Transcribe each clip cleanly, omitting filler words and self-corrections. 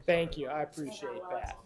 Thank you. I appreciate that.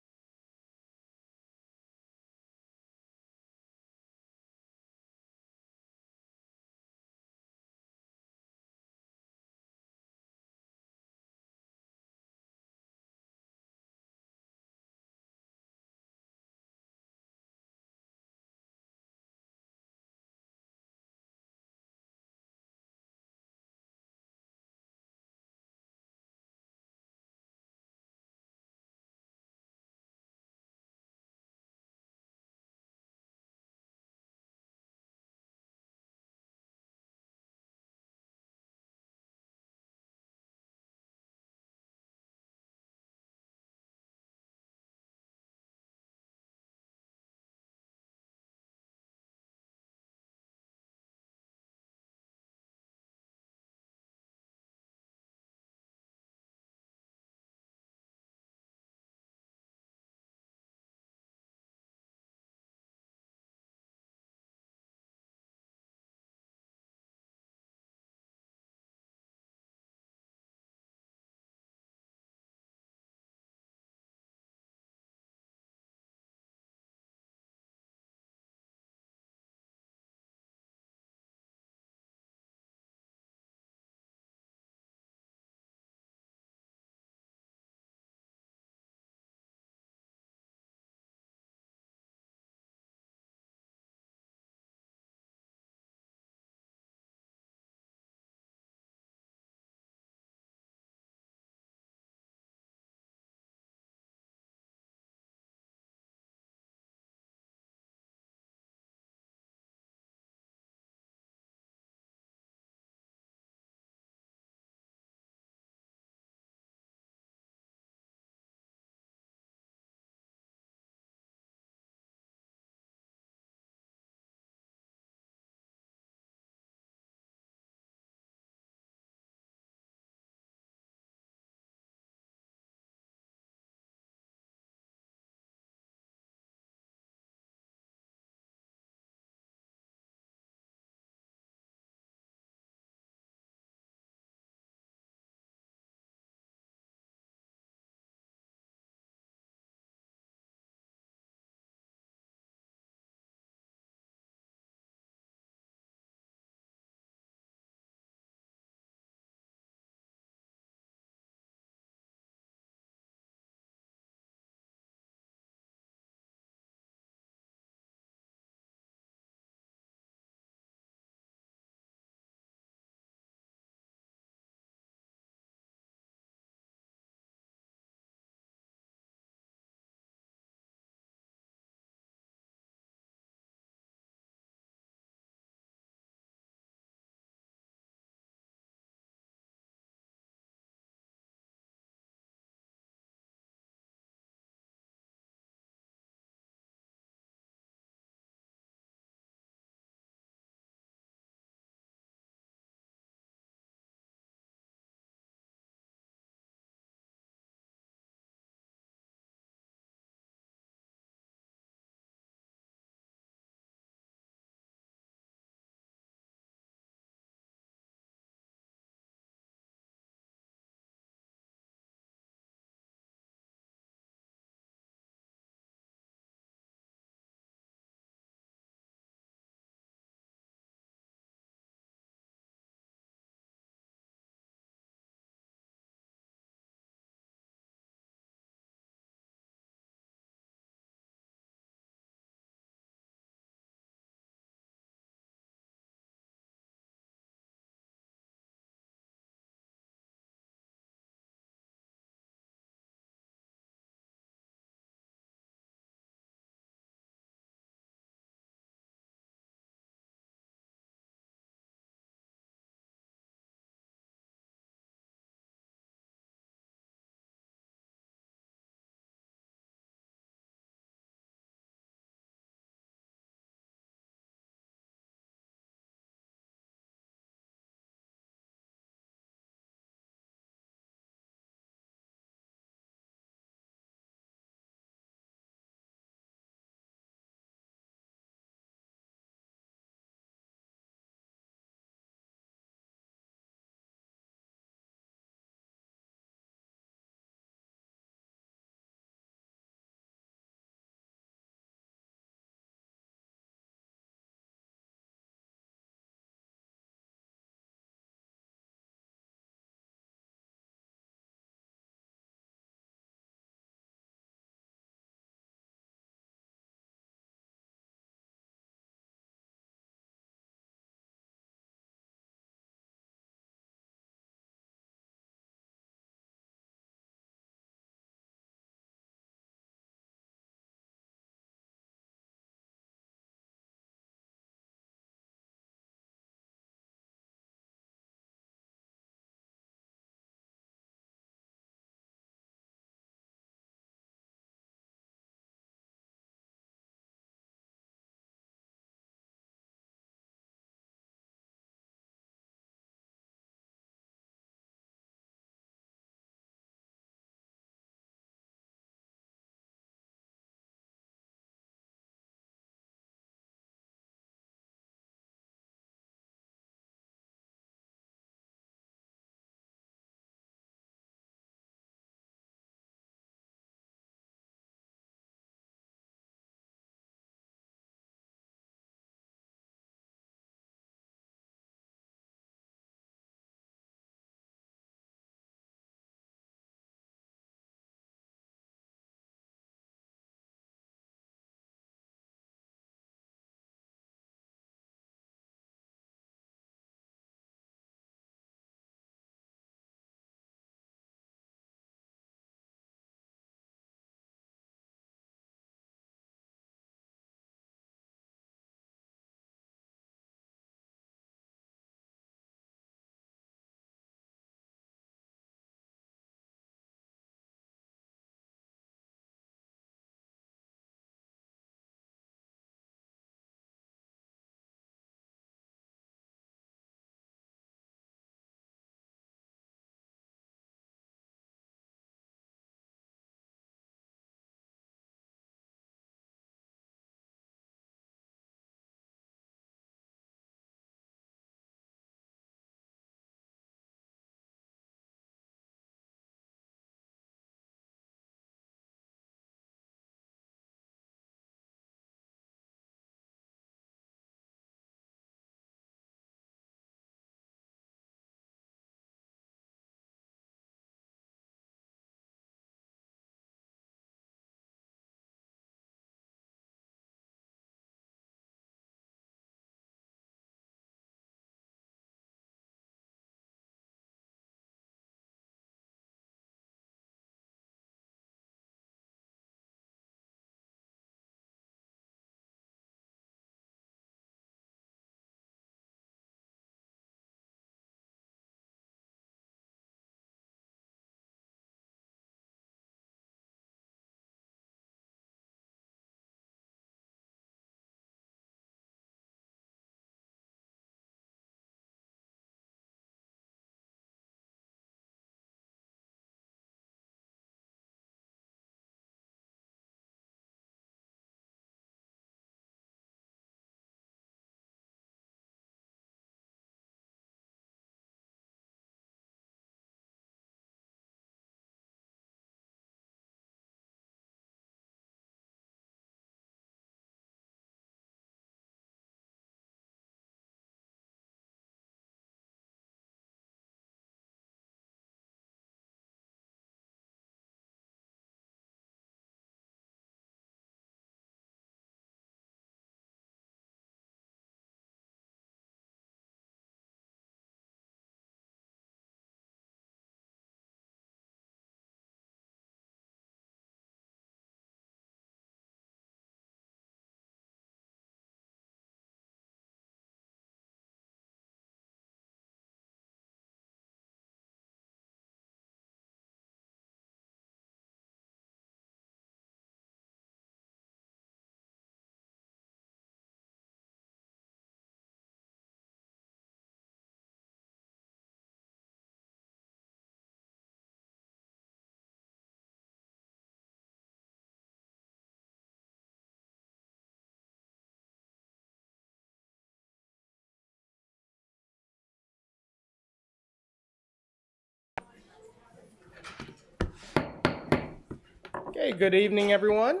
Hey, good evening, everyone.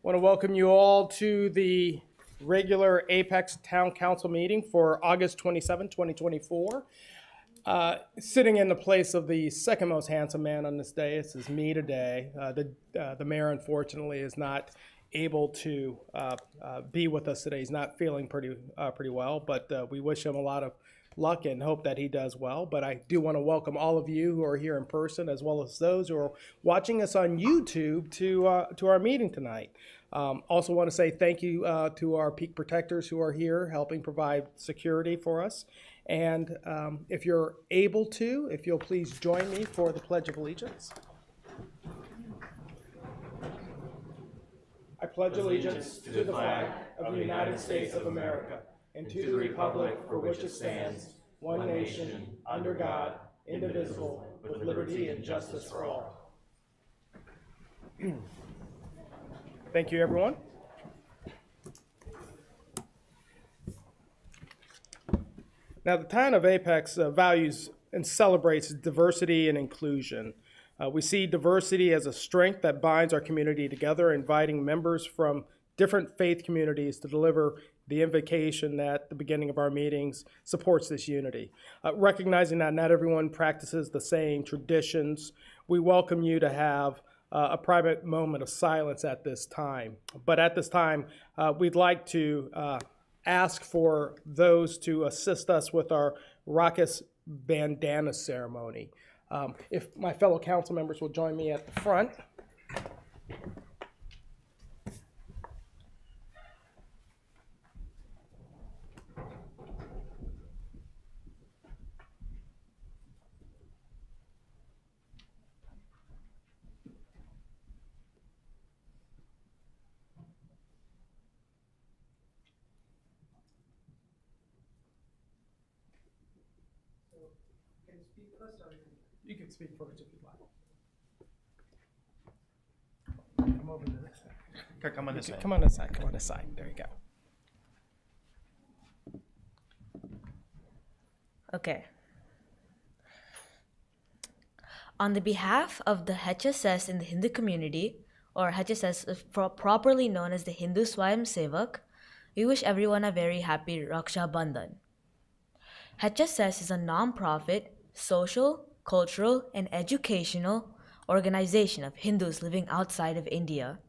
Want to welcome you all to the regular Apex Town Council meeting for August 27, 2024. Sitting in the place of the second most handsome man on this day, this is me today. The mayor, unfortunately, is not able to be with us today. He's not feeling pretty well, but we wish him a lot of luck and hope that he does well. But I do want to welcome all of you who are here in person, as well as those who are watching us on YouTube to our meeting tonight. Also want to say thank you to our peak protectors who are here helping provide security for us. And if you're able to, if you'll please join me for the Pledge of Allegiance. I pledge allegiance to the flag of the United States of America and to the republic for which it stands, one nation, under God, indivisible, with liberty and justice for all. Thank you, everyone. Now, the town of Apex values and celebrates diversity and inclusion. We see diversity as a strength that binds our community together, inviting members from different faith communities to deliver the invocation that at the beginning of our meetings supports this unity. Recognizing that not everyone practices the same traditions, we welcome you to have a private moment of silence at this time. But at this time, we'd like to ask for those to assist us with our Raksha Bandhan ceremony. If my fellow council members will join me at the front. You can speak first if you'd like. Come over to this side. Come on this side. Come on this side. Come on this side. There you go. Okay. On the behalf of the HSS in the Hindu community, or HSS is properly known as the Hindu Swayam Sevak, we wish everyone a very happy Raksha Bandhan. HSS is a non-profit, social, cultural, and educational organization of Hindus living outside of India.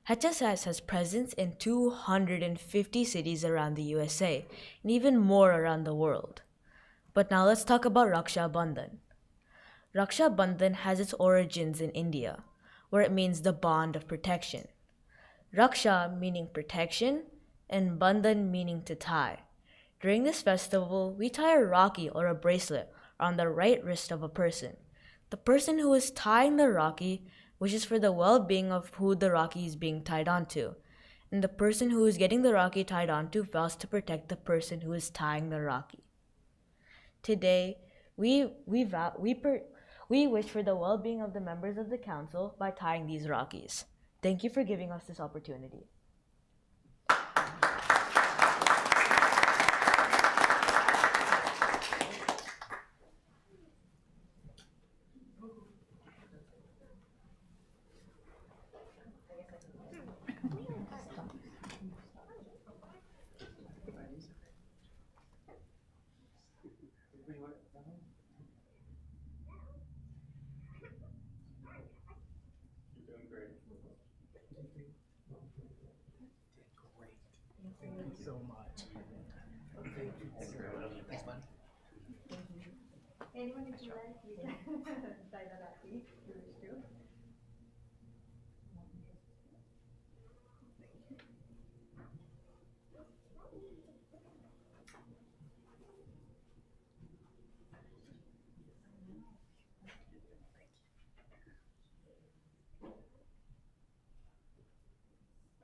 HSS has presence in 250 cities around the USA and even more around the world. But now let's talk about Raksha Bandhan. Raksha Bandhan has its origins in India, where it means the bond of protection. Raksha meaning protection and Bandhan meaning to tie. During this festival, we tie a rakhi or a bracelet on the right wrist of a person. The person who is tying the rakhi wishes for the well-being of who the rakhi is being tied onto, and the person who is getting the rakhi tied onto vows to protect the person who is tying the rakhi. Today, we wish for the well-being of the members of the council by tying these rakhis. Thank you for giving us this opportunity. Thank you so much. Thanks, buddy. Anyone if you like, you can tie the rakhi if you wish to.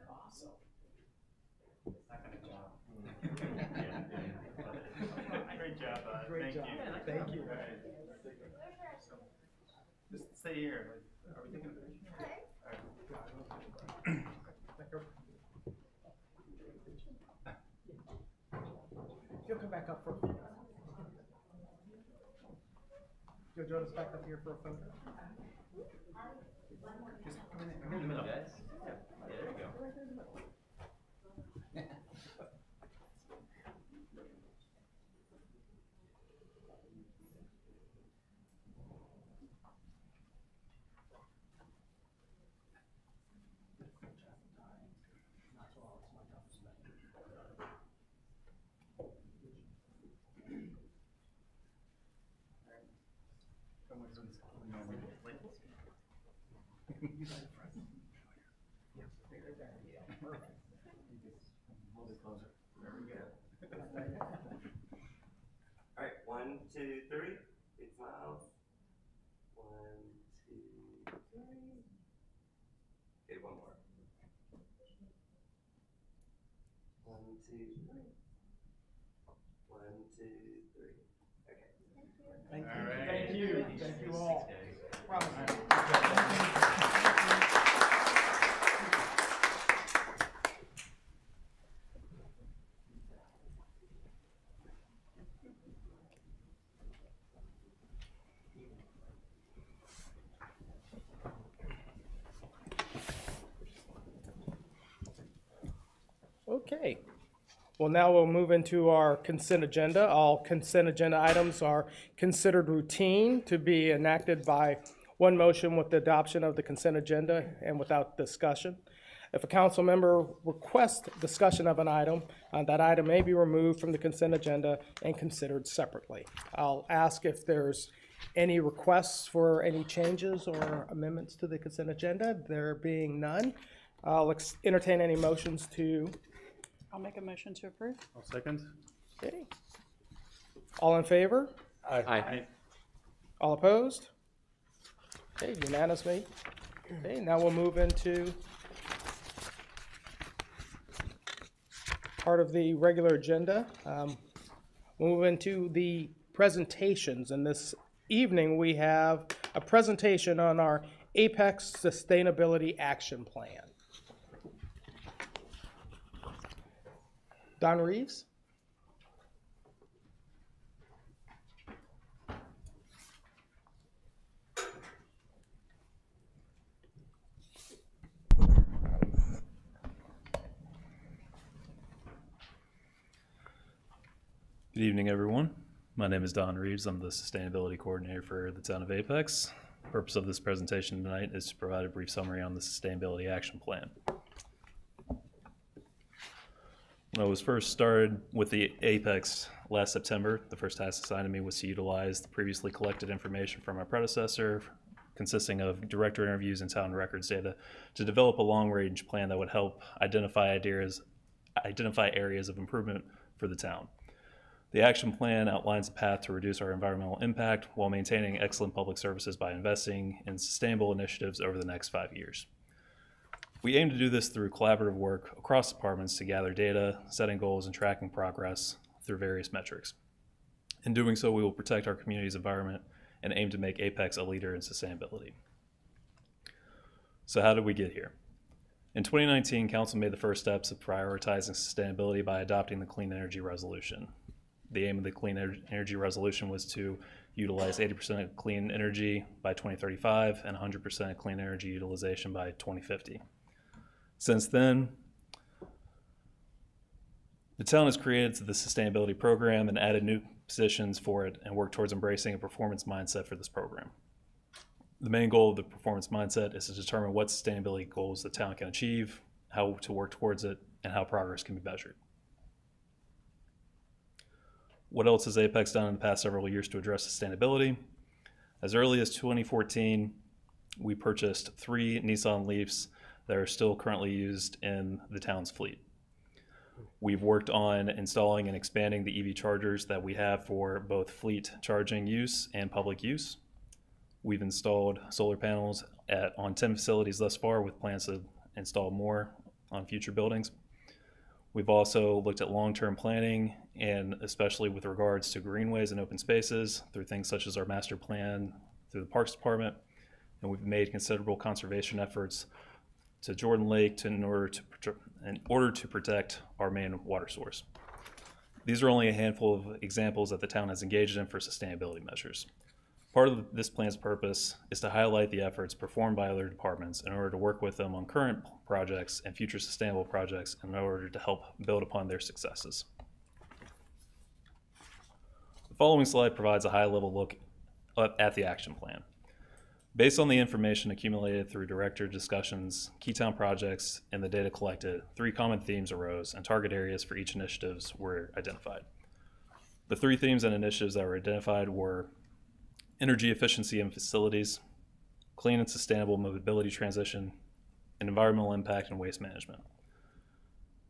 Awesome. Great job, bud. Great Thank job. you. Thank you. All right. Just stay here. Are we taking a picture? All right. You'll come back up for a few. You'll join us back up here for a photo. Just come in the middle, guys. Yeah, there you go. All right, 1, 2, 3. Big smiles. 1, 2, 3. Okay, one more. 1, 2, 3. 1, 2, 3. Okay. Thank you. All right. Thank you. Thank you all. Okay. Well, now we'll move into our consent agenda. All consent agenda items are considered routine to be enacted by one motion with the adoption of the consent agenda and without discussion. If a council member requests discussion of an item, that item may be removed from the consent agenda and considered separately. I'll ask if there's any requests for any changes or amendments to the consent agenda. There being none, I'll entertain any motions to. I'll make a motion to approve. I'll second. Okay. All in favor? Aye. All opposed? Okay, unanimously. Okay, now we'll move into part of the regular agenda. We'll move into the presentations, and this evening we have a presentation on our Apex Sustainability Action Plan. Don Reeves? Good evening, everyone. My name is Don Reeves. I'm the Sustainability Coordinator for the Town of Apex. The purpose of this presentation tonight is to provide a brief summary on the Sustainability Action Plan. When I was first started with the Apex last September, the first task assigned to me was to utilize the previously collected information from my predecessor, consisting of director interviews and town records data, to develop a long-range plan that would help identify areas of improvement for the town. The action plan outlines a path to reduce our environmental impact while maintaining excellent public services by investing in sustainable initiatives over the next 5 years. We aim to do this through collaborative work across departments to gather data, setting goals, and tracking progress through various metrics. In doing so, we will protect our community's environment and aim to make Apex a leader in sustainability. So how did we get here? In 2019, Council made the first steps of prioritizing sustainability by adopting the Clean Energy Resolution. The aim of the Clean Energy Resolution was to utilize 80% of clean energy by 2035 and 100% clean energy utilization by 2050. Since then, the town has created the sustainability program and added new positions for it and worked towards embracing a performance mindset for this program. The main goal of the performance mindset is to determine what sustainability goals the town can achieve, how to work towards it, and how progress can be measured. What else has Apex done in the past several years to address sustainability? As early as 2014, we purchased 3 Nissan Leafs that are still currently used in the town's fleet. We've worked on installing and expanding the EV chargers that we have for both fleet charging use and public use. We've installed solar panels on 10 facilities thus far, with plans to install more on future buildings. We've also looked at long-term planning, and especially with regards to greenways and open spaces through things such as our master plan through the Parks Department. And we've made considerable conservation efforts to Jordan Lake in order to protect our main water source. These are only a handful of examples that the town has engaged in for sustainability measures. Part of this plan's purpose is to highlight the efforts performed by other departments in order to work with them on current projects and future sustainable projects in order to help build upon their successes. The following slide provides a high-level look at the action plan. Based on the information accumulated through director discussions, key town projects, and the data collected, 3 common themes arose and target areas for each initiatives were identified. The 3 themes and initiatives that were identified were energy efficiency in facilities, clean and sustainable mobility transition, and environmental impact and waste management.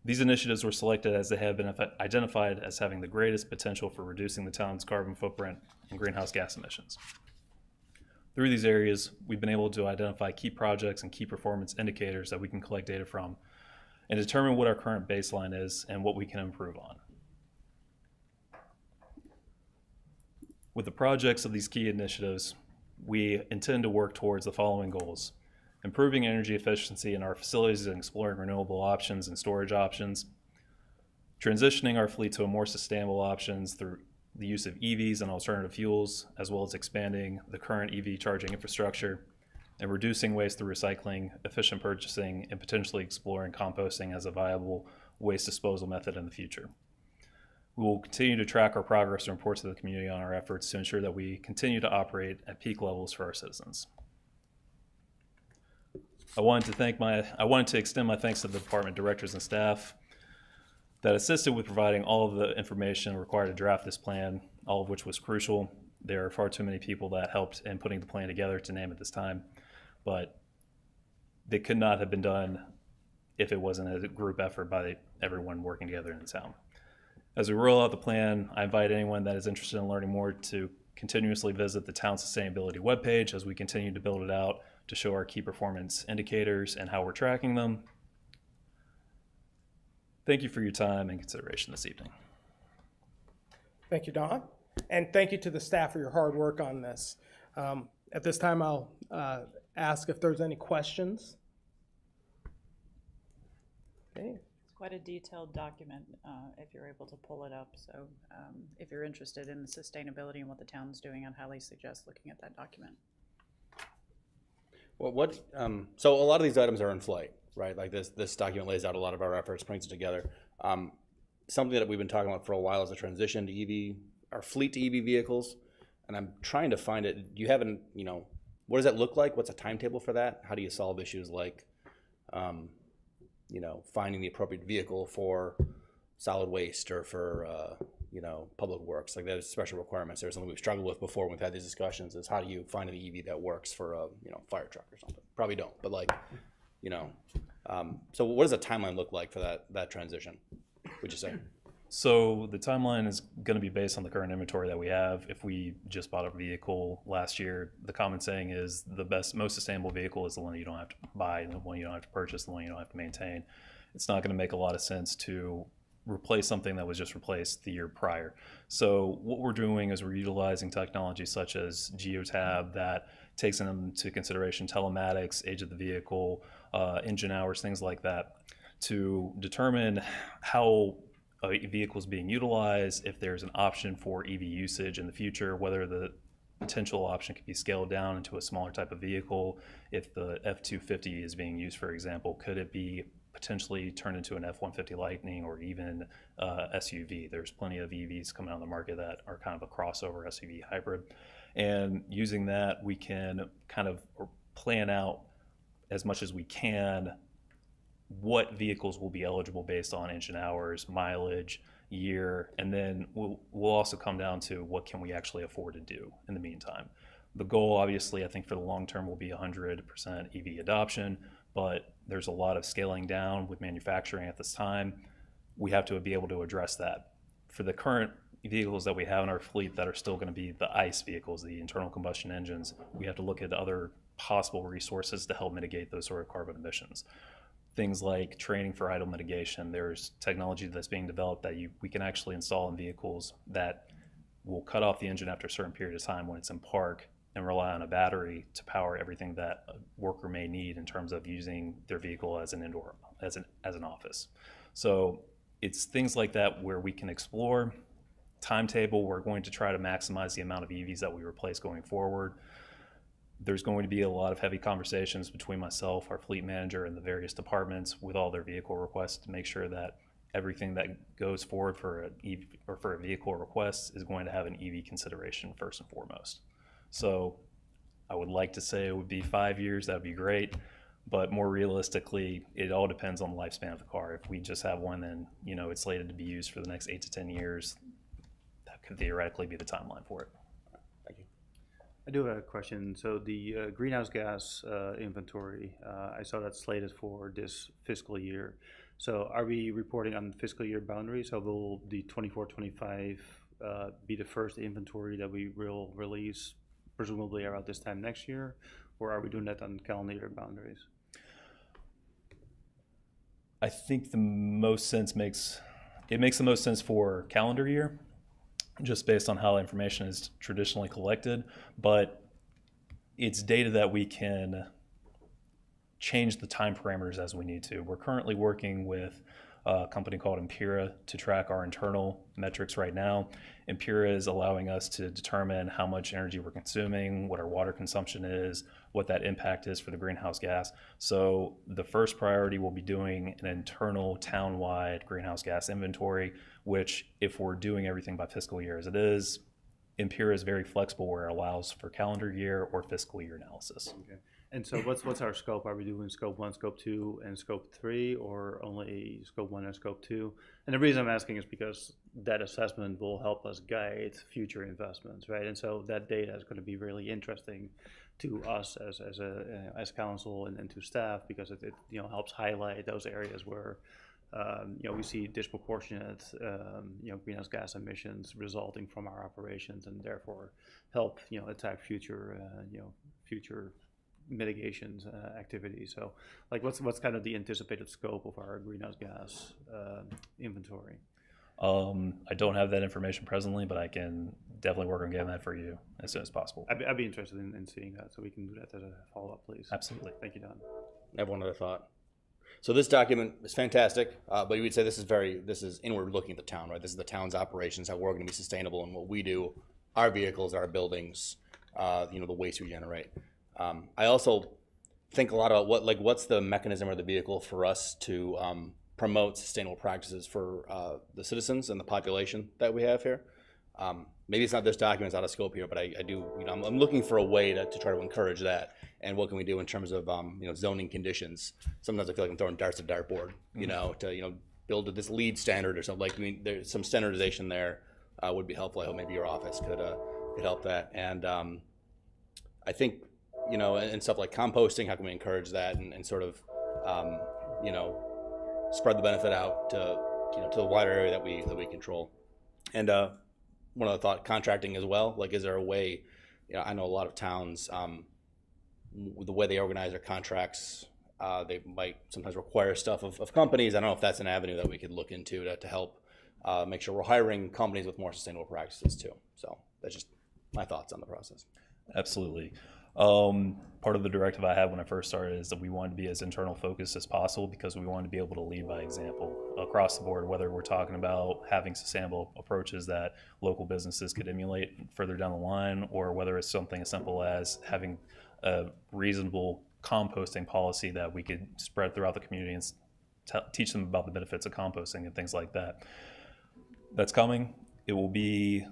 These initiatives were selected as they have been identified as having the greatest potential for reducing the town's carbon footprint and greenhouse gas emissions. Through these areas, we've been able to identify key projects and key performance indicators that we can collect data from and determine what our current baseline is and what we can improve on. With the projects of these key initiatives, we intend to work towards the following goals: improving energy efficiency in our facilities and exploring renewable options and storage options, transitioning our fleet to a more sustainable options through the use of EVs and alternative fuels, as well as expanding the current EV charging infrastructure, and reducing waste through recycling, efficient purchasing, and potentially exploring composting as a viable waste disposal method in the future. We will continue to track our progress and report to the community on our efforts to ensure that we continue to operate at peak levels for our citizens. I wanted to extend my thanks to the department directors and staff that assisted with providing all of the information required to draft this plan, all of which was crucial. There are far too many people that helped in putting the plan together to name at this time, but they could not have been done if it wasn't a group effort by everyone working together in the town. As we roll out the plan, I invite anyone that is interested in learning more to continuously visit the town sustainability webpage as we continue to build it out to show our key performance indicators and how we're tracking them. Thank you for your time and consideration this evening. Thank you, Don. And thank you to the staff for your hard work on this. At this time, I'll ask if there's any questions. Okay. It's quite a detailed document if you're able to pull it up. So if you're interested in the sustainability and what the town's doing, I'd highly suggest looking at that document. Well, so a lot of these items are in flight, right? Like this document lays out a lot of our efforts, brings it together. Something that we've been talking about for a while is a transition to EV, our fleet to EV vehicles. And I'm trying to find it. Do you have what does that look like? What's a timetable for that? How do you solve issues like, finding the appropriate vehicle for solid waste or for, public works? Like there's special requirements. There's something we've struggled with before when we've had these discussions is how do you find an EV that works for a, fire truck or something? Probably don't, but so what does a timeline look like for that transition, would you say? So the timeline is going to be based on the current inventory that we have. If we just bought a vehicle last year, the common saying is the most sustainable vehicle is the one that you don't have to buy, the one you don't have to purchase, the one you don't have to maintain. It's not going to make a lot of sense to replace something that was just replaced the year prior. So what we're doing is we're utilizing technology such as Geotab that takes into consideration telematics, age of the vehicle, engine hours, things like that, to determine how a vehicle is being utilized, if there's an option for EV usage in the future, whether the potential option could be scaled down into a smaller type of vehicle. If the F-250 is being used, for example, could it be potentially turned into an F-150 Lightning or even SUV? There's plenty of EVs coming on the market that are kind of a crossover SUV hybrid. And using that, we can kind of plan out as much as we can what vehicles will be eligible based on engine hours, mileage, year, and then we'll also come down to what can we actually afford to do in the meantime. The goal, obviously, I think for the long term will be 100% EV adoption, but there's a lot of scaling down with manufacturing at this time. We have to be able to address that. For the current vehicles that we have in our fleet that are still going to be the ICE vehicles, the internal combustion engines, we have to look at other possible resources to help mitigate those sort of carbon emissions. Things like training for idle mitigation. There's technology that's being developed that we can actually install in vehicles that will cut off the engine after a certain period of time when it's in park and rely on a battery to power everything that a worker may need in terms of using their vehicle as an indoor, as an office. So it's things like that where we can explore timetable, we're going to try to maximize the amount of EVs that we replace going forward. There's going to be a lot of heavy conversations between myself, our fleet manager, and the various departments with all their vehicle requests to make sure that everything that goes forward for a vehicle request is going to have an EV consideration first and foremost. So I would like to say it would be 5 years, that would be great. But more realistically, it all depends on the lifespan of the car. If we just have one, then it's slated to be used for the next 8 to 10 years. That could theoretically be the timeline for it. Thank you. I do have a question. So the greenhouse gas inventory, I saw that's slated for this fiscal year. So are we reporting on fiscal year boundaries? So will the 24-25 be the first inventory that we will release, presumably around this time next year? Or are we doing that on calendar year boundaries? I think the most makes the most sense for calendar year, just based on how information is traditionally collected, but it's data that we can change the time parameters as we need to. We're currently working with a company called Impera to track our internal metrics right now. Impera is allowing us to determine how much energy we're consuming, what our water consumption is, what that impact is for the greenhouse gas. So the first priority will be doing an internal town-wide greenhouse gas inventory, which if we're doing everything by fiscal year as it is, Impera is very flexible where it allows for calendar year or fiscal year analysis. Okay. And so what's our scope? Are we doing scope 1, scope 2, and scope 3, or only scope 1 and scope 2? And the reason I'm asking is because that assessment will help us guide future investments, right? And so that data is going to be really interesting to us as council and to staff, because it helps highlight those areas where we see disproportionate greenhouse gas emissions resulting from our operations, and therefore help attack future mitigations activities. So like what's kind of the anticipated scope of our greenhouse gas inventory? I don't have that information presently, but I can definitely work on getting that for you as soon as possible. I'd be interested in seeing that, so we can do that as a follow-up, please. Absolutely. Thank you, Don. I have one other thought. So this document is fantastic, but you would say this is inward looking at the town, right? This is the town's operations, how we're going to be sustainable in what we do, our vehicles, our buildings, the waste we generate. I also think a lot about what's the mechanism or the vehicle for us to promote sustainable practices for the citizens and the population that we have here. Maybe it's not this document, it's out of scope here, but I do, I'm looking for a way to try to encourage that. And what can we do in terms of zoning conditions? Sometimes I feel like I'm throwing darts at a dartboard, to build this lead standard or something. There's some standardization there would be helpful. I hope maybe your office could help that. And I think and stuff like composting, how can we encourage that and sort of spread the benefit out to the wider area that we control. And one other thought, contracting as well. Like, is there a way? I know a lot of towns, the way they organize their contracts, they might sometimes require stuff of companies. I don't know if that's an avenue that we could look into to help make sure we're hiring companies with more sustainable practices too. So that's just my thoughts on the process. Absolutely. Part of the directive I had when I first started is that we wanted to be as internal focused as possible, because we wanted to be able to lead by example across the board, whether we're talking about having sustainable approaches that local businesses could emulate further down the line, or whether it's something as simple as having a reasonable composting policy that we could spread throughout the community and teach them about the benefits of composting and things like that. That's coming. It will be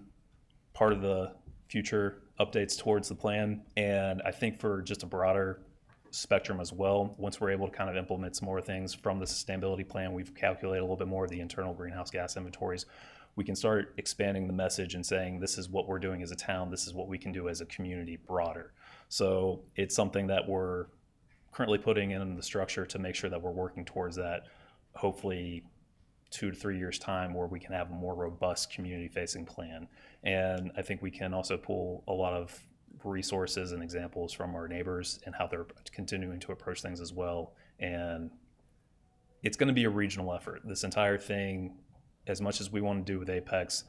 part of the future updates towards the plan, and I think for just a broader spectrum as well, once we're able to kind of implement some more things from the sustainability plan, we've calculated a little bit more of the internal greenhouse gas inventories, we can start expanding the message and saying this is what we're doing as a town, this is what we can do as a community broader. So it's something that we're currently putting in the structure to make sure that we're working towards that, hopefully 2 to 3 years time, where we can have a more robust community facing plan. And I think we can also pull a lot of resources and examples from our neighbors and how they're continuing to approach things as well. And it's going to be a regional effort. This entire thing, as much as we want to do with Apex,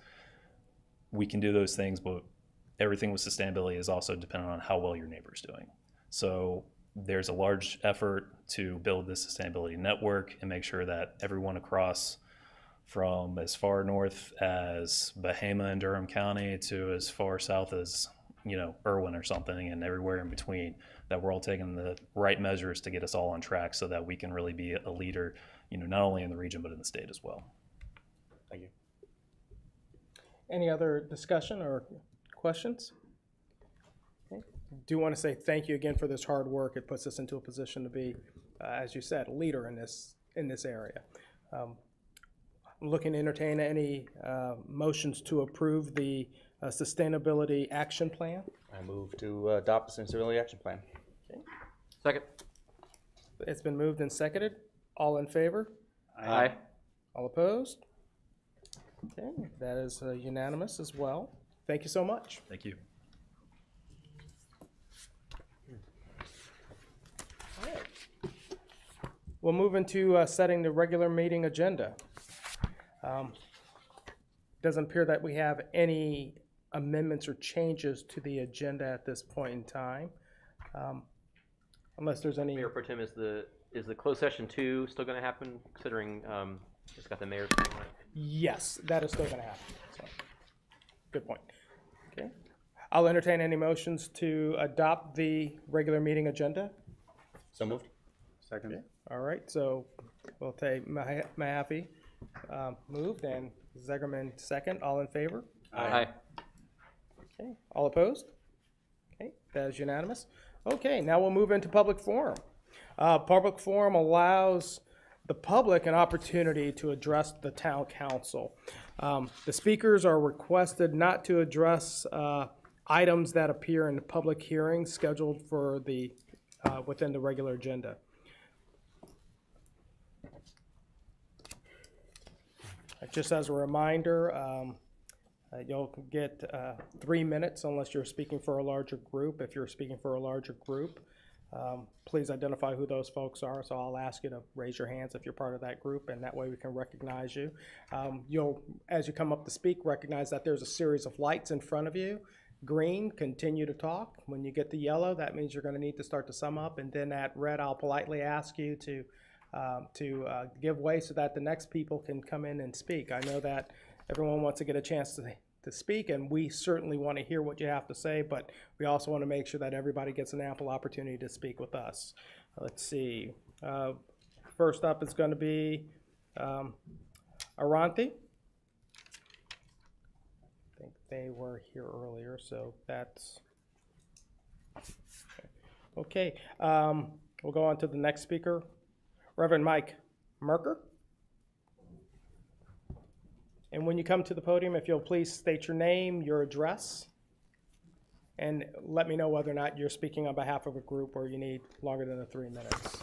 we can do those things, but everything with sustainability is also dependent on how well your neighbor's doing. So there's a large effort to build this sustainability network and make sure that everyone across from as far north as Bahama and Durham County to as far south as, Irwin or something, and everywhere in between, that we're all taking the right measures to get us all on track so that we can really be a leader, not only in the region, but in the state as well. Thank you. Any other discussion or questions? Okay. Do want to say thank you again for this hard work. It puts us into a position to be, as you said, a leader in this area. I'm looking to entertain any motions to approve the Sustainability Action Plan. I move to adopt the Sustainability Action Plan. Second. It's been moved and seconded. All in favor? Aye. All opposed? Okay, that is unanimous as well. Thank you so much. Thank you. All right. We'll move into setting the regular meeting agenda. Doesn't appear that we have any amendments or changes to the agenda at this point in time. Unless there's any. Mayor Pro Tem, is the closed session 2 still going to happen, considering it's got the mayor's name on it? Yes, that is still going to happen. So, good point. Okay. I'll entertain any motions to adopt the regular meeting agenda. So moved. Second. Okay. All right, so we'll take Mahaffey moved and Zegerman second. All in favor? Aye. Okay. All opposed? Okay, that is unanimous. Okay, now we'll move into public forum. Public forum allows the public an opportunity to address the town council. The speakers are requested not to address items that appear in public hearings scheduled for the within the regular agenda. Just as a reminder, you'll get 3 minutes unless you're speaking for a larger group. If you're speaking for a larger group, please identify who those folks are. So I'll ask you to raise your hands if you're part of that group, and that way we can recognize you. You'll, as you come up to speak, recognize that there's a series of lights in front of you. Green, continue to talk. When you get to yellow, that means you're going to need to start to sum up, and then at red, I'll politely ask you to give way so that the next people can come in and speak. I know that everyone wants to get a chance to speak, and we certainly want to hear what you have to say, but we also want to make sure that everybody gets an ample opportunity to speak with us. Let's see. First up is going to be Aranti. I think they were here earlier, so that's okay. We'll go on to the next speaker, Reverend Mike Merker. And when you come to the podium, if you'll please state your name, your address, and let me know whether or not you're speaking on behalf of a group or you need longer than the 3 minutes.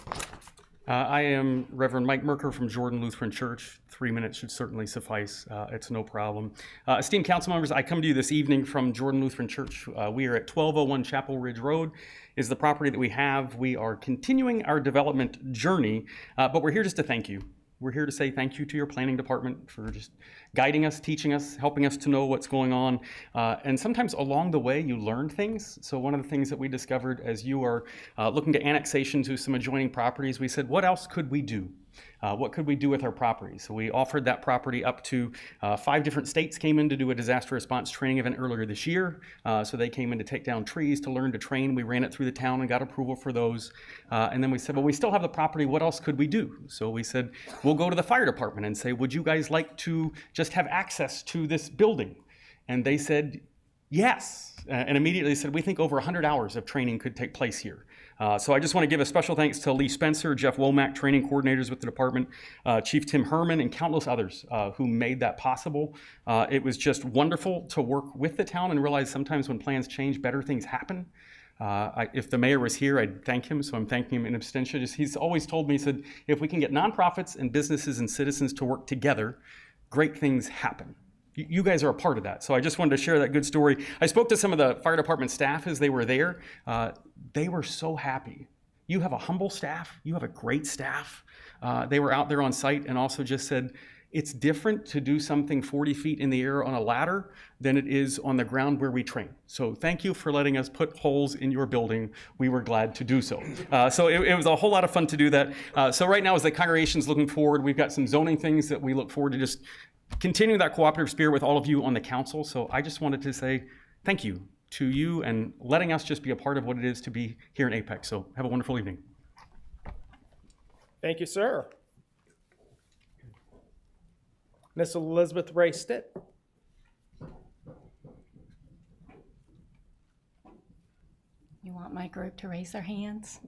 I am Reverend Mike Merker from Jordan Lutheran Church. 3 minutes should certainly suffice. It's no problem. Esteemed council members, I come to you this evening from Jordan Lutheran Church. We are at 1201 Chapel Ridge Road is the property that we have. We are continuing our development journey, but we're here just to thank you. We're here to say thank you to your planning department for just guiding us, teaching us, helping us to know what's going on. And sometimes along the way, you learn things. So one of the things that we discovered as you are looking to annexation to some adjoining properties, we said, what else could we do? What could we do with our property? So we offered that property up to 5 different states came in to do a disaster response training event earlier this year. So they came in to take down trees, to learn to train. We ran it through the town and got approval for those. And then we said, well, we still have the property. What else could we do? So we said, we'll go to the fire department and say, would you guys like to just have access to this building? And they said, yes. And immediately said, we think over 100 hours of training could take place here. So I just want to give a special thanks to Lee Spencer, Jeff Womack, training coordinators with the department, Chief Tim Herman, and countless others who made that possible. It was just wonderful to work with the town and realize sometimes when plans change, better things happen. If the mayor was here, I'd thank him, so I'm thanking him in absentia. He's always told me, he said, if we can get nonprofits and businesses and citizens to work together, great things happen. You guys are a part of that. So I just wanted to share that good story. I spoke to some of the fire department staff as they were there. They were so happy. You have a humble staff. You have a great staff. They were out there on site and also just said, It's different to do something 40 feet in the air on a ladder than it is on the ground where we train. So thank you for letting us put holes in your building. We were glad to do so. So it was a whole lot of fun to do that. So right now, as the congregation's looking forward, we've got some zoning things that we look forward to just continuing that cooperative spirit with all of you on the council. So I just wanted to say thank you to you and letting us just be a part of what it is to be here in Apex. So have a wonderful evening. Thank you, sir. Miss Elizabeth Ray Stitt. You want my group to raise their hands?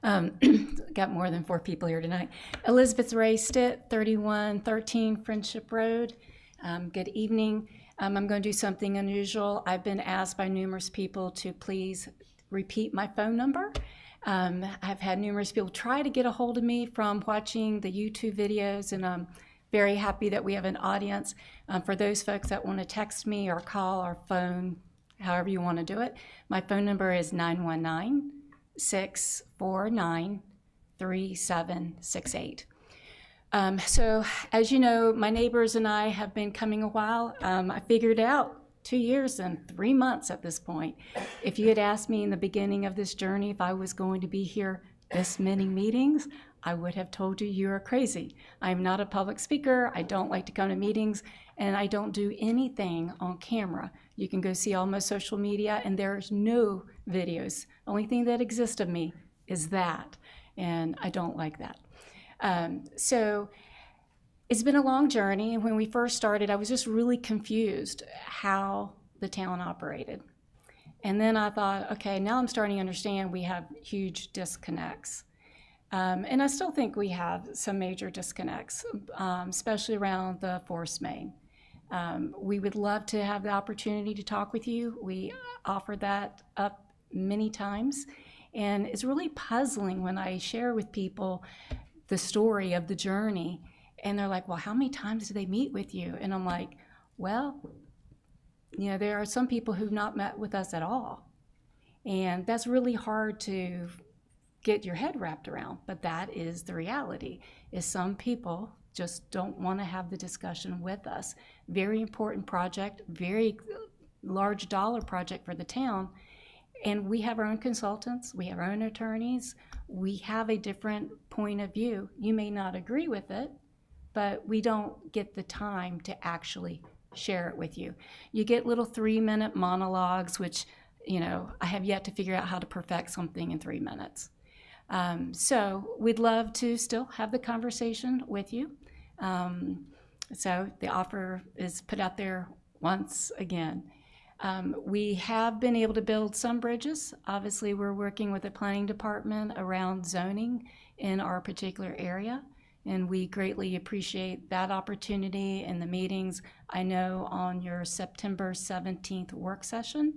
Got more than 4 people here tonight. Elizabeth Ray Stitt, 3113 Friendship Road. Good evening. I'm going to do something unusual. I've been asked by numerous people to please repeat my phone number. I've had numerous people try to get a hold of me from watching the YouTube videos, and I'm very happy that we have an audience. For those folks that want to text me or call or phone, however you want to do it, my phone number is 919-649-3768. So as you know, my neighbors and I have been coming a while. I figured out 2 years and 3 months at this point. If you had asked me in the beginning of this journey if I was going to be here this many meetings, I would have told you you are crazy. I'm not a public speaker. I don't like to come to meetings, and I don't do anything on camera. You can go see all my social media, and there's no videos. The only thing that exists of me is that, and I don't like that. So it's been a long journey, and when we first started, I was just really confused how the town operated. And then I thought, okay, now I'm starting to understand we have huge disconnects. And I still think we have some major disconnects, especially around the force main. We would love to have the opportunity to talk with you. We offer that up many times. And it's really puzzling when I share with people the story of the journey. And they're like, well, how many times do they meet with you? And I'm like, well, you know, there are some people who've not met with us at all. And that's really hard to get your head wrapped around. But that is the reality, is some people just don't want to have the discussion with us. Very important project, very large dollar project for the town. And we have our own consultants, we have our own attorneys, we have a different point of view. You may not agree with it, but we don't get the time to actually share it with you. You get little 3-minute monologues, which, you know, I have yet to figure out how to perfect something in 3 minutes. So we'd love to still have the conversation with you. So the offer is put out there once again. We have been able to build some bridges. Obviously, we're working with the planning department around zoning in our particular area, and we greatly appreciate that opportunity and the meetings. I know on your September 17th work session,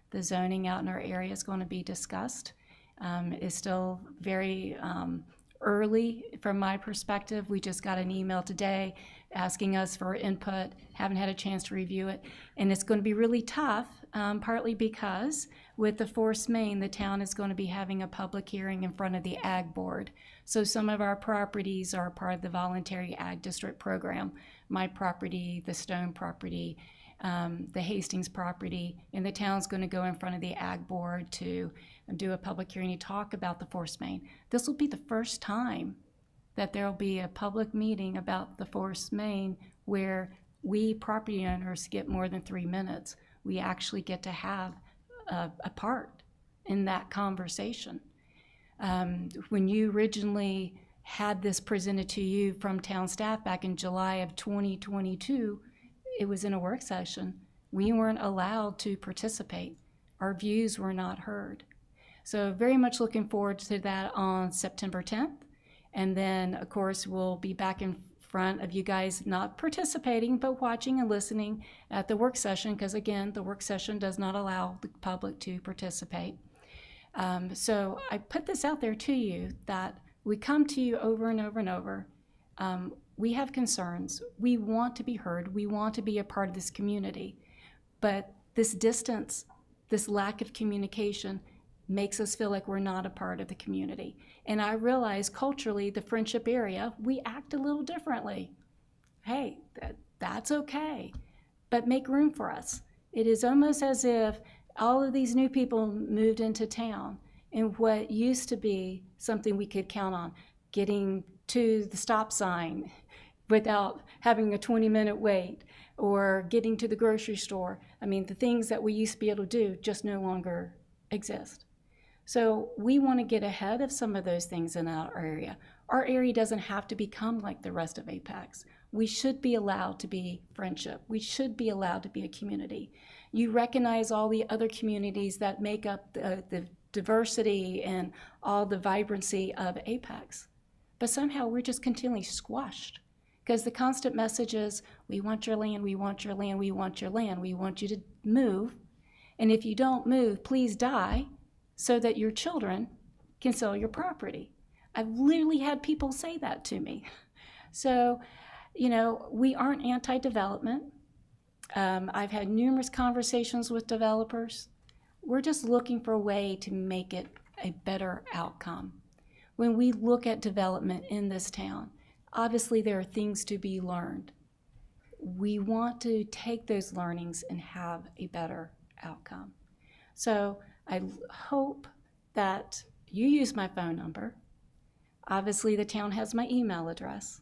the zoning out in our area is going to be discussed. It's still very early from my perspective. We just got an email today asking us for input, haven't had a chance to review it, and it's going to be really tough, partly because with the force main, the town is going to be having a public hearing in front of the Ag Board. So some of our properties are part of the Voluntary Ag District Program. My property, the Stone property, the Hastings property, and the town's going to go in front of the Ag Board to do a public hearing to talk about the force main. This will be the first time that there will be a public meeting about the force main where we property owners get more than 3 minutes. We actually get to have a part in that conversation. When you originally had this presented to you from town staff back in July of 2022, it was in a work session. We weren't allowed to participate. Our views were not heard. So very much looking forward to that on September 10th. And then, of course, we'll be back in front of you guys not participating, but watching and listening at the work session, because again, the work session does not allow the public to participate. So I put this out there to you that we come to you over and over and over. We have concerns. We want to be heard. We want to be a part of this community. But this distance, this lack of communication makes us feel like we're not a part of the community. And I realize culturally, the Friendship area, we act a little differently. Hey, that's okay, but make room for us. It is almost as if all of these new people moved into town, and what used to be something we could count on, getting to the stop sign without having a 20-minute wait, or getting to the grocery store. I mean, the things that we used to be able to do just no longer exist. So we want to get ahead of some of those things in our area. Our area doesn't have to become like the rest of Apex. We should be allowed to be Friendship. We should be allowed to be a community. You recognize all the other communities that make up the diversity and all the vibrancy of Apex. But somehow we're just continually squashed, because the constant message is, we want your land, we want your land, we want your land, we want you to move. And if you don't move, please die, so that your children can sell your property. I've literally had people say that to me. So, you know, we aren't anti-development. I've had numerous conversations with developers. We're just looking for a way to make it a better outcome. When we look at development in this town, obviously there are things to be learned. We want to take those learnings and have a better outcome. So I hope that you use my phone number. Obviously, the town has my email address.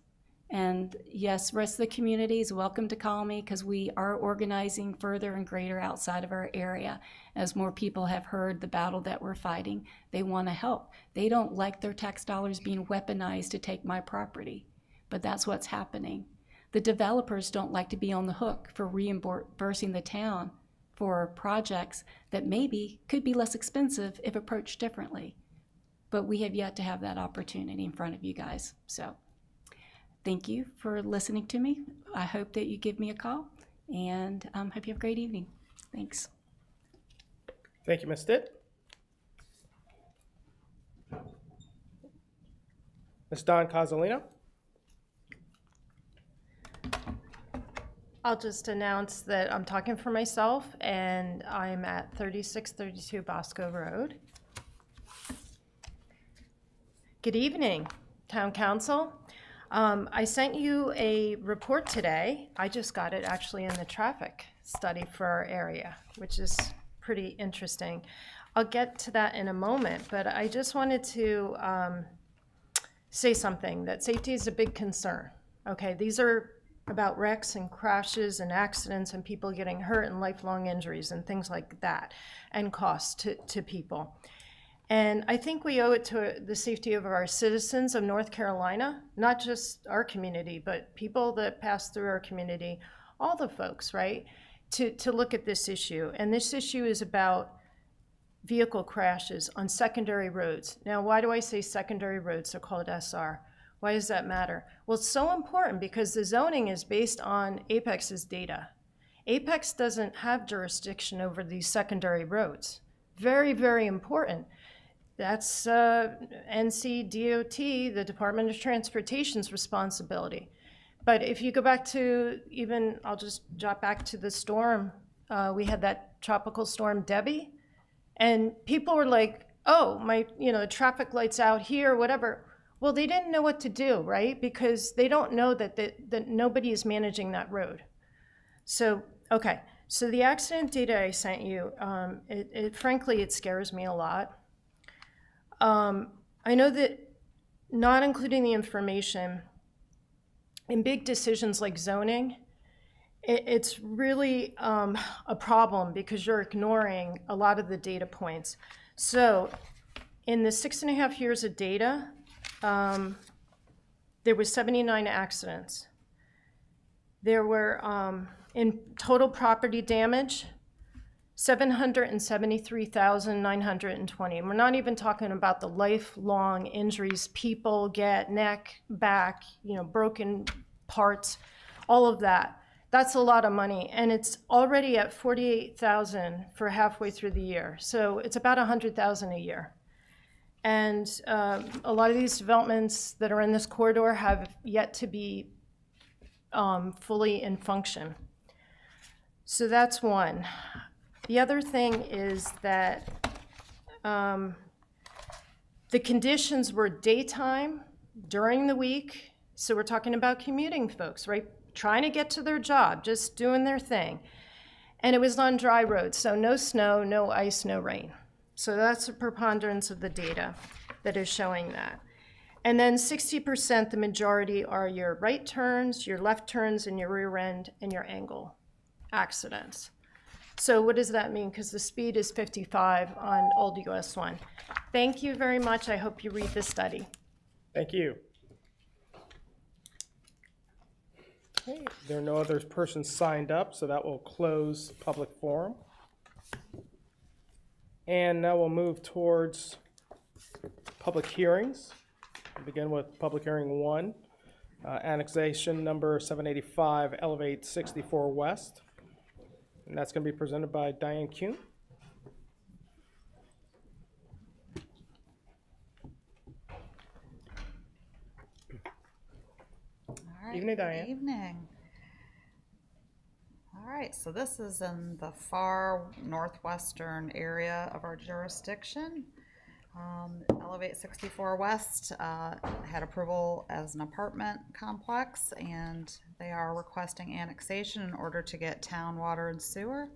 And yes, the rest of the community is welcome to call me, because we are organizing further and greater outside of our area. As more people have heard the battle that we're fighting, they want to help. They don't like their tax dollars being weaponized to take my property, but that's what's happening. The developers don't like to be on the hook for reimbursing the town for projects that maybe could be less expensive if approached differently. But we have yet to have that opportunity in front of you guys. So thank you for listening to me. I hope that you give me a call, and hope you have a great evening. Thanks. Thank you, Ms. Stitt. Ms. Dawn Cozzolino. I'll just announce that I'm talking for myself, and I'm at 3632 Bosco Road. Good evening, Town Council. I sent you a report today. I just got it actually in the traffic study for our area, which is pretty interesting. I'll get to that in a moment, but I just wanted to say something, that safety is a big concern. Okay, these are about wrecks and crashes and accidents and people getting hurt and lifelong injuries and things like that, and costs to people. And I think we owe it to the safety of our citizens of North Carolina, not just our community, but people that pass through our community, all the folks, right, to look at this issue. And this issue is about vehicle crashes on secondary roads. Now, why do I say secondary roads? They're called SR. Why does that matter? Well, it's so important because the zoning is based on Apex's data. Apex doesn't have jurisdiction over these secondary roads. Very, very important. That's NCDOT, the Department of Transportation's responsibility. But if you go back to even, I'll just drop back to the storm. We had that tropical storm Debbie, and people were like, oh, the traffic light's out here, whatever. Well, they didn't know what to do, right? Because they don't know that nobody is managing that road. So, okay. So the accident data I sent you, frankly, it scares me a lot. I know that not including the information in big decisions like zoning, it's really a problem because you're ignoring a lot of the data points. So in the 6.5 years of data, there were 79 accidents. There were, in total property damage, 773,920. And we're not even talking about the lifelong injuries people get, neck, back, broken parts, all of that. That's a lot of money. And it's already at 48,000 for halfway through the year. So it's about 100,000 a year. And a lot of these developments that are in this corridor have yet to be fully in function. So that's one. The other thing is that the conditions were daytime, during the week. So we're talking about commuting folks, right? Trying to get to their job, just doing their thing. And it was on dry roads, so no snow, no ice, no rain. So that's a preponderance of the data that is showing that. And then 60%, the majority are your right turns, your left turns, and your rear end, and your angle accidents. So what does that mean? Because the speed is 55 on Old US 1. Thank you very much. I hope you read the study. Thank you. Okay, there are no other persons signed up, so that will close public forum. And now we'll move towards public hearings. We'll begin with public hearing 1, annexation number 785, Elevate 64 West. And that's going to be presented by Diane Kuhn. All right, Evening, Diane. Good evening. All right, so this is in the far northwestern area of our jurisdiction. Elevate 64 West had approval as an apartment complex, and they are requesting annexation in order to get town water and sewer.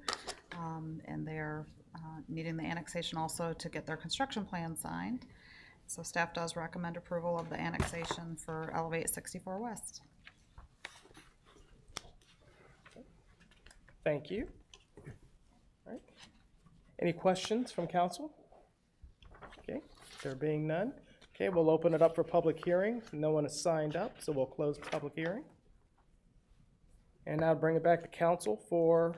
And they're needing the annexation also to get their construction plan signed. So staff does recommend approval of the annexation for Elevate 64 West. Thank you. All right. Any questions from council? Okay, there being none. Okay, we'll open it up for public hearing. No one has signed up, so we'll close public hearing. And now bring it back to council for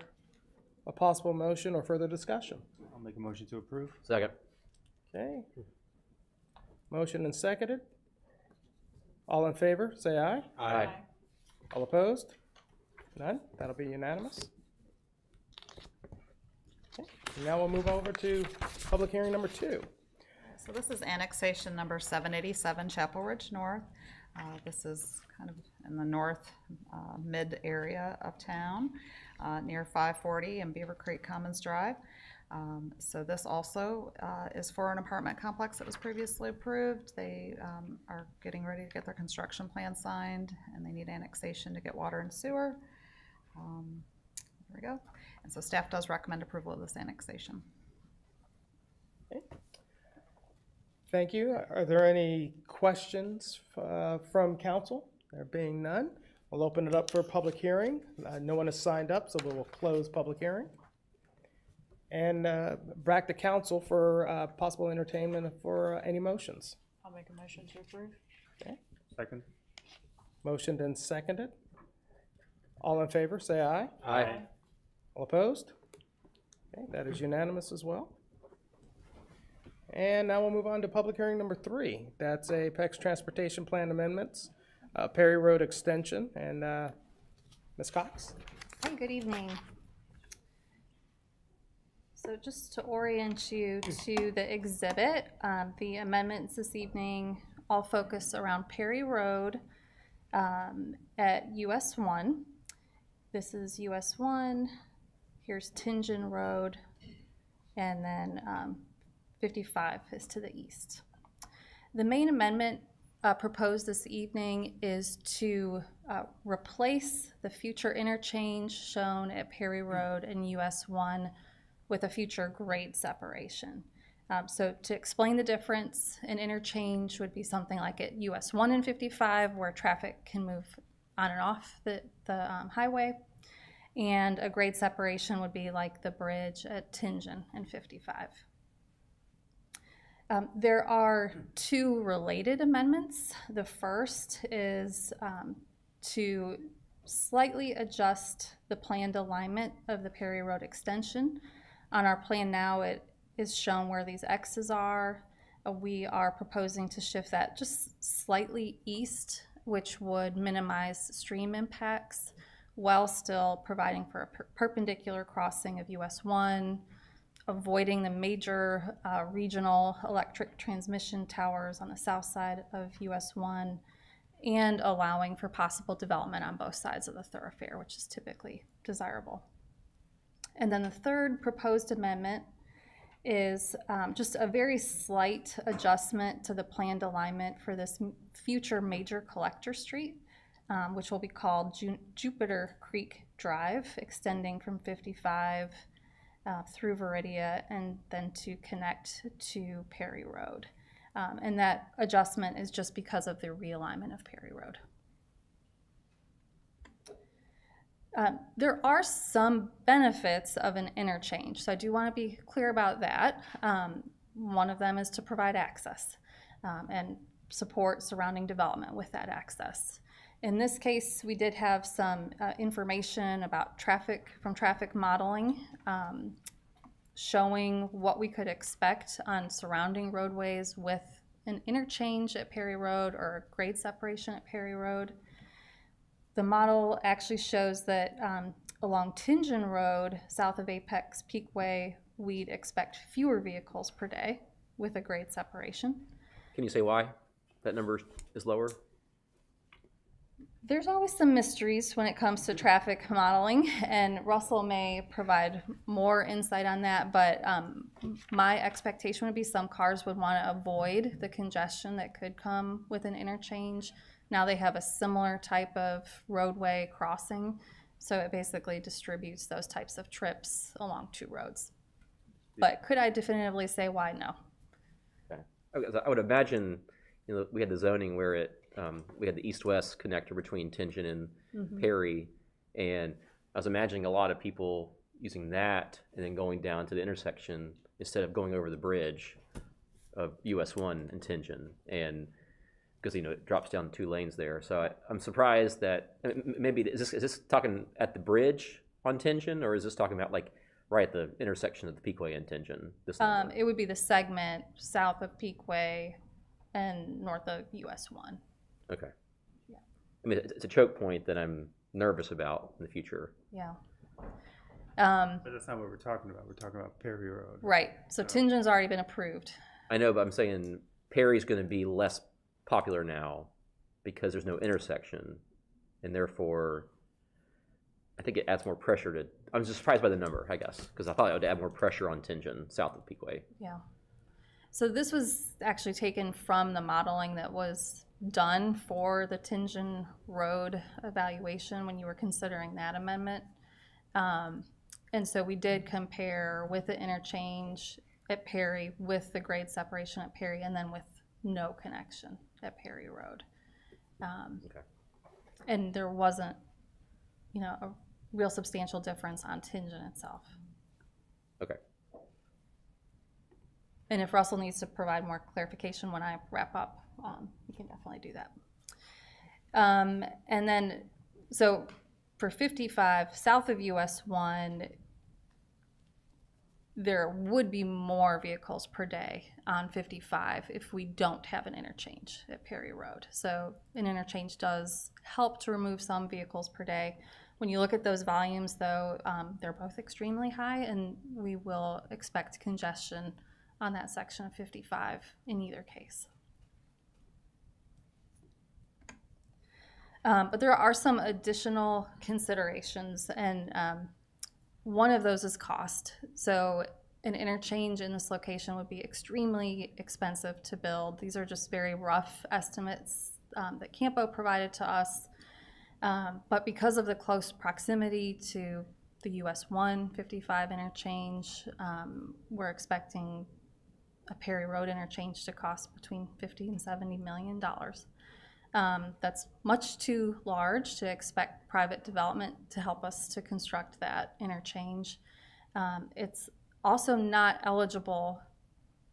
a possible motion or further discussion. I'll make a motion to approve. Second. Okay. Motion and seconded. All in favor, say aye. Aye. All opposed? None? That'll be unanimous. Okay. Now we'll move over to public hearing number 2. So this is annexation number 787 Chapel Ridge North. This is kind of in the north mid area of town, near 540 and Beaver Creek Commons Drive. So this also is for an apartment complex that was previously approved. They are getting ready to get their construction plan signed, and they need annexation to get water and sewer. There we go. And so staff does recommend approval of this annexation. Okay. Thank you. Are there any questions from council? There being none, we'll open it up for a public hearing. No one has signed up, so we will close public hearing. And back to council for possible entertainment for any motions. I'll make a motion to approve. Okay. Second. Motioned and seconded. All in favor, say aye. Aye. All opposed? Okay, that is unanimous as well. And now we'll move on to public hearing number 3. That's Apex Transportation Plan Amendments, Perry Road Extension, and Ms. Cox. Hi, good evening. So just to orient you to the exhibit, the amendments this evening all focus around Perry Road at US 1. This is US 1, here's Tingen Road, and then 55 is to the east. The main amendment proposed this evening is to replace the future interchange shown at Perry Road and US 1 with a future grade separation. So to explain the difference, an interchange would be something like at US 1 and 55 where traffic can move on and off the highway, and a grade separation would be like the bridge at Tingen and 55. There are 2 related amendments. The first is to slightly adjust the planned alignment of the Perry Road extension. On our plan now, it is shown where these X's are. We are proposing to shift that just slightly east, which would minimize stream impacts while still providing for a perpendicular crossing of US 1, avoiding the major regional electric transmission towers on the south side of US 1, and allowing for possible development on both sides of the thoroughfare, which is typically desirable. And then the third proposed amendment is just a very slight adjustment to the planned alignment for this future major collector street, which will be called Jupiter Creek Drive, extending from 55 through Veridia and then to connect to Perry Road. And that adjustment is just because of the realignment of Perry Road. There are some benefits of an interchange, so I do want to be clear about that. One of them is to provide access and support surrounding development with that access. In this case, we did have some information about traffic modeling, showing what we could expect on surrounding roadways with an interchange at Perry Road or a grade separation at Perry Road. The model actually shows that along Tingen Road, south of Apex Peakway, we'd expect fewer vehicles per day with a grade separation. Can you say why that number is lower? There's always some mysteries when it comes to traffic modeling, and Russell may provide more insight on that, but my expectation would be some cars would want to avoid the congestion that could come with an interchange. Now they have a similar type of roadway crossing, so it basically distributes those types of trips along two roads. But could I definitively say why? No. Okay. I would imagine, we had the zoning where we had the east-west connector between Tingen and Perry, and I was imagining a lot of people using that and then going down to the intersection instead of going over the bridge of US 1 and Tingen, and because it drops down 2 lanes there. So I'm surprised that maybe is this talking at the bridge on Tingen, or is this talking about like right at the intersection of the Peakway and Tingen? It would be the segment south of Peakway and north of US 1. Okay. Yeah. I mean, it's a choke point that I'm nervous about in the future. Yeah. But that's not what we're talking about. We're talking about Perry Road. Right. So Tingen's already been approved. I know, but I'm saying Perry's going to be less popular now because there's no intersection, and therefore I think it adds more pressure to. I'm just surprised by the number, I guess, because I thought it would add more pressure on Tingen south of Peakway. Yeah. So this was actually taken from the modeling that was done for the Tingen Road evaluation when you were considering that amendment. And so we did compare with the interchange at Perry with the grade separation at Perry and then with no connection at Perry Road. Okay. And there wasn't, a real substantial difference on Tingen itself. Okay. And if Russell needs to provide more clarification when I wrap up, we can definitely do that. And then, so for 55, south of US 1, there would be more vehicles per day on 55 if we don't have an interchange at Perry Road. So an interchange does help to remove some vehicles per day. When you look at those volumes, though, they're both extremely high, and we will expect congestion on that section of 55 in either case. But there are some additional considerations, and one of those is cost. So an interchange in this location would be extremely expensive to build. These are just very rough estimates that Campo provided to us. But because of the close proximity to the US 155 interchange, we're expecting a Perry Road interchange to cost between $50 and $70 million. That's much too large to expect private development to help us to construct that interchange. It's also not eligible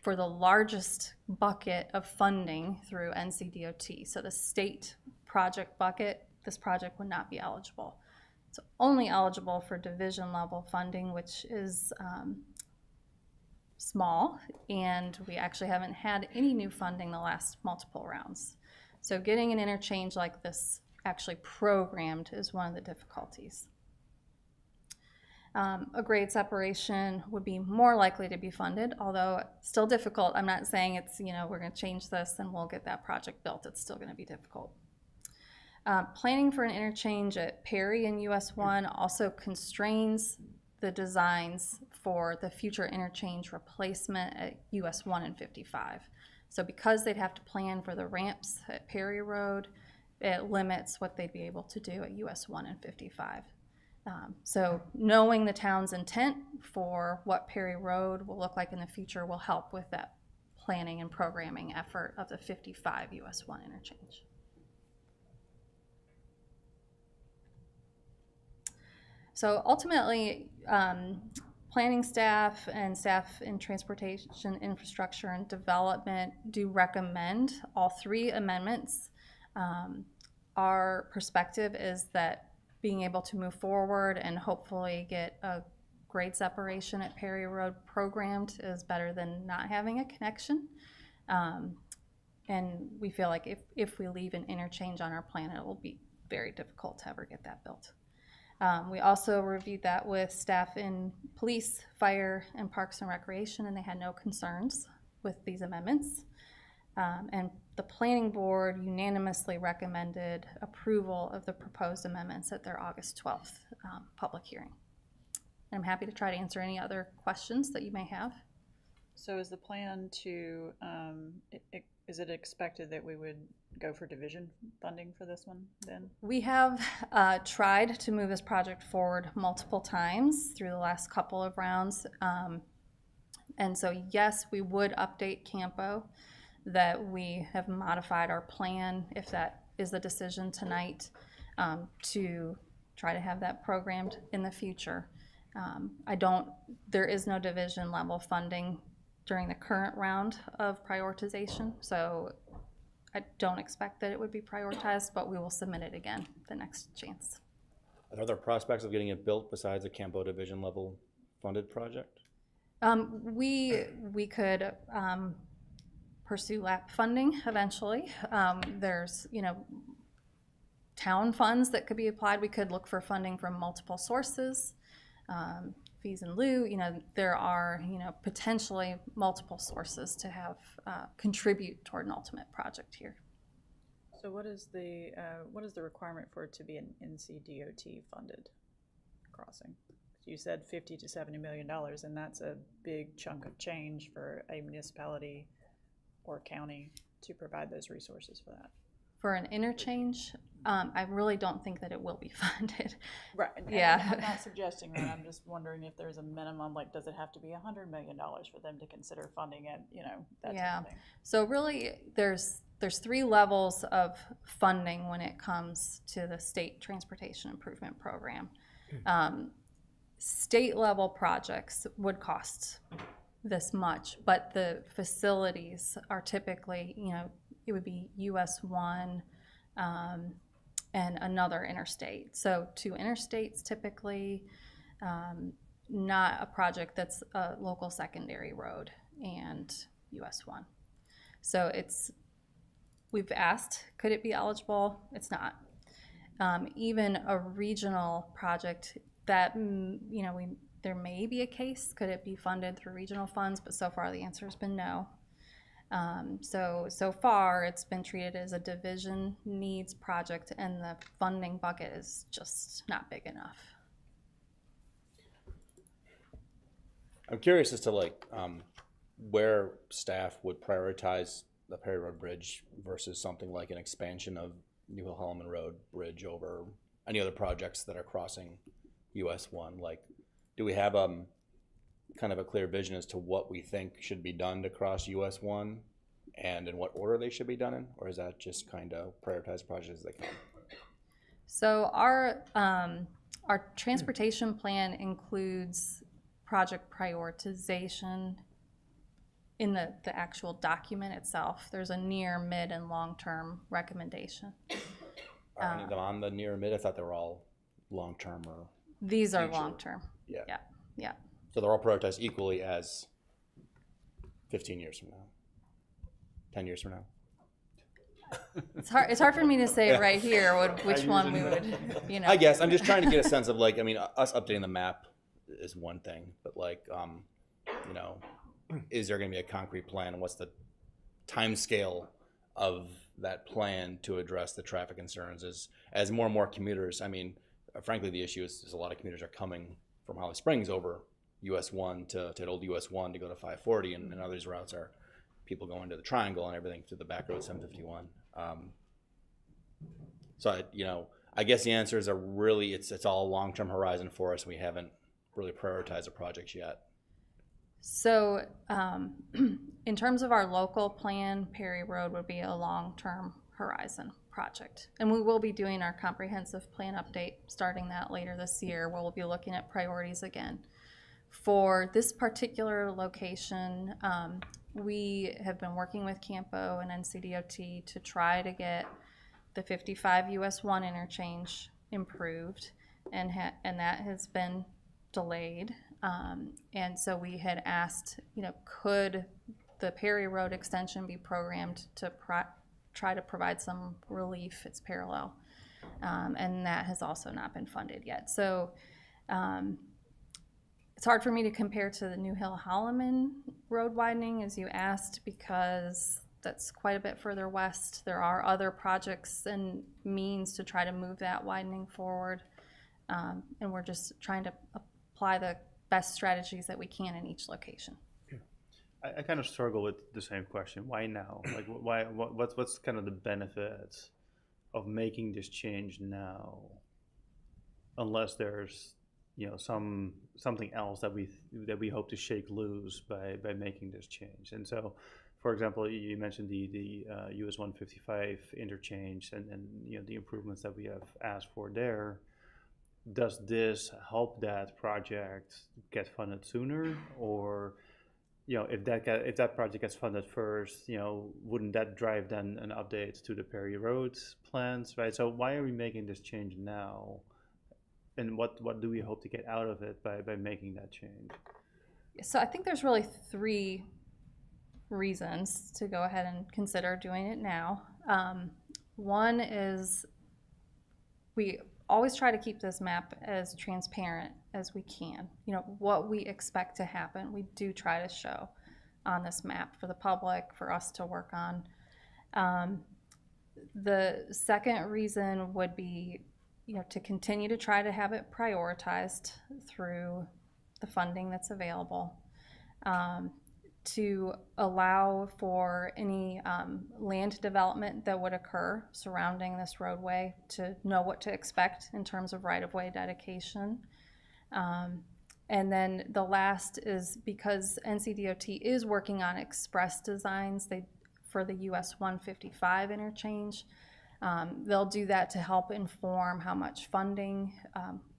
for the largest bucket of funding through NCDOT. So the state project bucket, this project would not be eligible. It's only eligible for division level funding, which is small, and we actually haven't had any new funding the last multiple rounds. So getting an interchange like this actually programmed is one of the difficulties. A grade separation would be more likely to be funded, although still difficult. I'm not saying it's, we're going to change this and we'll get that project built. It's still going to be difficult. Planning for an interchange at Perry in US 1 also constrains the designs for the future interchange replacement at US 1 and 55. So because they'd have to plan for the ramps at Perry Road, it limits what they'd be able to do at US 1 and 55. So knowing the town's intent for what Perry Road will look like in the future will help with that planning and programming effort of the 55 US 1 interchange. So ultimately, planning staff and staff in transportation, infrastructure, and development do recommend all three amendments. Our perspective is that being able to move forward and hopefully get a grade separation at Perry Road programmed is better than not having a connection. And we feel like if we leave an interchange on our plan, it will be very difficult to ever get that built. We also reviewed that with staff in police, fire, and parks and recreation, and they had no concerns with these amendments. And the planning board unanimously recommended approval of the proposed amendments at their August 12th public hearing. And I'm happy to try to answer any other questions that you may have. So is the plan to, is it expected that we would go for division funding for this one then? We have tried to move this project forward multiple times through the last couple of rounds. And so yes, we would update Campo, that we have modified our plan, if that is the decision tonight, to try to have that programmed in the future. There is no division level funding during the current round of prioritization, so I don't expect that it would be prioritized, but we will submit it again the next chance. Are there prospects of getting it built besides a Campo division level funded project? We could pursue LAP funding eventually. There's, town funds that could be applied. We could look for funding from multiple sources, fees in lieu. There are, potentially multiple sources to have contribute toward an ultimate project here. So what is the requirement for it to be an NCDOT funded crossing? You said $50 to $70 million, and that's a big chunk of change for a municipality or county to provide those resources for that. For an interchange, I really don't think that it will be funded. Right. Yeah. I'm not suggesting that. I'm just wondering if there's a minimum, like, does it have to be $100 million for them to consider funding it, that type of thing? So really, there's three levels of funding when it comes to the state transportation improvement program. State level projects would cost this much, but the facilities are typically, it would be US 1 and another interstate. So two interstates typically, not a project that's a local secondary road and US 1. So we've asked, could it be eligible? It's not. Even a regional project that, there may be a case, could it be funded through regional funds, but so far the answer has been no. So far it's been treated as a division needs project, and the funding bucket is just not big enough. I'm curious as to where staff would prioritize the Perry Road Bridge versus something like an expansion of New Hill Holloman Road Bridge over any other projects that are crossing US 1. Do we have kind of a clear vision as to what we think should be done to cross US 1 and in what order they should be done in? Or is that just kind of prioritize projects as they come? So our transportation plan includes project prioritization in the actual document itself. There's a near, mid, and long-term recommendation. Are any of them on the near and mid? I thought they were all long-term or these are future. long-term. Yeah. So they're all prioritized equally as 15 years from now, 10 years from now? It's hard for me to say right here which one we would, I guess I'm just trying to get a sense of us updating the map is one thing, but is there going to be a concrete plan, and what's the time scale of that plan to address the traffic concerns as more and more commuters? Frankly, the issue is a lot of commuters are coming from Holly Springs over US 1 to old US 1 to go to 540, and others routes are people going to the Triangle and everything to the back road 751. So I guess the answers are really it's all long-term horizon for us. We haven't really prioritized the projects yet. So in terms of our local plan, Perry Road would be a long-term horizon project. And we will be doing our comprehensive plan update starting that later this year, where we'll be looking at priorities again. For this particular location, we have been working with Campo and NCDOT to try to get the 55 US 1 interchange improved, and that has been delayed. And so we had asked, could the Perry Road extension be programmed to try to provide some relief? It's parallel. And that has also not been funded yet. So it's hard for me to compare to the New Hill-Holloman road widening, as you asked, because that's quite a bit further west. There are other projects and means to try to move that widening forward. And we're just trying to apply the best strategies that we can in each location. I kind of struggle with the same question. Why now? Like, what's kind of the benefit of making this change now, unless there's something else that we hope to shake loose by making this change. And so, for example, you mentioned the US 155 interchange and the improvements that we have asked for there. Does this help that project get funded sooner, or if that project gets funded first, wouldn't that drive then an update to the Perry Road plans, right? So why are we making this change now, and what do we hope to get out of it by making that change? So I think there's really 3 reasons to go ahead and consider doing it now. One is we always try to keep this map as transparent as we can. What we expect to happen, we do try to show on this map for the public, for us to work on. The second reason would be, to continue to try to have it prioritized through the funding that's available, to allow for any land development that would occur surrounding this roadway, to know what to expect in terms of right-of-way dedication. And then the last is because NCDOT is working on express designs for the US 155 interchange. They'll do that to help inform how much funding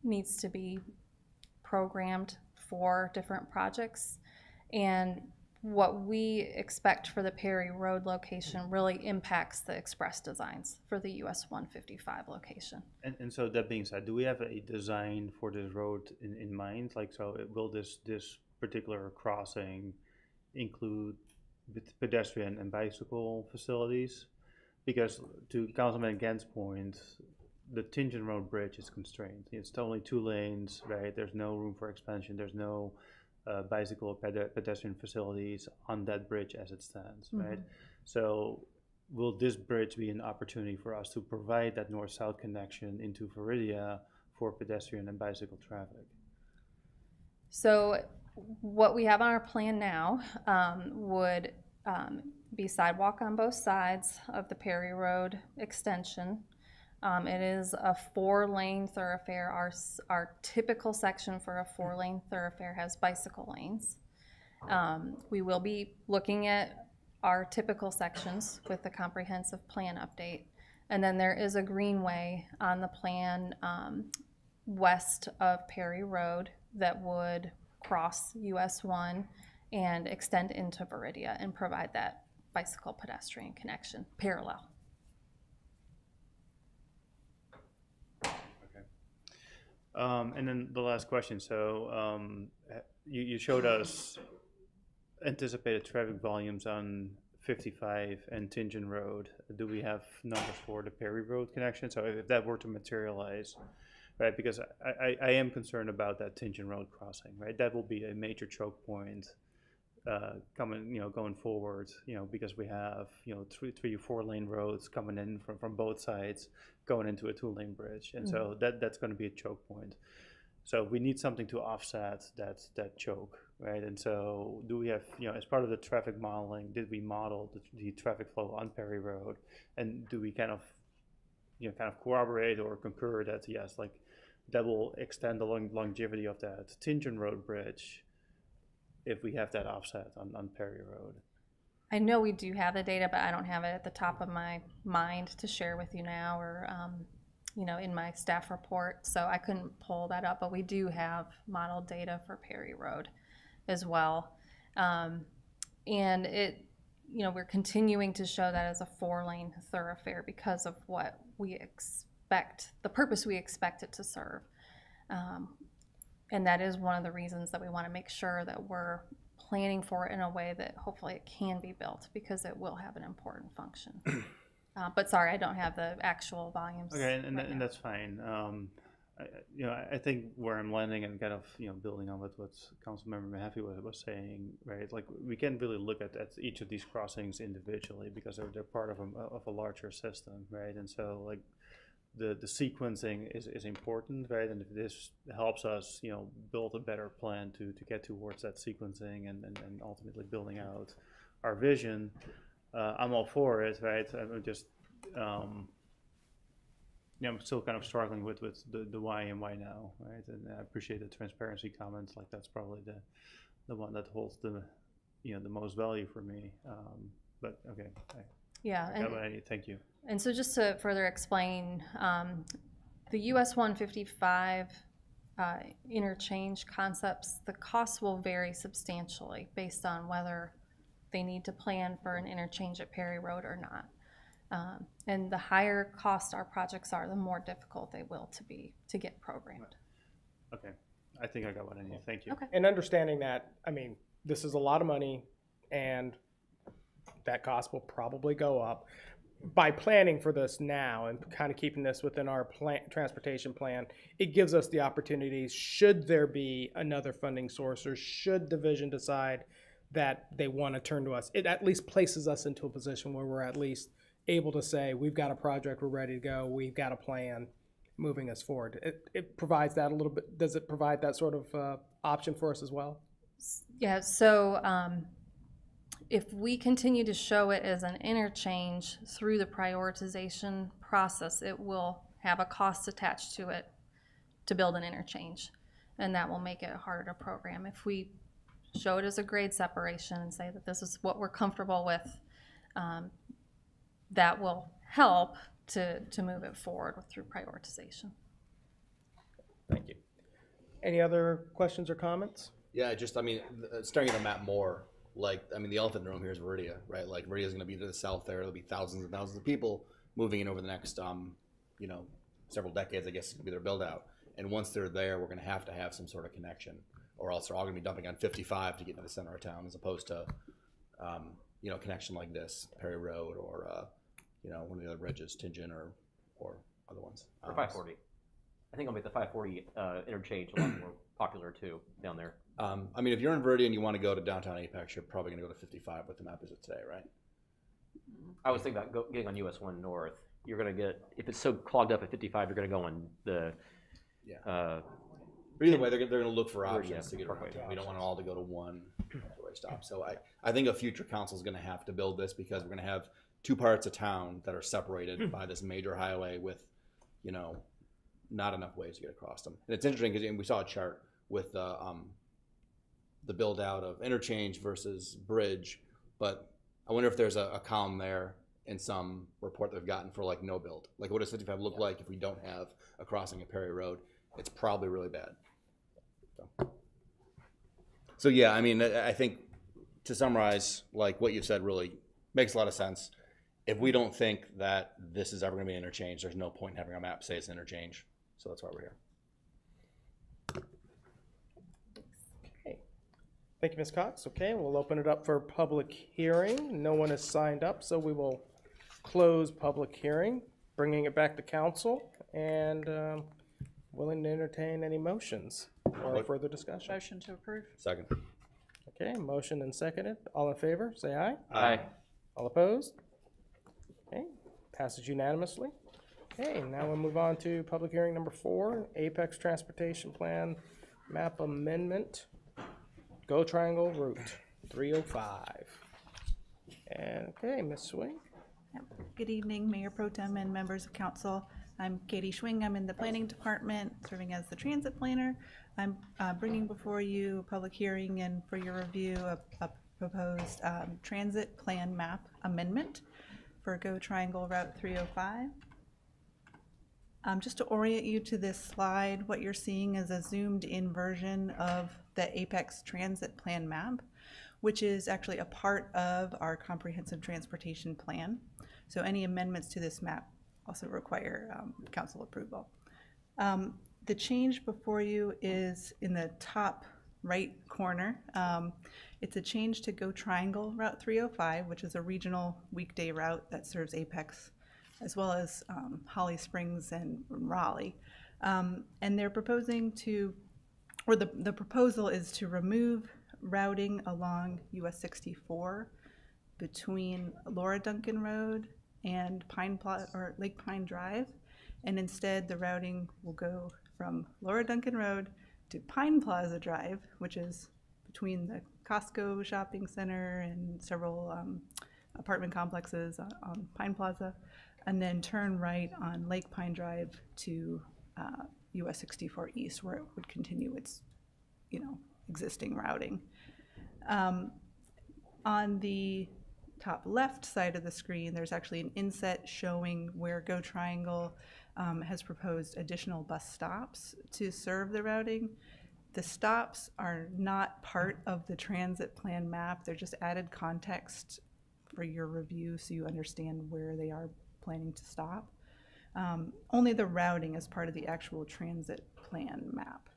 needs to be programmed for different projects. And what we expect for the Perry Road location really impacts the express designs for the US 155 location. And so that being said, do we have a design for this road in mind? Like, so will this particular crossing include pedestrian and bicycle facilities? Because to Councilman Gant's point, the Tingen Road Bridge is constrained. It's only 2 lanes, right? There's no room for expansion. There's no bicycle or pedestrian facilities on that bridge as it stands, right? So will this bridge be an opportunity for us to provide that north-south connection into Veridia for pedestrian and bicycle traffic? So what we have on our plan now would be sidewalk on both sides of the Perry Road extension. It is a 4-lane thoroughfare. Our typical section for a 4-lane thoroughfare has bicycle lanes. We will be looking at our typical sections with the comprehensive plan update. And then there is a greenway on the plan west of Perry Road that would cross US 1 and extend into Veridia and provide that bicycle pedestrian connection parallel. And then the last question. So you showed us anticipated traffic volumes on 55 and Tingen Road. Do we have numbers for the Perry Road connection? So if that were to materialize, right, because I am concerned about that Tingen Road crossing, right? That will be a major choke point going forward, because we have, 3 or 4 lane roads coming in from both sides, going into a 2-lane bridge. And so that's going to be a choke point. So we need something to offset that choke, right? And so do we have, as part of the traffic modeling, did we model the traffic flow on Perry Road? And do we kind of corroborate or concur that, yes, like that will extend the longevity of that Tingen Road bridge if we have that offset on Perry Road? I know we do have the data, but I don't have it at the top of my mind to share with you now, or in my staff report, so I couldn't pull that up, but we do have modeled data for Perry Road as well. And we're continuing to show that as a 4-lane thoroughfare because of what we expect, the purpose we expect it to serve. And that is one of the reasons that we want to make sure that we're planning for it in a way that hopefully it can be built, because it will have an important function. But sorry, I don't have the actual volumes. Okay, and right now. that's fine. I think where I'm landing and kind of, building on what Councilmember Mahaffey was saying, right? Like we can't really look at each of these crossings individually because they're part of a larger system, right? And so like the sequencing is important, right? And if this helps us, build a better plan to get towards that sequencing and ultimately building out our vision, I'm all for it, right? I'm just, I'm still kind of struggling with the why and why now, right? And I appreciate the transparency comments. Like that's probably the one that holds the most value for me. But okay, Yeah, I got what I need. Thank you. and so just to further explain, the US 155 interchange concepts, the costs will vary substantially based on whether they need to plan for an interchange at Perry Road or not. And the higher cost our projects are, the more difficult they will to get programmed. Okay, I think I got what I need. Thank you. Okay. And understanding that, I mean, this is a lot of money and that cost will probably go up. By planning for this now and kind of keeping this within our transportation plan, it gives us the opportunities, should there be another funding source or should division decide that they want to turn to us, it at least places us into a position where we're at least able to say, we've got a project, we're ready to go, we've got a plan moving us forward. It provides that a little bit. Does it provide that sort of option for us as well? Yeah, so if we continue to show it as an interchange through the prioritization process, it will have a cost attached to it to build an interchange, and that will make it harder to program. If we show it as a grade separation and say that this is what we're comfortable with, that will help to move it forward through prioritization. Thank you. Any other questions or comments? Yeah, staring at the map more, the elephant in the room here is Veridia, right? Like Veridia is going to be to the south there. There'll be thousands and thousands of people moving in over the next, several decades, I guess, is going to be their build out. And once they're there, we're going to have some sort of connection, or else they're all going to be dumping on 55 to get into the center of town, as opposed to, connection like this, Perry Road, or, one of the other bridges, Tingen, or other ones. Or 540. I think I'll make the 540 interchange a lot more popular too down there. If you're in Veridia and you want to go to downtown Apex, you're probably going to go to 55 with the map as it today, right? I was thinking about getting on US 1 North. You're going to get, if it's so clogged up at 55, you're going to go on the... Yeah. But either way, they're going to look for Veridia, options to get around. Parkway. We don't want them all to go to one four-way stop. So I think a future council is going to have to build this, because we're going to have two parts of town that are separated by this major highway with, not enough ways to get across them. And it's interesting because we saw a chart with the build out of interchange versus bridge, but I wonder if there's a column there in some report that they've gotten for like no build. Like what does 55 look like if we don't have a crossing at Perry Road? It's probably really bad. So yeah, I think to summarize, like what you said really makes a lot of sense. If we don't think that this is ever going to be an interchange, there's no point in having our map say it's an interchange. So that's why we're here. Okay. Thank you, Ms. Cox. Okay, we'll open it up for public hearing. No one has signed up, so we will close public hearing, bringing it back to council, and willing to entertain any motions or further discussion. Motion to approve. Second. Okay, motion and seconded. All in favor, say aye. Aye. All opposed? Okay, passes unanimously. Okay, now we'll move on to public hearing number 4, Apex Transportation Plan Map Amendment, Go Triangle Route 305. And, okay, Ms. Swing. Good evening, Mayor Pro Tem and members of council. I'm Katie Schwing. I'm in the planning department, serving as the transit planner. I'm bringing before you a public hearing and for your review a proposed transit plan map amendment for Go Triangle Route 305. Just to orient you to this slide, what you're seeing is a zoomed in version of the Apex Transit Plan map, which is actually a part of our comprehensive transportation plan. So any amendments to this map also require council approval. The change before you is in the top right corner. It's a change to Go Triangle Route 305, which is a regional weekday route that serves Apex, as well as Holly Springs and Raleigh. And they're proposing to, or the proposal is to remove routing along US 64 between Laura Duncan Road and Lake Pine Drive. And instead the routing will go from Laura Duncan Road to Pine Plaza Drive, which is between the Costco shopping center and several apartment complexes on Pine Plaza, and then turn right on Lake Pine Drive to US 64 East, where it would continue its, existing routing. On the top left side of the screen, there's actually an inset showing where Go Triangle has proposed additional bus stops to serve the routing. The stops are not part of the transit plan map. They're just added context for your review so you understand where they are planning to stop. Only the routing is part of the actual transit plan map.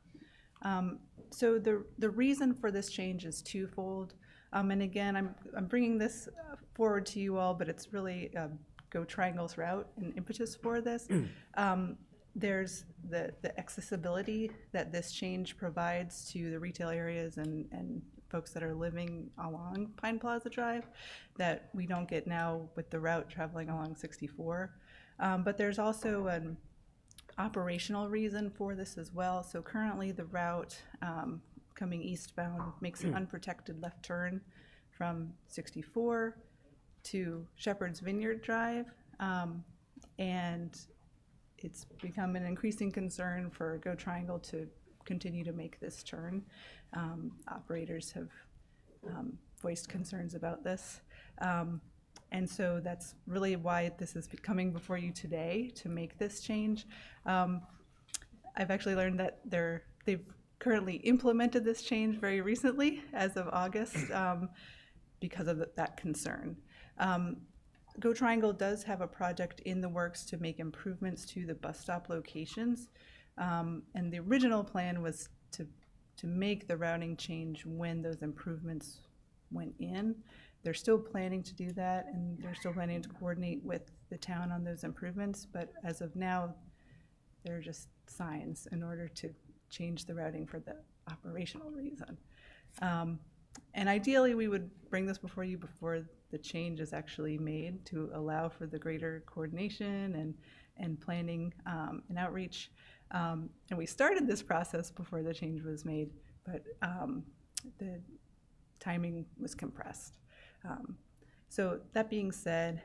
So the reason for this change is twofold. And again, I'm bringing this forward to you all, but it's really Go Triangle's route and impetus for this. There's the accessibility that this change provides to the retail areas and folks that are living along Pine Plaza Drive that we don't get now with the route traveling along 64. But there's also an operational reason for this as well. So currently the route coming eastbound makes an unprotected left turn from 64 to Shepherd's Vineyard Drive. And it's become an increasing concern for Go Triangle to continue to make this turn. Operators have voiced concerns about this. And so that's really why this is coming before you today, to make this change. I've actually learned that they've currently implemented this change very recently, as of August, because of that concern. Go Triangle does have a project in the works to make improvements to the bus stop locations. And the original plan was to make the routing change when those improvements went in. They're still planning to do that, and they're still planning to coordinate with the town on those improvements, but as of now, they're just signs in order to change the routing for the operational reason. And ideally, we would bring this before you before the change is actually made to allow for the greater coordination and planning and outreach. And we started this process before the change was made, but the timing was compressed. So that being said,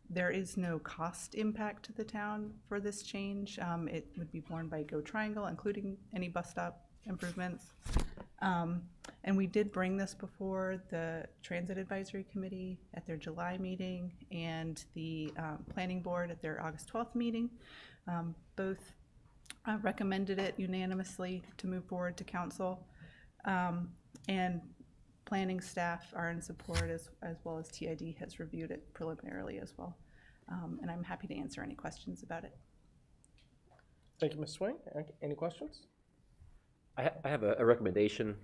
there is no cost impact to the town for this change. It would be borne by Go Triangle, including any bus stop improvements. And we did bring this before the Transit Advisory Committee at their July meeting and the Planning Board at their August 12th meeting. Both recommended it unanimously to move forward to council. And planning staff are in support as well as TID has reviewed it preliminarily as well. And I'm happy to answer any questions about it. Thank you, Ms. Swing. Any questions? I have a recommendation.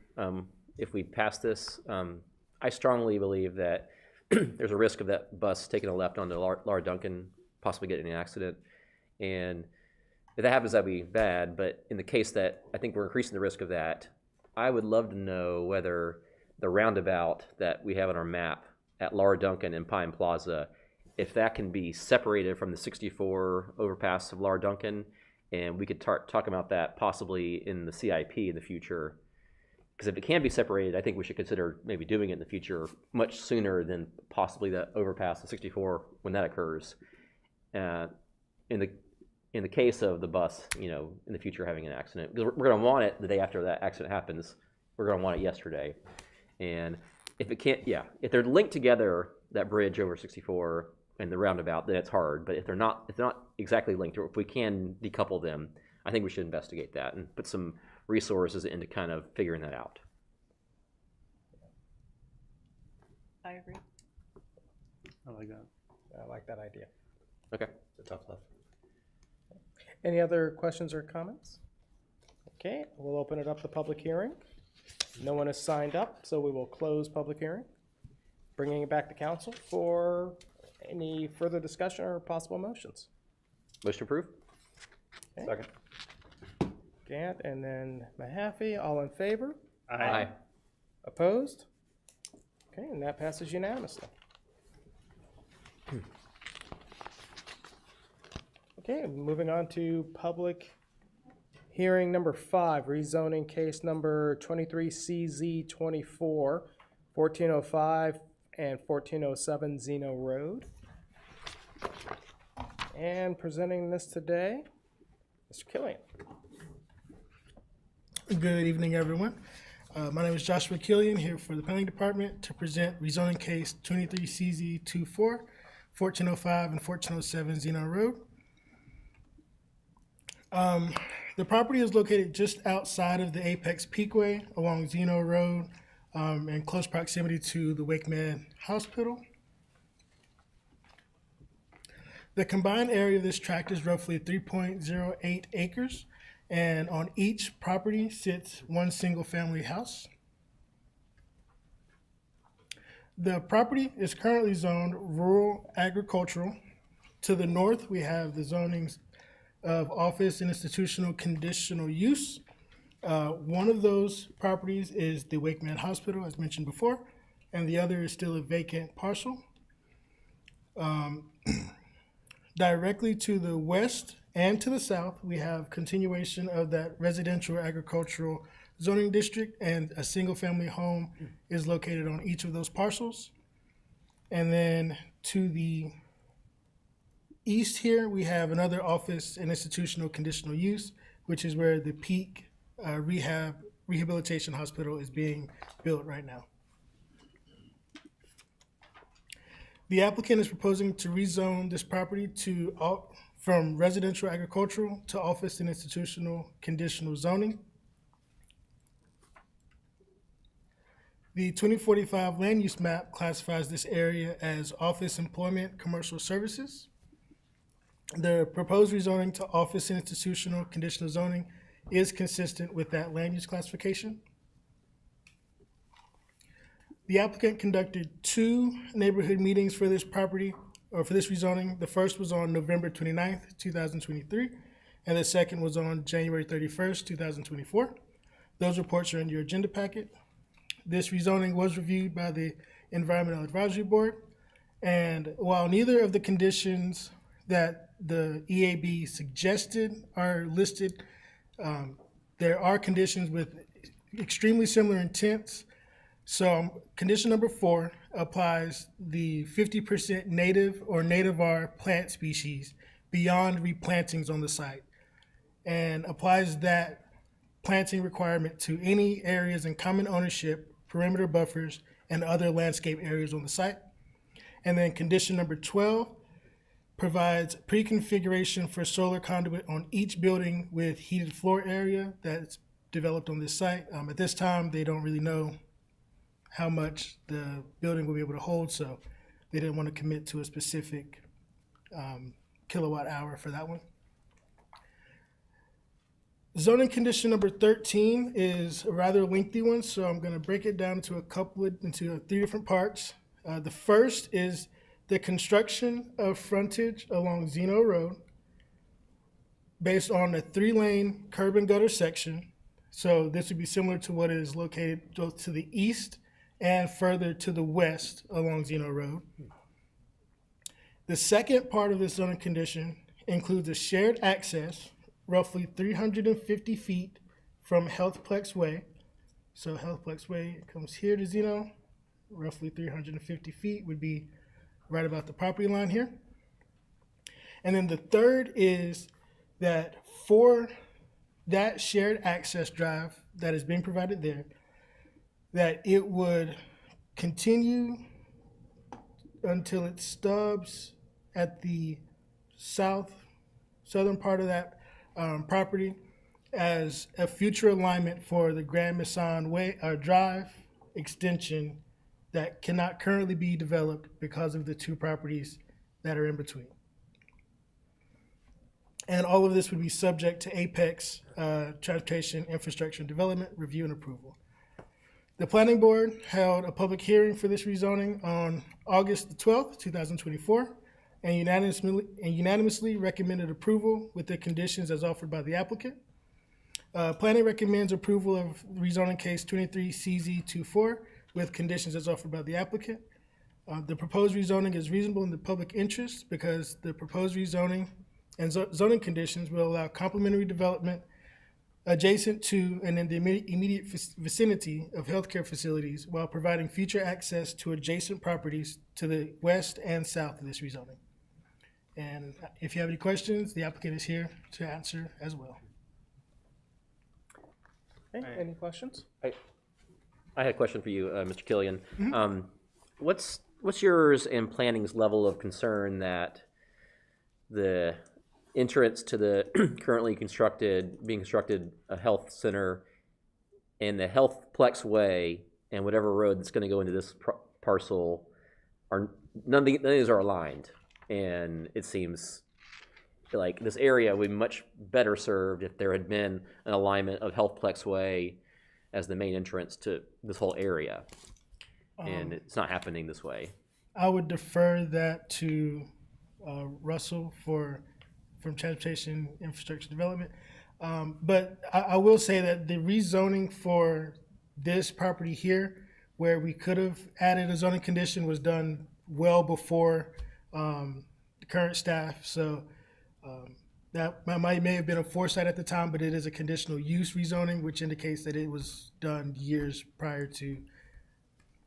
If we pass this, I strongly believe that there's a risk of that bus taking a left onto Laura Duncan, possibly getting in an accident. And if that happens, that'd be bad. But in the case that I think we're increasing the risk of that, I would love to know whether the roundabout that we have on our map at Laura Duncan and Pine Plaza if that can be separated from the 64 overpass of Lar Duncan, and we could talk about that possibly in the CIP in the future. Because if it can be separated, I think we should consider maybe doing it in the future much sooner than possibly the overpass of 64 when that occurs. In the case of the bus, in the future having an accident, because we're going to want it the day after that accident happens. We're going to want it yesterday. And if it can't, if they're linked together, that bridge over 64 and the roundabout, then it's hard. But if they're not exactly linked, or if we can decouple them, I think we should investigate that and put some resources into kind of figuring that out. I agree. I like that. I like that idea. Okay. It's a tough left. Any other questions or comments? Okay, we'll open it up the public hearing. No one has signed up, so we will close public hearing. Bringing it back to council for any further discussion or possible motions. Motion approved. Okay. Second. Gant and then Mahaffey, all in favor? Aye. Opposed? Okay, and that passes unanimously. Okay, moving on to public hearing number 5, rezoning case number 23CZ24, 1405 and 1407 Zeno Road. And presenting this today, Mr. Killian. Good evening, everyone. My name is Joshua Killian, here for the Planning Department to present rezoning case 23CZ24, 1405 and 1407 Zeno Road. The property is located just outside of the Apex Peakway along Zeno Road, in close proximity to the Wakeman Hospital. The combined area of this tract is roughly 3.08 acres, and on each property sits one single-family house. The property is currently zoned rural agricultural. To the north, we have the zonings of office and institutional conditional use. One of those properties is the Wakeman Hospital, as mentioned before, and the other is still a vacant parcel. Directly to the west and to the south, we have continuation of that residential agricultural zoning district, and a single-family home is located on each of those parcels. And then to the east here, we have another office and institutional conditional use, which is where the Peak Rehabilitation Hospital is being built right now. The applicant is proposing to rezone this property from residential agricultural to office and institutional conditional zoning. The 2045 land use map classifies this area as office employment commercial services. The proposed rezoning to office and institutional conditional zoning is consistent with that land use classification. The applicant conducted 2 neighborhood meetings for this property, or for this rezoning. The first was on November 29th, 2023, and the second was on January 31st, 2024. Those reports are in your agenda packet. This rezoning was reviewed by the Environmental Advisory Board, and while neither of the conditions that the EAB suggested are listed, there are conditions with extremely similar intents. So condition number 4 applies the 50% native or nativar plant species beyond replantings on the site, and applies that planting requirement to any areas in common ownership, perimeter buffers, and other landscape areas on the site. And then condition number 12 provides pre-configuration for solar conduit on each building with heated floor area that's developed on this site. At this time, they don't really know how much the building will be able to hold, so they didn't want to commit to a specific kilowatt hour for that one. Zoning condition number 13 is a rather lengthy one, so I'm going to break it down into into 3 different parts. The first is the construction of frontage along Zeno Road based on a 3-lane curb and gutter section. So this would be similar to what is located both to the east and further to the west along Zeno Road. The second part of this zoning condition includes a shared access, roughly 350 feet from Healthplex Way. So Healthplex Way comes here to Zeno, roughly 350 feet would be right about the property line here. And then the third is that for that shared access drive that is being provided there, that it would continue until it stubs at the southern part of that property as a future alignment for the Grand Maison Way Drive extension that cannot currently be developed because of the two properties that are in between. And all of this would be subject to Apex Transportation Infrastructure and Development review and approval. The Planning Board held a public hearing for this rezoning on August the 12th, 2024, and unanimously recommended approval with the conditions as offered by the applicant. Planning recommends approval of rezoning case 23CZ24 with conditions as offered by the applicant. The proposed rezoning is reasonable in the public interest because the proposed rezoning and zoning conditions will allow complementary development adjacent to and in the immediate vicinity of healthcare facilities while providing future access to adjacent properties to the west and south of this rezoning. And if you have any questions, the applicant is here to answer as well. Okay, any questions? I had a question for you, Mr. Killian. What's yours and planning's level of concern that the entrance to the currently being constructed a health center and the Healthplex Way and whatever road that's going to go into this parcel none of these are aligned, and it seems like this area would be much better served if there had been an alignment of Healthplex Way as the main entrance to this whole area, and it's not happening this way. I would defer that to Russell from Transportation Infrastructure Development. But I will say that the rezoning for this property here, where we could have added a zoning condition, was done well before the current staff. So that may have been a foresight at the time, but it is a conditional use rezoning, which indicates that it was done years prior to.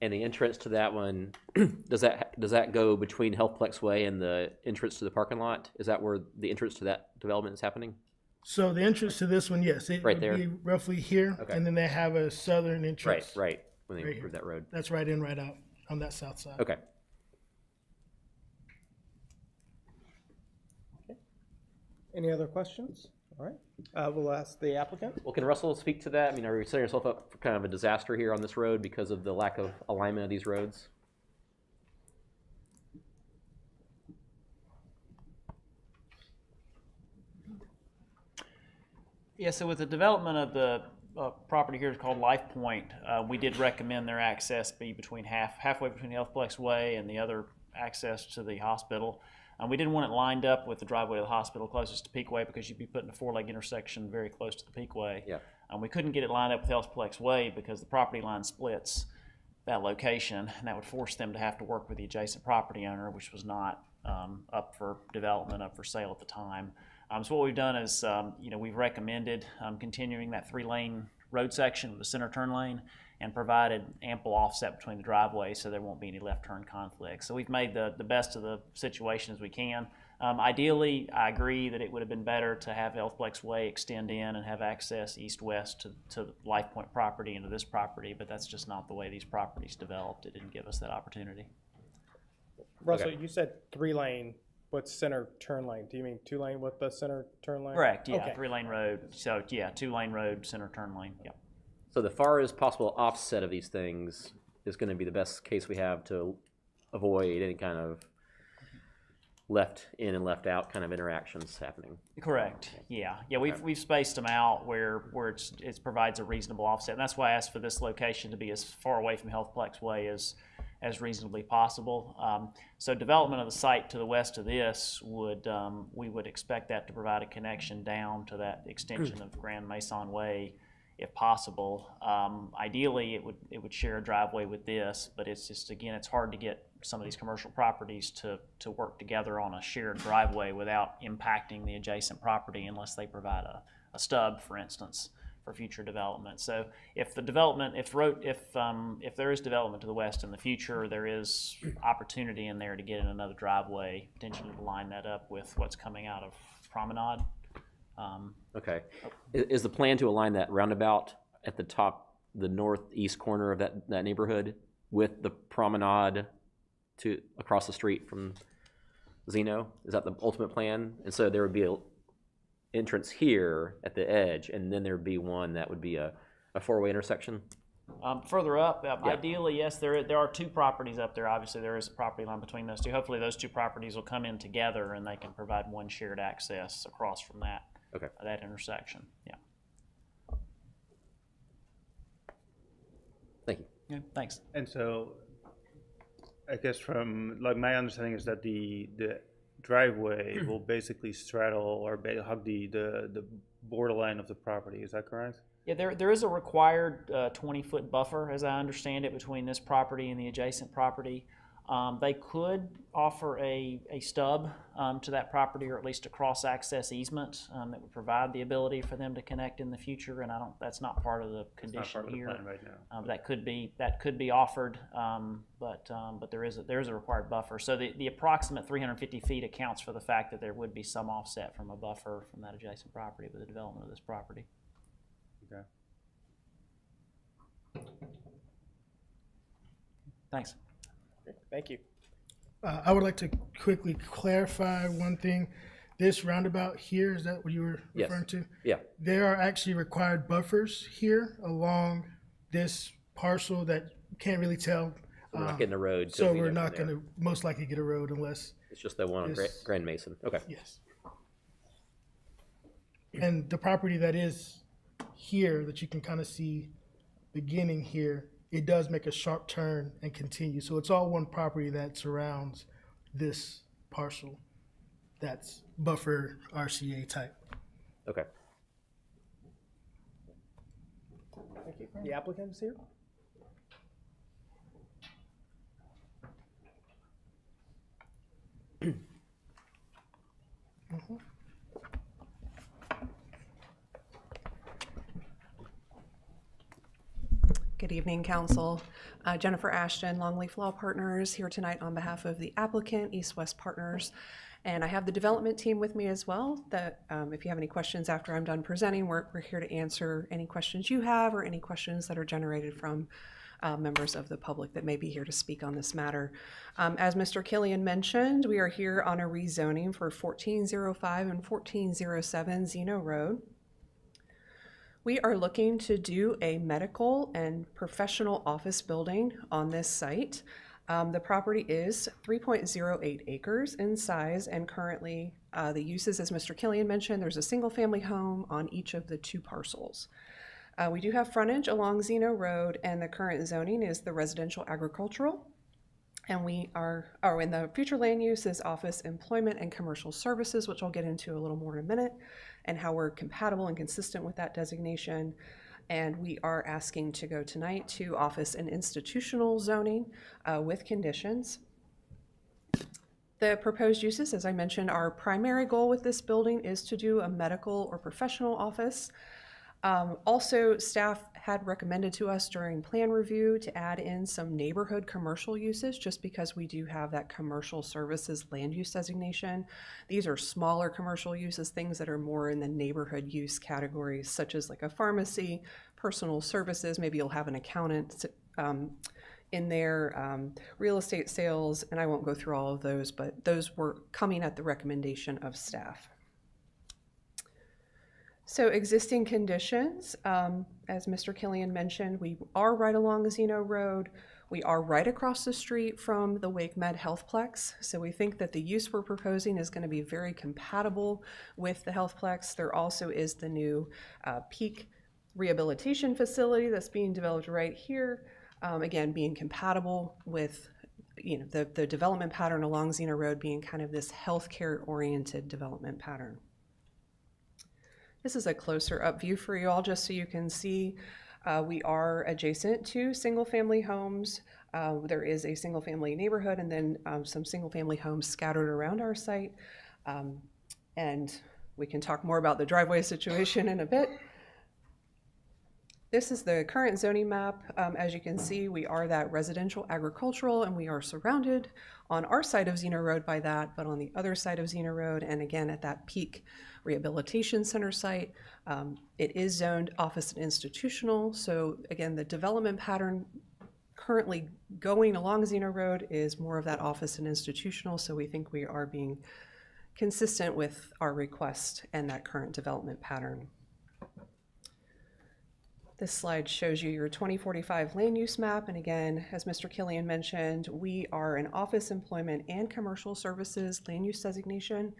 And the entrance to that one, does that go between Healthplex Way and the entrance to the parking lot? Is that where the entrance to that development is happening? So the entrance to this one, yes, it Right would there? be roughly here, Okay. and then they have a southern entrance. Right, when they Right improve here. that road. That's right in, right out on that south side. Okay. Any other questions? All right, we'll ask the applicant. Well, can Russell speak to that? I mean, are we setting ourselves up for kind of a disaster here on this road because of the lack of alignment of these roads? Yeah, so with the development of the property here called Life Point, we did recommend their access be between halfway between Healthplex Way and the other access to the hospital. We didn't want it lined up with the driveway to the hospital closest to Peakway because you'd be putting a four-leg intersection very close to the Peakway. Yeah. We couldn't get it lined up with Healthplex Way because the property line splits that location, and that would force them to have to work with the adjacent property owner, which was not up for development, up for sale at the time. So what we've done is, we've recommended continuing that 3-lane road section with a center turn lane and provided ample offset between the driveways so there won't be any left turn conflicts. So we've made the best of the situation as we can. Ideally, I agree that it would have been better to have Healthplex Way extend in and have access east-west to the Life Point property and to this property, but that's just not the way these properties developed. It didn't give us that opportunity. Russell, you said 3-lane. What's center turn lane? Do you mean 2-lane with the center turn lane? Correct, yeah, Okay. 3-lane road. So, yeah, 2-lane road, center turn lane, yeah. So the farthest possible offset of these things is going to be the best case we have to avoid any kind of left in and left out kind of interactions happening. Correct. Yeah. We've spaced them out where it provides a reasonable offset, and that's why I asked for this location to be as far away from Healthplex Way as reasonably possible. So development of the site to the west of this we would expect that to provide a connection down to that extension of Grand Maison Way, if possible. Ideally, it would share a driveway with this, but it's just, again, it's hard to get some of these commercial properties to work together on a shared driveway without impacting the adjacent property unless they provide a stub, for instance, for future development. So if the development, if there is development to the west in the future, there is opportunity in there to get in another driveway, potentially to line that up with what's coming out of Promenade. Okay. Is the plan to align that roundabout at the top, the northeast corner of that neighborhood with the promenade to across the street from Zeno? Is that the ultimate plan? And so there would be a entrance here at the edge, and then there would be one that would be a four-way intersection? Further up, ideally, yes, there are two properties up there. Obviously, there is a property line between those two. Hopefully, those two properties will come in together, and they can provide one shared access across from that intersection. Yeah. Thank you. Yeah, thanks. And so, I guess from like my understanding is that the driveway will basically straddle or hug the borderline of the property. Is that correct? Yeah, there is a required 20-foot buffer, as I understand it, between this property and the adjacent property. They could offer a stub to that property, or at least a cross-access easement that would provide the ability for them to connect in the future. And that's not part of the condition here. Plan right now. That could be offered, but there is a required buffer. So the approximate 350 feet accounts for the fact that there would be some offset from a buffer from that adjacent property with the development of this property. Okay. Thanks. Thank you. I would like to quickly clarify one thing. This roundabout here, is that what you were referring to? Yeah. There are actually required buffers here along this parcel that you can't really tell. We're not getting a road. So we're not going to most likely get a road unless. It's just that one on Grand Mason. Okay. Yes. And the property that is here that you can kind of see beginning here, it does make a sharp turn and continue. So it's all one property that surrounds this parcel that's buffer RCA type. Okay. Thank you. The applicant is here. Mm-hmm. Good evening, Council. Jennifer Ashton, Longleaf Law Partners, here tonight on behalf of the applicant, East West Partners. And I have the development team with me as well, that if you have any questions after I'm done presenting, we're here to answer any questions you have or any questions that are generated from members of the public that may be here to speak on this matter. As Mr. Killian mentioned, we are here on a rezoning for 1405 and 1407 Zeno Road. We are looking to do a medical and professional office building on this site. The property is 3.08 acres in size, and currently the uses, as Mr. Killian mentioned, there's a single family home on each of the two parcels. We do have frontage along Zeno Road, and the current zoning is the residential agricultural. And we are, in the future land use is office, employment, and commercial services, which I'll get into a little more in a minute, and how we're compatible and consistent with that designation. And we are asking to go tonight to office and institutional zoning with conditions. The proposed uses, as I mentioned, our primary goal with this building is to do a medical or professional office. Also, staff had recommended to us during plan review to add in some neighborhood commercial uses, just because we do have that commercial services land use designation. These are smaller commercial uses, things that are more in the neighborhood use categories, such as like a pharmacy, personal services, maybe you'll have an accountant in there, real estate sales, and I won't go through all of those, but those were coming at the recommendation of staff. So existing conditions, as Mr. Killian mentioned, we are right along Zeno Road. We are right across the street from the Wake Med Healthplex. So we think that the use we're proposing is going to be very compatible with the Healthplex. There also is the new Peak Rehabilitation Facility that's being developed right here. Again, being compatible with the development pattern along Zeno Road being kind of this healthcare oriented development pattern. This is a closer up view for you all, just so you can see we are adjacent to single family homes. There is a single-family neighborhood and then some single-family homes scattered around our site. And we can talk more about the driveway situation in a bit. This is the current zoning map. As you can see, we are that residential agricultural, and we are surrounded on our side of Zeno Road by that, but on the other side of Zeno Road, and again at that peak rehabilitation center site, it is zoned office and institutional. So again, the development pattern currently going along Zeno Road is more of that office and institutional. So we think we are being consistent with our request and that current development pattern. This slide shows you your 2045 land use map. And again, as Mr. Killian mentioned, we are an office, employment, and commercial services land use designation.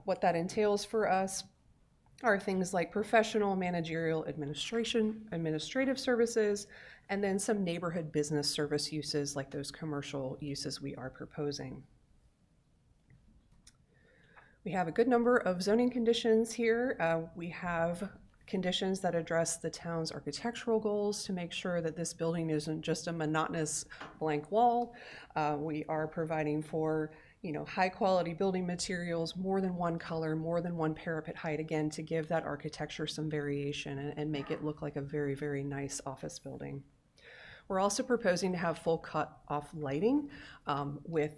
What that entails for us are things like professional, managerial, administrative services, and then some neighborhood business service uses like those commercial uses we are proposing. We have a good number of zoning conditions here. We have conditions that address the town's architectural goals to make sure that this building isn't just a monotonous blank wall. We are providing for, high quality building materials, more than one color, more than one parapet height, again, to give that architecture some variation and make it look like a very, very nice office building. We're also proposing to have full cut off lighting with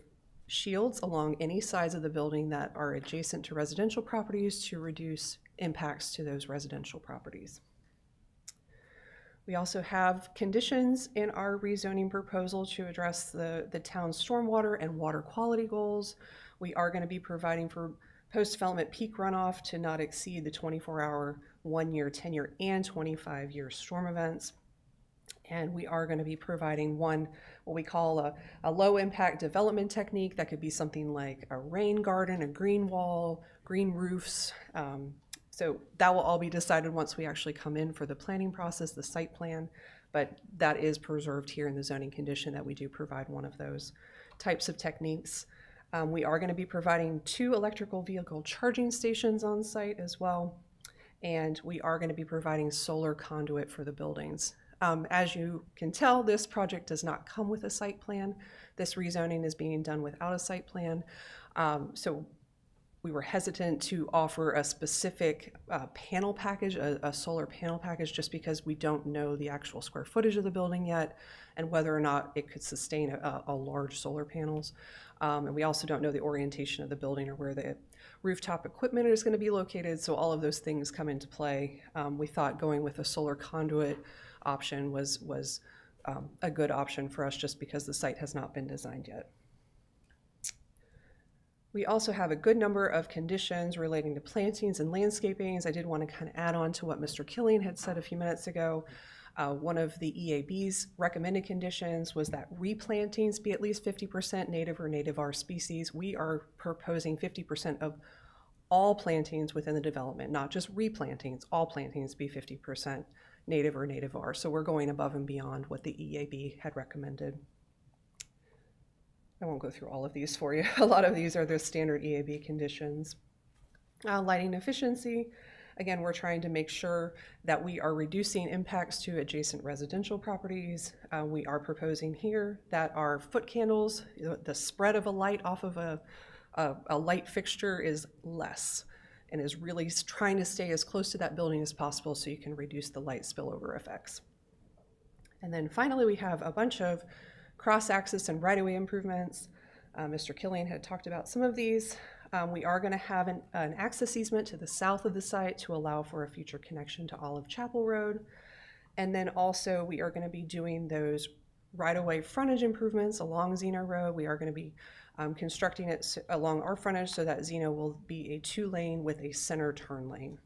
shields along any sides of the building that are adjacent to residential properties to reduce impacts to those residential properties. We also have conditions in our rezoning proposal to address the town's stormwater and water quality goals. We are going to be providing for post-development peak runoff to not exceed the 24-hour, 1-year, 10-year, and 25-year storm events. And we are going to be providing what we call a low-impact development technique. That could be something like a rain garden, a green wall, green roofs. So that will all be decided once we actually come in for the planning process, the site plan, but that is preserved here in the zoning condition that we do provide one of those types of techniques. We are going to be providing 2 electrical vehicle charging stations on site as well, and we are going to be providing solar conduit for the buildings. As you can tell, this project does not come with a site plan. This rezoning is being done without a site plan. So we were hesitant to offer a specific panel package, a solar panel package, just because we don't know the actual square footage of the building yet and whether or not it could sustain a large solar panels. And we also don't know the orientation of the building or where the rooftop equipment is going to be located. So all of those things come into play. We thought going with a solar conduit option was a good option for us just because the site has not been designed yet. We also have a good number of conditions relating to plantings and landscapings. I did want to kind of add on to what Mr. Killian had said a few minutes ago. One of the EAB's recommended conditions was that replantings be at least 50% native or native R species. We are proposing 50% of all plantings within the development, not just replantings, all plantings be 50% native or native R. So we're going above and beyond what the EAB had recommended. I won't go through all of these for you. A lot of these are the standard EAB conditions. Lighting efficiency. Again, we're trying to make sure that we are reducing impacts to adjacent residential properties. We are proposing here that our foot candles, the spread of a light off of a light fixture is less and is really trying to stay as close to that building as possible so you can reduce the light spillover effects. And then finally, we have a bunch of cross-access and right-of-way improvements. Mr. Killian had talked about some of these. We are going to have an access easement to the south of the site to allow for a future connection to Olive Chapel Road. And then also we are going to be doing those right-of-way frontage improvements along Zeno Road. We are going to be constructing it along our frontage so that Zeno will be a 2-lane with a center turn lane.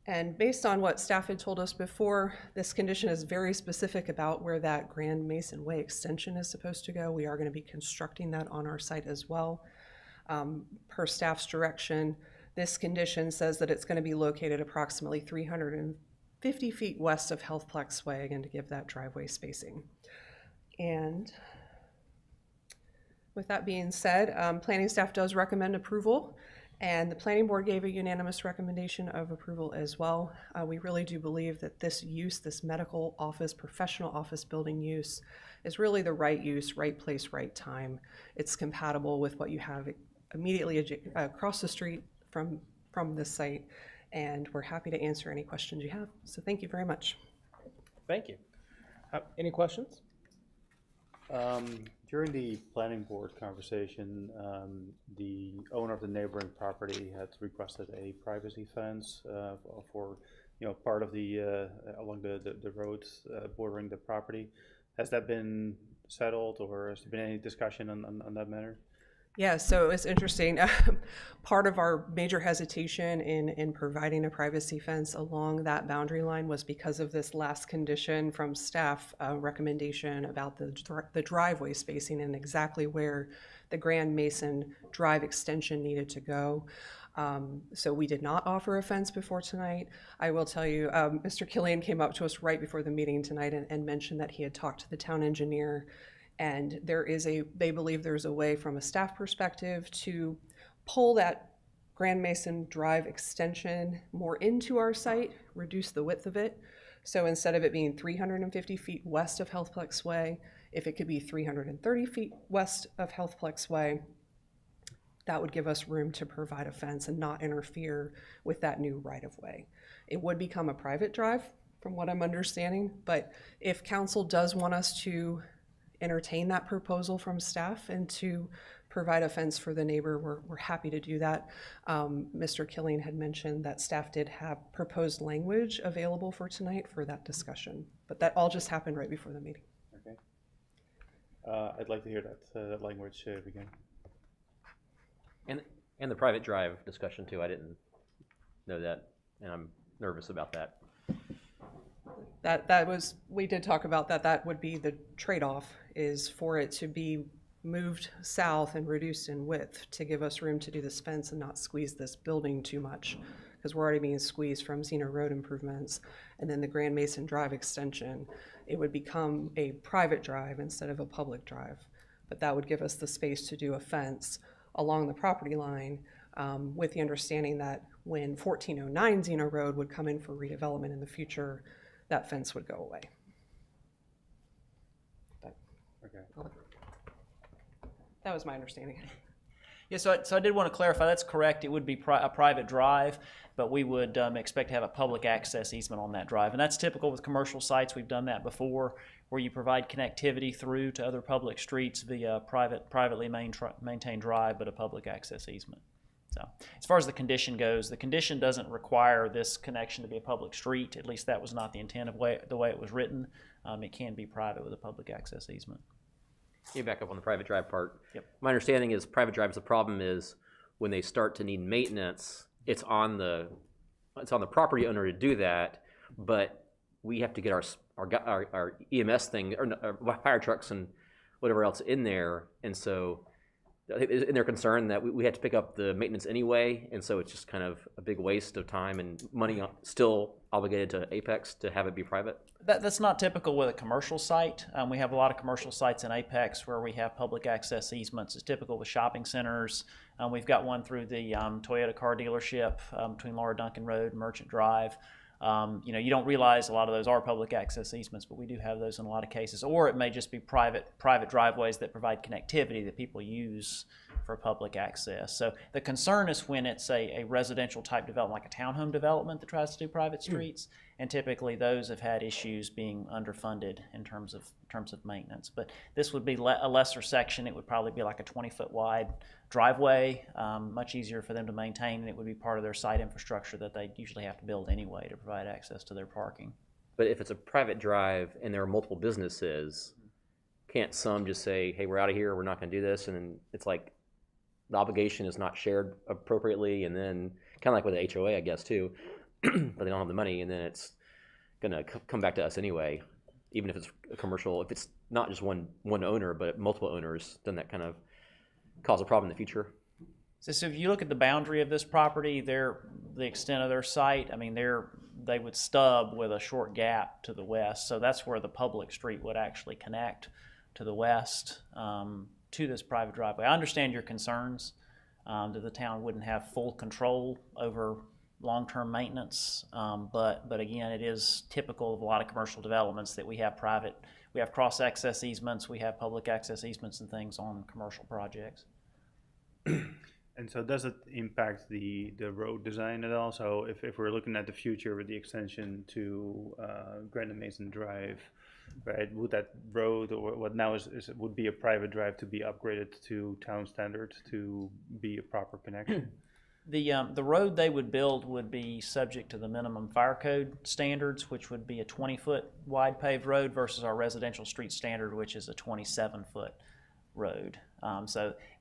And based on what staff had told us before, this condition is very specific about where that Grand Mason Way extension is supposed to go. We are going to be constructing that on our site as well. Per staff's direction, this condition says that it's going to be located approximately 350 feet west of Healthplex Way, again, to give that driveway spacing. And with that being said, planning staff does recommend approval. And the planning board gave a unanimous recommendation of approval as well. We really do believe that this use, this medical office, professional office building use, is really the right use, right place, right time. It's compatible with what you have immediately across the street from this site, and we're happy to answer any questions you have. So thank you very much. Thank you. Any questions? During the planning board conversation, the owner of the neighboring property had requested a privacy fence for, part of the along the roads bordering the property. Has that been settled, or has there been any discussion on that matter? Yeah, so it's interesting. Part of our major hesitation in providing a privacy fence along that boundary line was because of this last condition from staff recommendation about the driveway spacing and exactly where the Grand Mason Drive extension needed to go. So we did not offer a fence before tonight. I will tell you, Mr. Killian came up to us right before the meeting tonight and mentioned that he had talked to the town engineer, and they believe there's a way from a staff perspective to pull that Grand Mason Drive extension more into our site, reduce the width of it. So instead of it being 350 feet west of Healthplex Way, if it could be 330 feet west of Healthplex Way, that would give us room to provide a fence and not interfere with that new right-of-way. It would become a private drive, from what I'm understanding, but if council does want us to entertain that proposal from staff and to provide a fence for the neighbor, we're happy to do that. Mr. Killian had mentioned that staff did have proposed language available for tonight for that discussion, but that all just happened right before the meeting. Okay. I'd like to hear that language begin. And the private drive discussion too. I didn't know that, and I'm nervous about that. We did talk about that. That would be the trade-off, is for it to be moved south and reduced in width to give us room to do this fence and not squeeze this building too much, because we're already being squeezed from Zeno Road improvements and then the Grand Mason Drive extension. It would become a private drive instead of a public drive, but that would give us the space to do a fence along the property line, with the understanding that when 1409 Zeno Road would come in for redevelopment in the future, that fence would go away. Okay. That was my understanding. Yeah, so I did want to clarify, that's correct. It would be a private drive, but we would expect to have a public access easement on that drive. And that's typical with commercial sites. We've done that before, where you provide connectivity through to other public streets via privately maintained drive, but a public access easement. So as far as the condition goes, the condition doesn't require this connection to be a public street. At least that was not the intent of the way it was written. It can be private with a public access easement. You back up on the private drive part. Yep. My understanding is private drives, the problem is when they start to need maintenance, it's on the property owner to do that, but we have to get our EMS thing, or fire trucks and whatever else in there, and so and they're concerned that we had to pick up the maintenance anyway, and so it's just kind of a big waste of time and money still obligated to Apex to have it be private. That's not typical with a commercial site. We have a lot of commercial sites in Apex where we have public access easements. It's typical with shopping centers. We've got one through the Toyota car dealership between Laura Duncan Road and Merchant Drive. You don't realize a lot of those are public access easements, but we do have those in a lot of cases. Or it may just be private driveways that provide connectivity that people use for public access. So the concern is when it's a residential type development, like a townhome development that tries to do private streets, and typically those have had issues being underfunded in terms of maintenance. But this would be a lesser section. It would probably be like a 20-foot wide driveway, much easier for them to maintain, and it would be part of their site infrastructure that they usually have to build anyway to provide access to their parking. But if it's a private drive and there are multiple businesses, can't some just say, hey, we're out of here, we're not going to do this, and it's like the obligation is not shared appropriately, and then kind of like with the HOA, I guess, too, but they don't have the money, and then it's going to come back to us anyway, even if it's a commercial. If it's not just one owner, but multiple owners, then that kind of cause a problem in the future. So if you look at the boundary of this property, the extent of their site, I mean, they would stub with a short gap to the west. So that's where the public street would actually connect to the west to this private driveway. I understand your concerns. that the town wouldn't have full control over long-term maintenance. But again, it is typical of a lot of commercial developments that we have cross-access easements, we have public access easements and things on commercial projects. And so does it impact the road design at all? So if we're looking at the future with the extension to Grand Mason Drive, right, would that road, or what now would be a private drive, to be upgraded to town standards to be a proper connection? The road they would build would be subject to the minimum fire code standards, which would be a 20-foot wide paved road versus our residential street standard, which is a 27-foot road.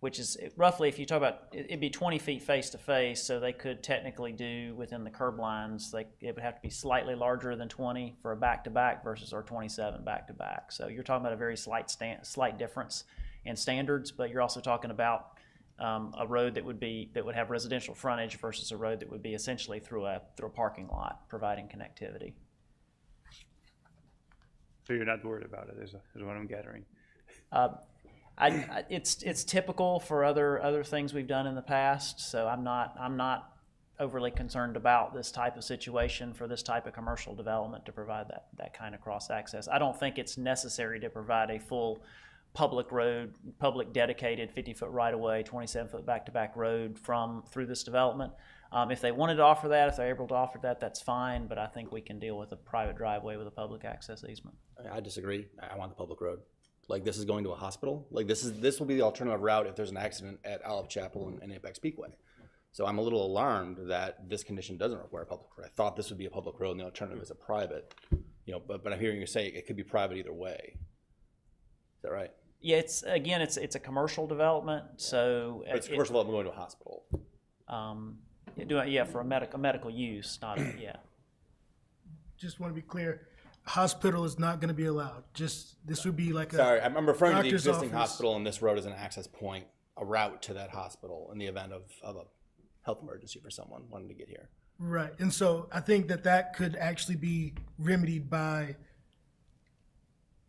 Which is roughly, if you talk about, it'd be 20 feet face to face, so they could technically do within the curb lines, it would have to be slightly larger than 20 for a back-to-back versus our 27 back-to-back. So you're talking about a very slight difference in standards, but you're also talking about a road that would have residential frontage versus a road that would be essentially through a parking lot, providing connectivity. So you're not worried about it, is what I'm gathering. It's typical for other things we've done in the past, so I'm not overly concerned about this type of situation for this type of commercial development to provide that kind of cross access. I don't think it's necessary to provide a full public road, public dedicated 50-foot right-of-way, 27-foot back-to-back road through this development. If they wanted to offer that, if they're able to offer that, that's fine, but I think we can deal with a private driveway with a public access easement. I disagree. I want the public road. Like, this is going to a hospital. Like, this will be the alternative route if there's an accident at Olive Chapel and Apex Peakway. So I'm a little alarmed that this condition doesn't require a public road. I thought this would be a public road and the alternative is a private. But I'm hearing you say it could be private either way. Is that right? Yeah, it's a commercial development, so it's commercial development going to a hospital. For a medical use, not Just want to be clear. Hospital is not going to be allowed. This would be like Sorry, I'm referring to the doctor's existing office. hospital, and this road is an access point, a route to that hospital in the event of a health emergency for someone wanting to get here. Right, and so I think that could actually be remedied by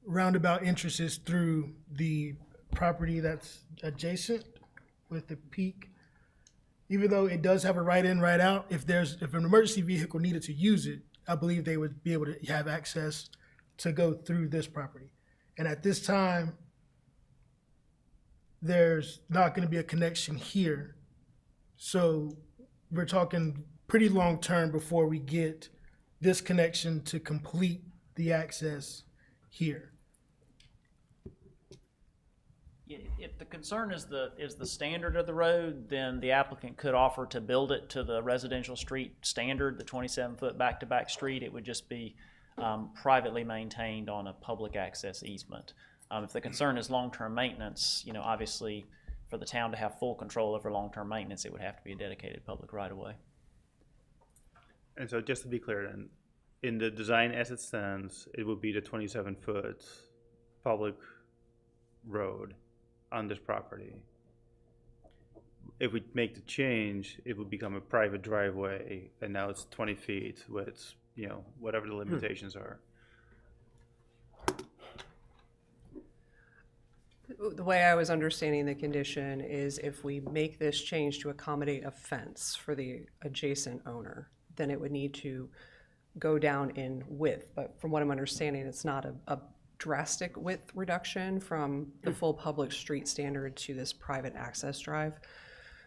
roundabout entrances through the property that's adjacent with the peak. Even though it does have a right in, right out, if an emergency vehicle needed to use it, I believe they would be able to have access to go through this property. And at this time, there's not going to be a connection here. So we're talking pretty long term before we get this connection to complete the access here. If the concern is the standard of the road, then the applicant could offer to build it to the residential street standard, the 27-foot back-to-back street. It would just be privately maintained on a public access easement. If the concern is long-term maintenance, obviously for the town to have full control over long-term maintenance, it would have to be a dedicated public right-of-way. And so just to be clear then, in the design as it stands, it would be the 27-foot public road on this property. If we make the change, it would become a private driveway, and now it's 20 feet with, whatever the limitations are. The way I was understanding the condition is if we make this change to accommodate a fence for the adjacent owner, then it would need to go down in width. But from what I'm understanding, it's not a drastic width reduction from the full public street standard to this private access drive.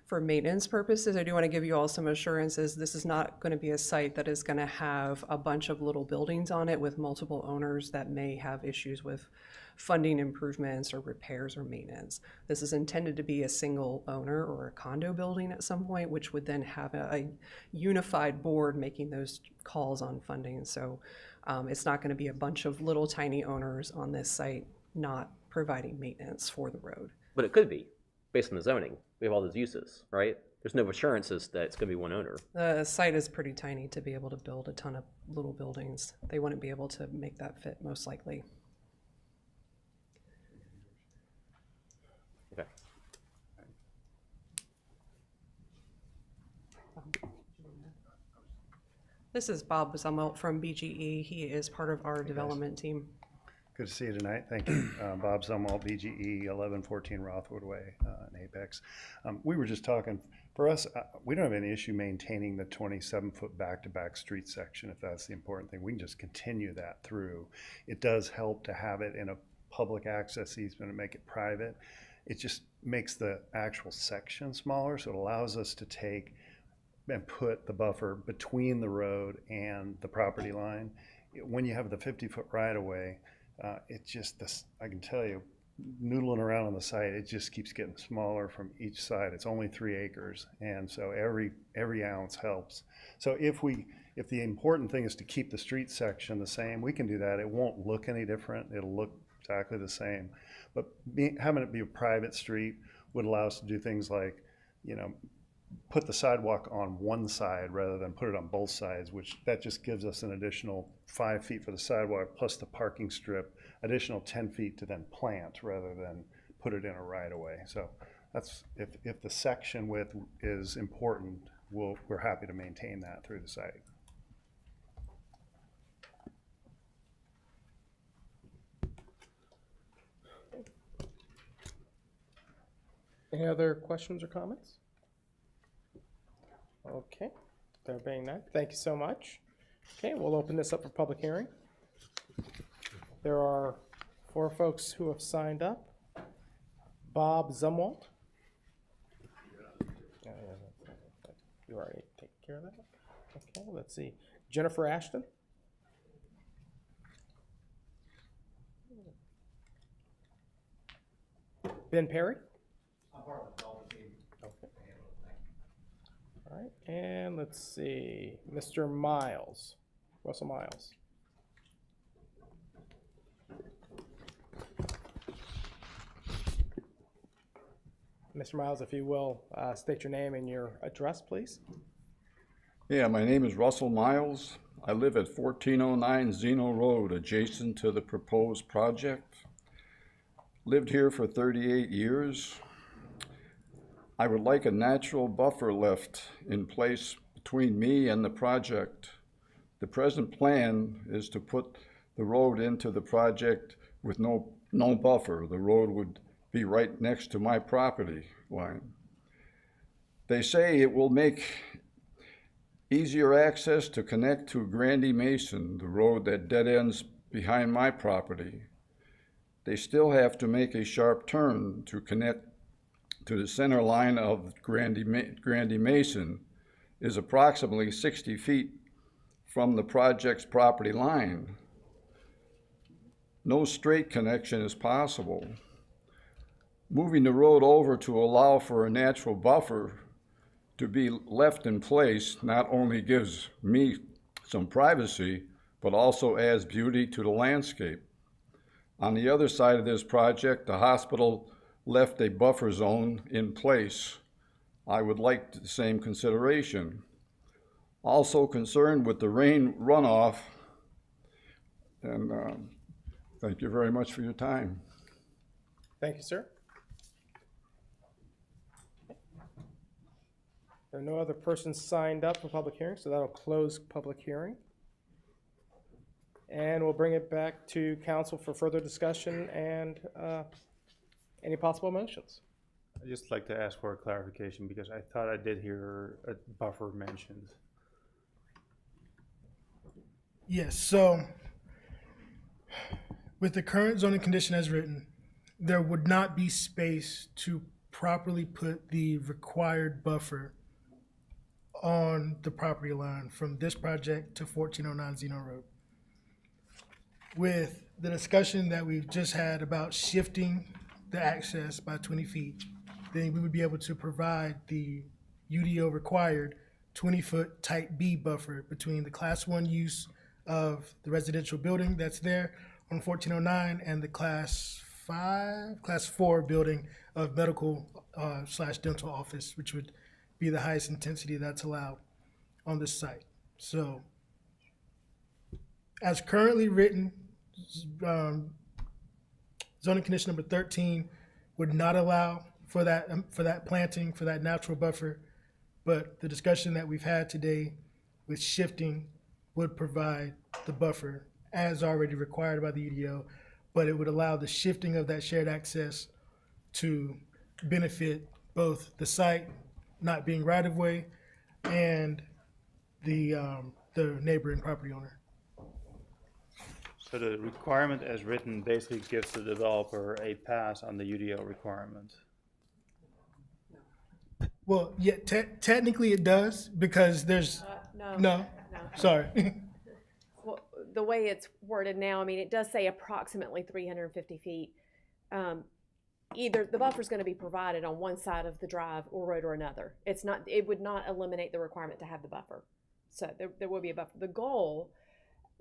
For maintenance purposes, I do want to give you all some assurances. This is not going to be a site that is going to have a bunch of little buildings on it with multiple owners that may have issues with funding improvements or repairs or maintenance. This is intended to be a single owner or a condo building at some point, which would then have a unified board making those calls on funding. So it's not going to be a bunch of little tiny owners on this site not providing maintenance for the road. But it could be, based on the zoning. We have all those uses, right? There's no assurances that it's going to be one owner. The site is pretty tiny to be able to build a ton of little buildings. They wouldn't be able to make that fit, most likely. Okay. This is Bob Zummelt from BGE. He is part of our development team. Good to see you tonight. Thank you. Bob Zumwalt, BGE, 1114 Rothwood Way in Apex. We were just talking, for us, we don't have any issue maintaining the 27-foot back-to-back street section, if that's the important thing. We can just continue that through. It does help to have it in a public access easement and make it private. It just makes the actual section smaller, so it allows us to take and put the buffer between the road and the property line. When you have the 50-foot right-of-way, it just, I can tell you, noodling around on the site, it just keeps getting smaller from each side. It's only 3 acres, and so every ounce helps. So if the important thing is to keep the street section the same, we can do that. It won't look any different. It'll look exactly the same. But having it be a private street would allow us to do things like, put the sidewalk on one side rather than put it on both sides, which that just gives us an additional 5 feet for the sidewalk plus the parking strip, additional 10 feet to then plant rather than put it in a right-of-way. So that's, if the section width is important, we're happy to maintain that through the site. Any other questions or comments? Okay, there being none, thank you so much. Okay, we'll open this up for public hearing. There are 4 folks who have signed up. Bob Zumwalt. You already taken care of that? Okay, let's see. Jennifer Ashton. Ben Perry. All right, and let's see, Mr. Miles, Russell Miles. Mr. Miles, if you will, state your name and your address, please. Yeah, my name is Russell Miles. I live at 1409 Zeno Road, adjacent to the proposed project. Lived here for 38 years. I would like a natural buffer left in place between me and the project. The present plan is to put the road into the project with no buffer. The road would be right next to my property line. They say it will make easier access to connect to Grandy Mason, the road that dead ends behind my property. They still have to make a sharp turn to connect to the center line of Grandy Mason is approximately 60 feet from the project's property line. No straight connection is possible. Moving the road over to allow for a natural buffer to be left in place not only gives me some privacy, but also adds beauty to the landscape. On the other side of this project, the hospital left a buffer zone in place. I would like the same consideration. Also concerned with the rain runoff, and thank you very much for your time. Thank you, sir. There are no other persons signed up for public hearing, so that'll close public hearing. And we'll bring it back to council for further discussion and any possible motions. I'd just like to ask for a clarification because I thought I did hear a buffer mentioned. Yes, so with the current zoning condition as written, there would not be space to properly put the required buffer on the property line from this project to 1409 Zeno Road. With the discussion that we've just had about shifting the access by 20 feet, then we would be able to provide the UDO required 20-foot type B buffer between the class 1 use of the residential building that's there on 1409 and the class 4 building of medical / dental office, which would be the highest intensity that's allowed on this site. So as currently written, zoning condition number 13 would not allow for that planting, for that natural buffer, but the discussion that we've had today with shifting would provide the buffer as already required by the UDO but it would allow the shifting of that shared access to benefit both the site not being right-of-way and the neighboring property owner. So the requirement as written basically gives the developer a pass on the UDO requirement. Well, yeah, technically it does, because there's, no, sorry. Well, the way it's worded now, I mean, it does say approximately 350 feet. Either the buffer's going to be provided on one side of the drive or road or another. It's not, it would not eliminate the requirement to have the buffer. So there will be a buffer. The goal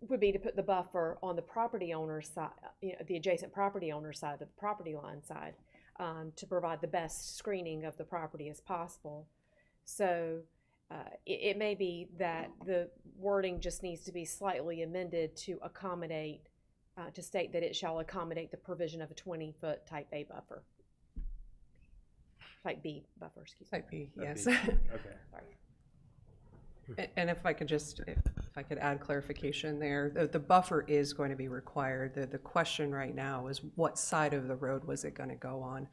would be to put the buffer on the property owner's side, the adjacent property owner's side, the property line side, to provide the best screening of the property as possible. So it may be that the wording just needs to be slightly amended to accommodate, to state that it shall accommodate the provision of a 20-foot type A buffer. Type B buffer, excuse me. Type B, yes. Okay. Sorry. And if I could add clarification there, the buffer is going to be required. The question right now is what side of the road was it going to go on?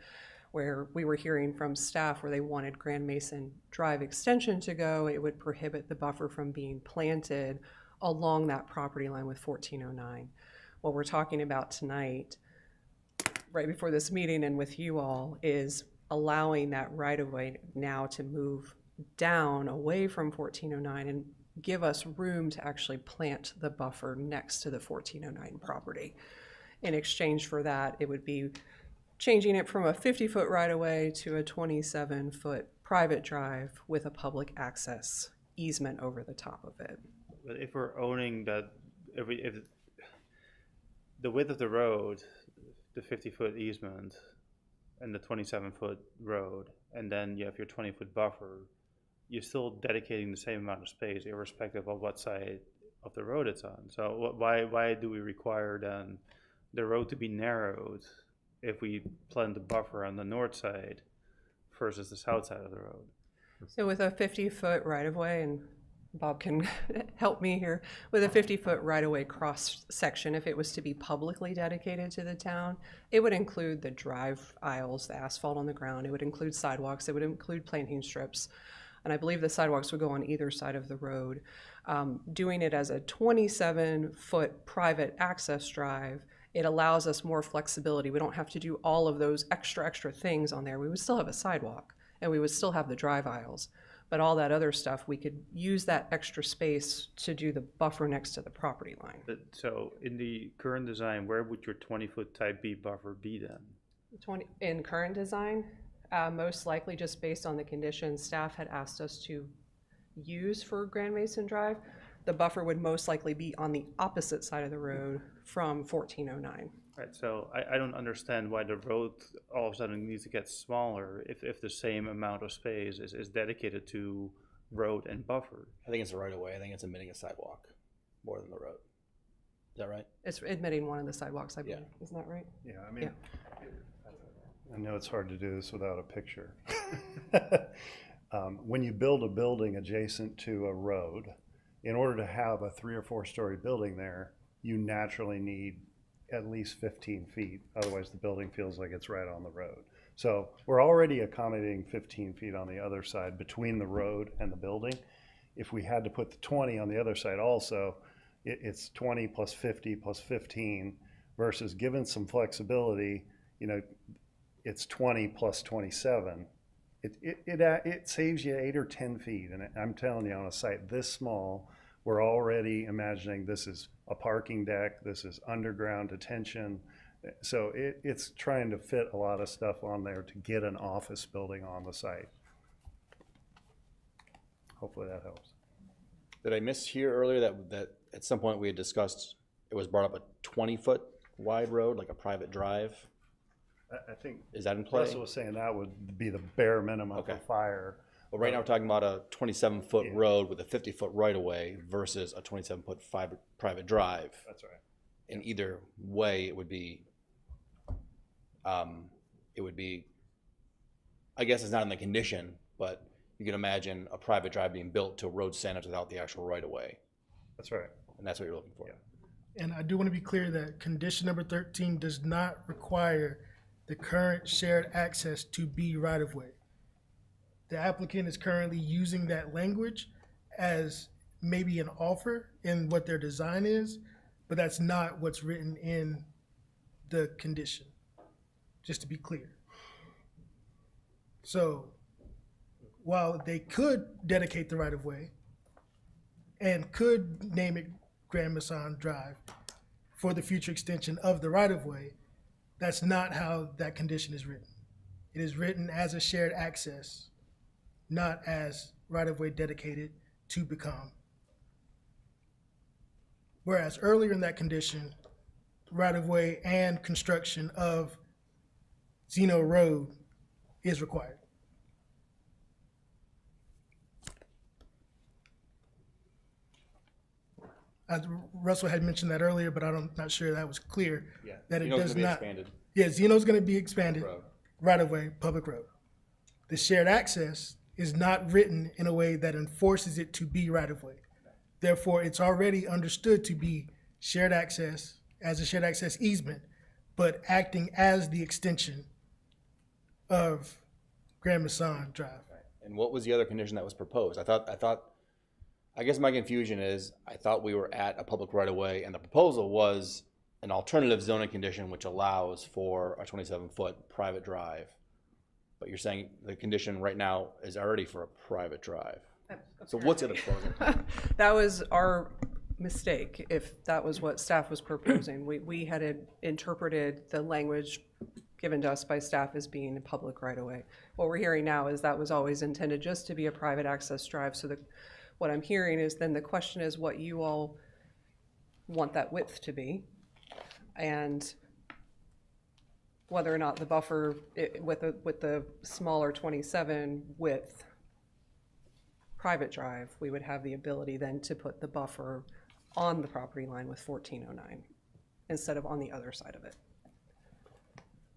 Where we were hearing from staff where they wanted Grand Mason Drive extension to go, it would prohibit the buffer from being planted along that property line with 1409. What we're talking about tonight, right before this meeting and with you all, is allowing that right-of-way now to move down away from 1409 and give us room to actually plant the buffer next to the 1409 property. In exchange for that, it would be changing it from a 50-foot right-of-way to a 27-foot private drive with a public access easement over the top of it. But if we're owning that, if the width of the road, the 50-foot easement, and the 27-foot road, and then you have your 20-foot buffer, you're still dedicating the same amount of space irrespective of what side of the road it's on. So why do we require then the road to be narrowed if we plant the buffer on the north side versus the south side of the road? So with a 50-foot right-of-way, and Bob can help me here, with a 50-foot right-of-way cross section, if it was to be publicly dedicated to the town, it would include the drive aisles, the asphalt on the ground, it would include sidewalks, it would include planting strips, and I believe the sidewalks would go on either side of the road. Doing it as a 27-foot private access drive, it allows us more flexibility. We don't have to do all of those extra things on there. We would still have a sidewalk, and we would still have the drive aisles. But all that other stuff, we could use that extra space to do the buffer next to the property line. But so in the current design, where would your 20-foot type B buffer be then? In current design, most likely just based on the conditions staff had asked us to use for Grand Mason Drive, the buffer would most likely be on the opposite side of the road from 1409. Right, so I don't understand why the road all of a sudden needs to get smaller if the same amount of space is dedicated to road and buffer. I think it's the right of way. I think it's admitting a sidewalk more than the road. Is that right? It's admitting one of the sidewalks, I believe. Yeah. Isn't that right? Yeah, I mean, I know it's hard to do this without a picture. When you build a building adjacent to a road, in order to have a 3 or 4 story building there, you naturally need at least 15 feet. Otherwise, the building feels like it's right on the road. So we're already accommodating 15 feet on the other side between the road and the building. If we had to put the 20 on the other side also, it's 20 plus 50 plus 15 versus given some flexibility, you know, it's 20 plus 27. It saves you 8 or 10 feet. And I'm telling you, on a site this small, we're already imagining this is a parking deck, this is underground detention. So it's trying to fit a lot of stuff on there to get an office building on the site. Hopefully that helps. Did I miss here earlier that at some point we had discussed, it was brought up a 20-foot wide road, like a private drive? I think, is that in play? Russell was saying that would be the bare minimum for fire. Well, right now we're talking about a 27-foot road with a 50-foot right-of-way versus a 27-foot private drive. That's right. In either way, it would be, I guess it's not in the condition, but you can imagine a private drive being built to road standards without the actual right-of-way. That's right. And that's what you're looking for. Yeah. And I do want to be clear that condition number 13 does not require the current shared access to be right-of-way. The applicant is currently using that language as maybe an offer in what their design is, but that's not what's written in the condition, just to be clear. So while they could dedicate the right-of-way and could name it Grand Masson Drive for the future extension of the right-of-way, that's not how that condition is written. It is written as a shared access, not as right-of-way dedicated to become. Whereas earlier in that condition, right-of-way and construction of Zeno Road is required. Russell had mentioned that earlier, but I'm not sure that was clear. Yeah, that it Zeno's does gonna be not. expanded. Yeah, Zeno's going to be expanded. Road. Right-of-way, public road. The shared access is not written in a way that enforces it to be right-of-way. Therefore, it's already understood to be shared access as a shared access easement, but acting as the extension of Grand Masson Drive. And what was the other condition that was proposed? I guess my confusion is, I thought we were at a public right-of-way, and the proposal was an alternative zoning condition which allows for a 27-foot private drive. But you're saying the condition right now is already for a private drive. So what's the other proposal? That was our mistake, if that was what staff was proposing. We had interpreted the language given to us by staff as being a public right-of-way. What we're hearing now is that was always intended just to be a private access drive. So what I'm hearing is then the question is what you all want that width to be, and whether or not the buffer with the smaller 27 width private drive, we would have the ability then to put the buffer on the property line with 1409 instead of on the other side of it.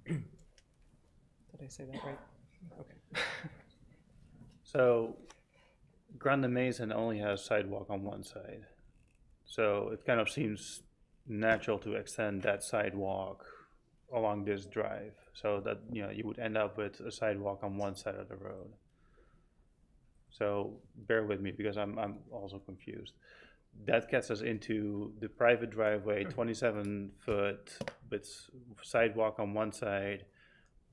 Did I say that right? Okay. So Grand Mason only has sidewalk on one side. So it kind of seems natural to extend that sidewalk along this drive so that, you know, you would end up with a sidewalk on one side of the road. So bear with me because I'm also confused. That gets us into the private driveway, 27 foot with sidewalk on one side,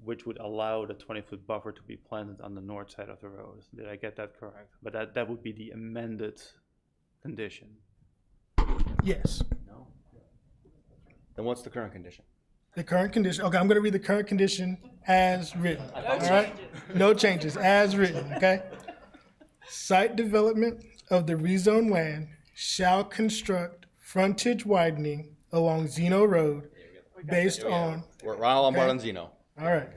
which would allow the 20-foot buffer to be planted on the north side of the road. Did I get that correct? But that would be the amended condition. Yes. No. Then what's the current condition? The current condition, okay, I'm going to read the current condition as written. All right? No changes, as written, okay? Site development of the rezoned land shall construct frontage widening along Zeno Road based on. We're all on board on Zeno. All right.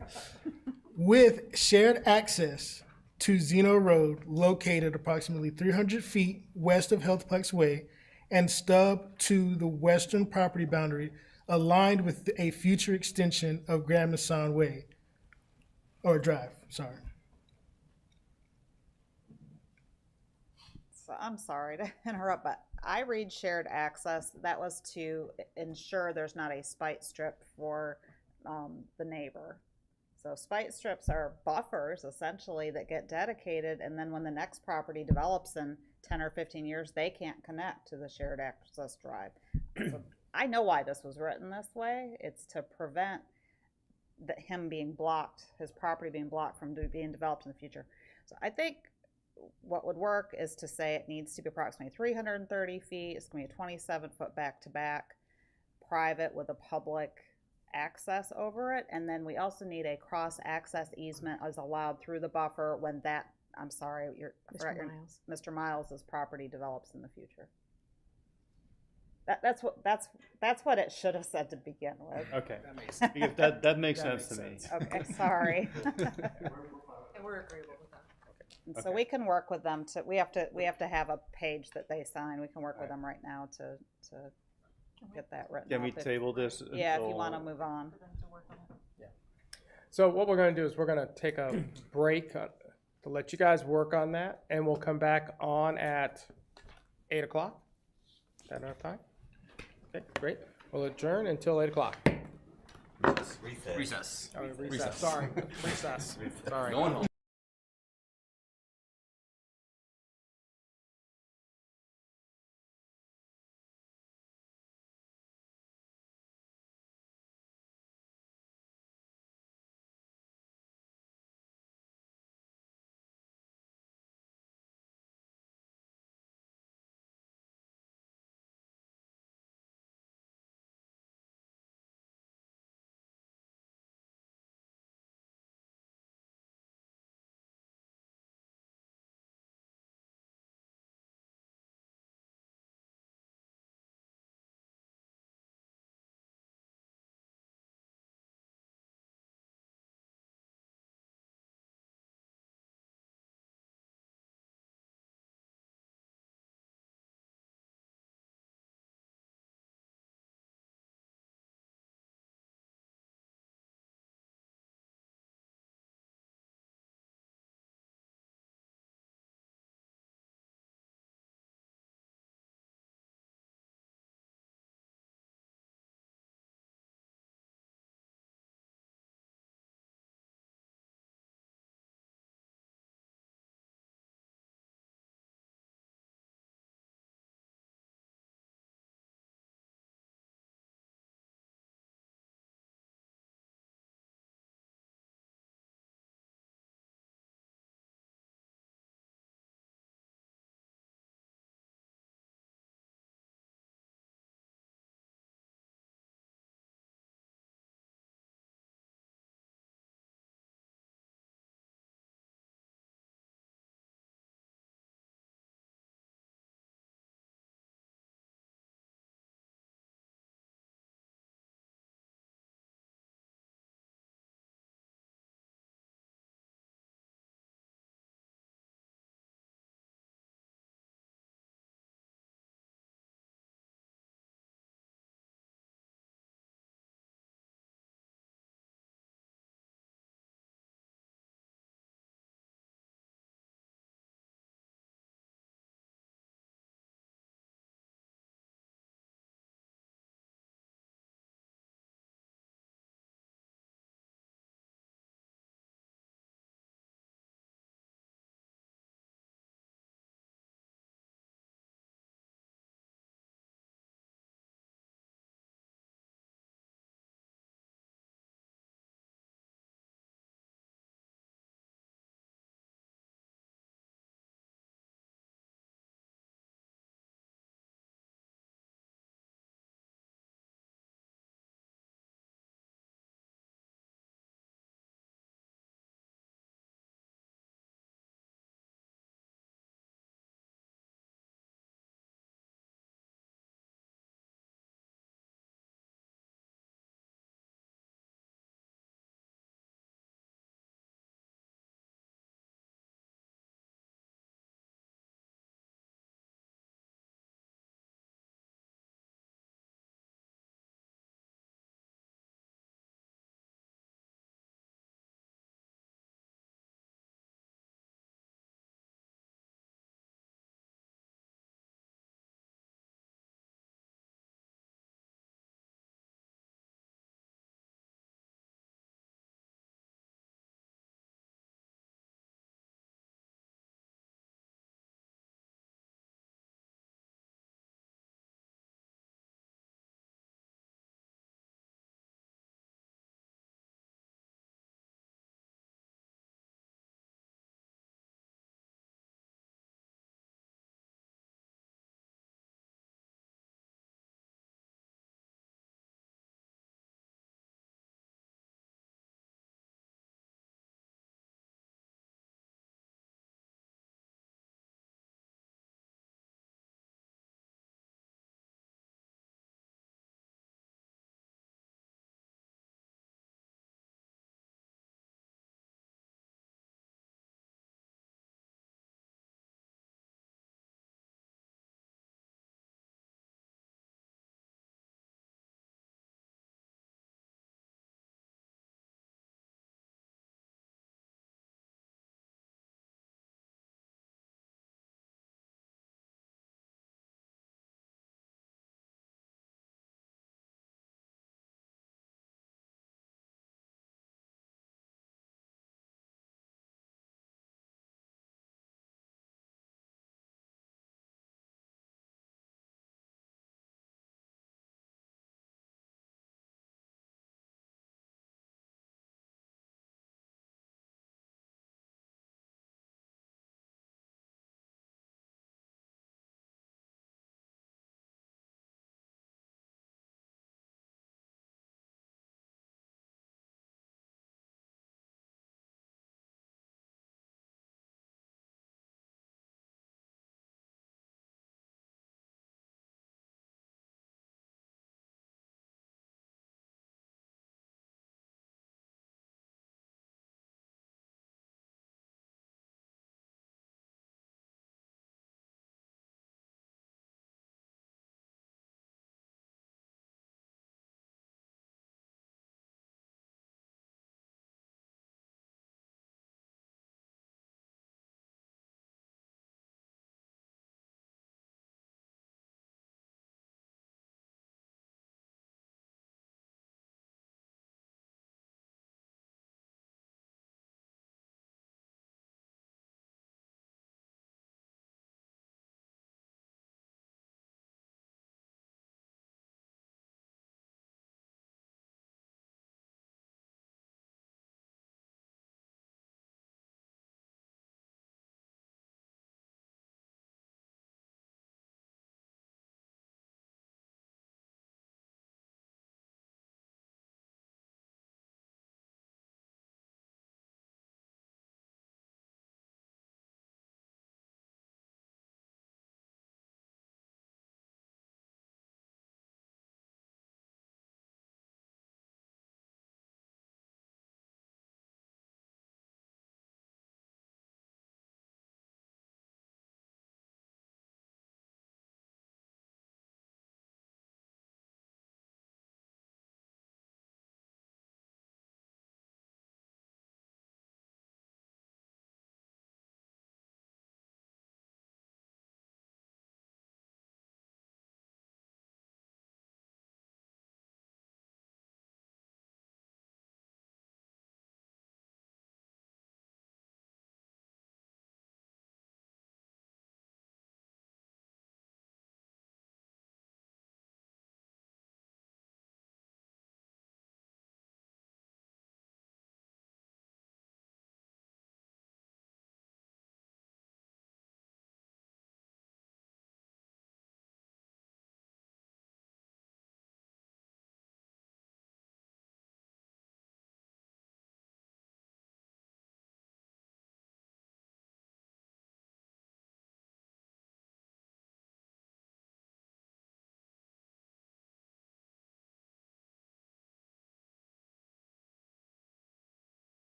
With shared access to Zeno Road located approximately 300 feet west of Healthplex Way and stub to the western property boundary aligned with a future extension of Grand Masson Way, or Drive, sorry. So I'm sorry to interrupt, but I read shared access. That was to ensure there's not a spite strip for the neighbor. So spite strips are buffers essentially that get dedicated, and then when the next property develops in 10 or 15 years, they can't connect to the shared access drive. So I know why this was written this way. It's to prevent him being blocked, his property being blocked from being developed in the future. So I think what would work is to say it needs to be approximately 330 feet. It's going to be a 27-foot back-to-back, private with a public access over it. And then we also need a cross-access easement as allowed through the buffer when that, I'm sorry, Mr. Miles' property develops in the future. That's what it should have said to begin with. Okay, because that makes sense to me. Okay, sorry. And we're agreeable with that. And so we can work with them to. We have to have a page that they sign. We can work with them right now to get that written. Can we table this? Yeah, if you want to move on. So what we're going to do is we're going to take a break to let you guys work on that, and we'll come back on at 8 o'clock. Is that enough time? Okay, great. We'll adjourn until 8 o'clock. Recess. Oh, recess. Sorry. Recess. Sorry. Going home.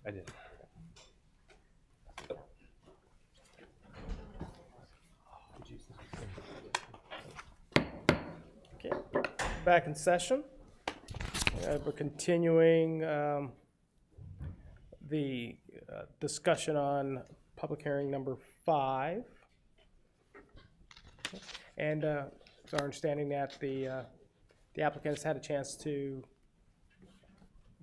I did. Okay, back in session. We're continuing the discussion on public hearing number 5. And it's our understanding that the applicants had a chance to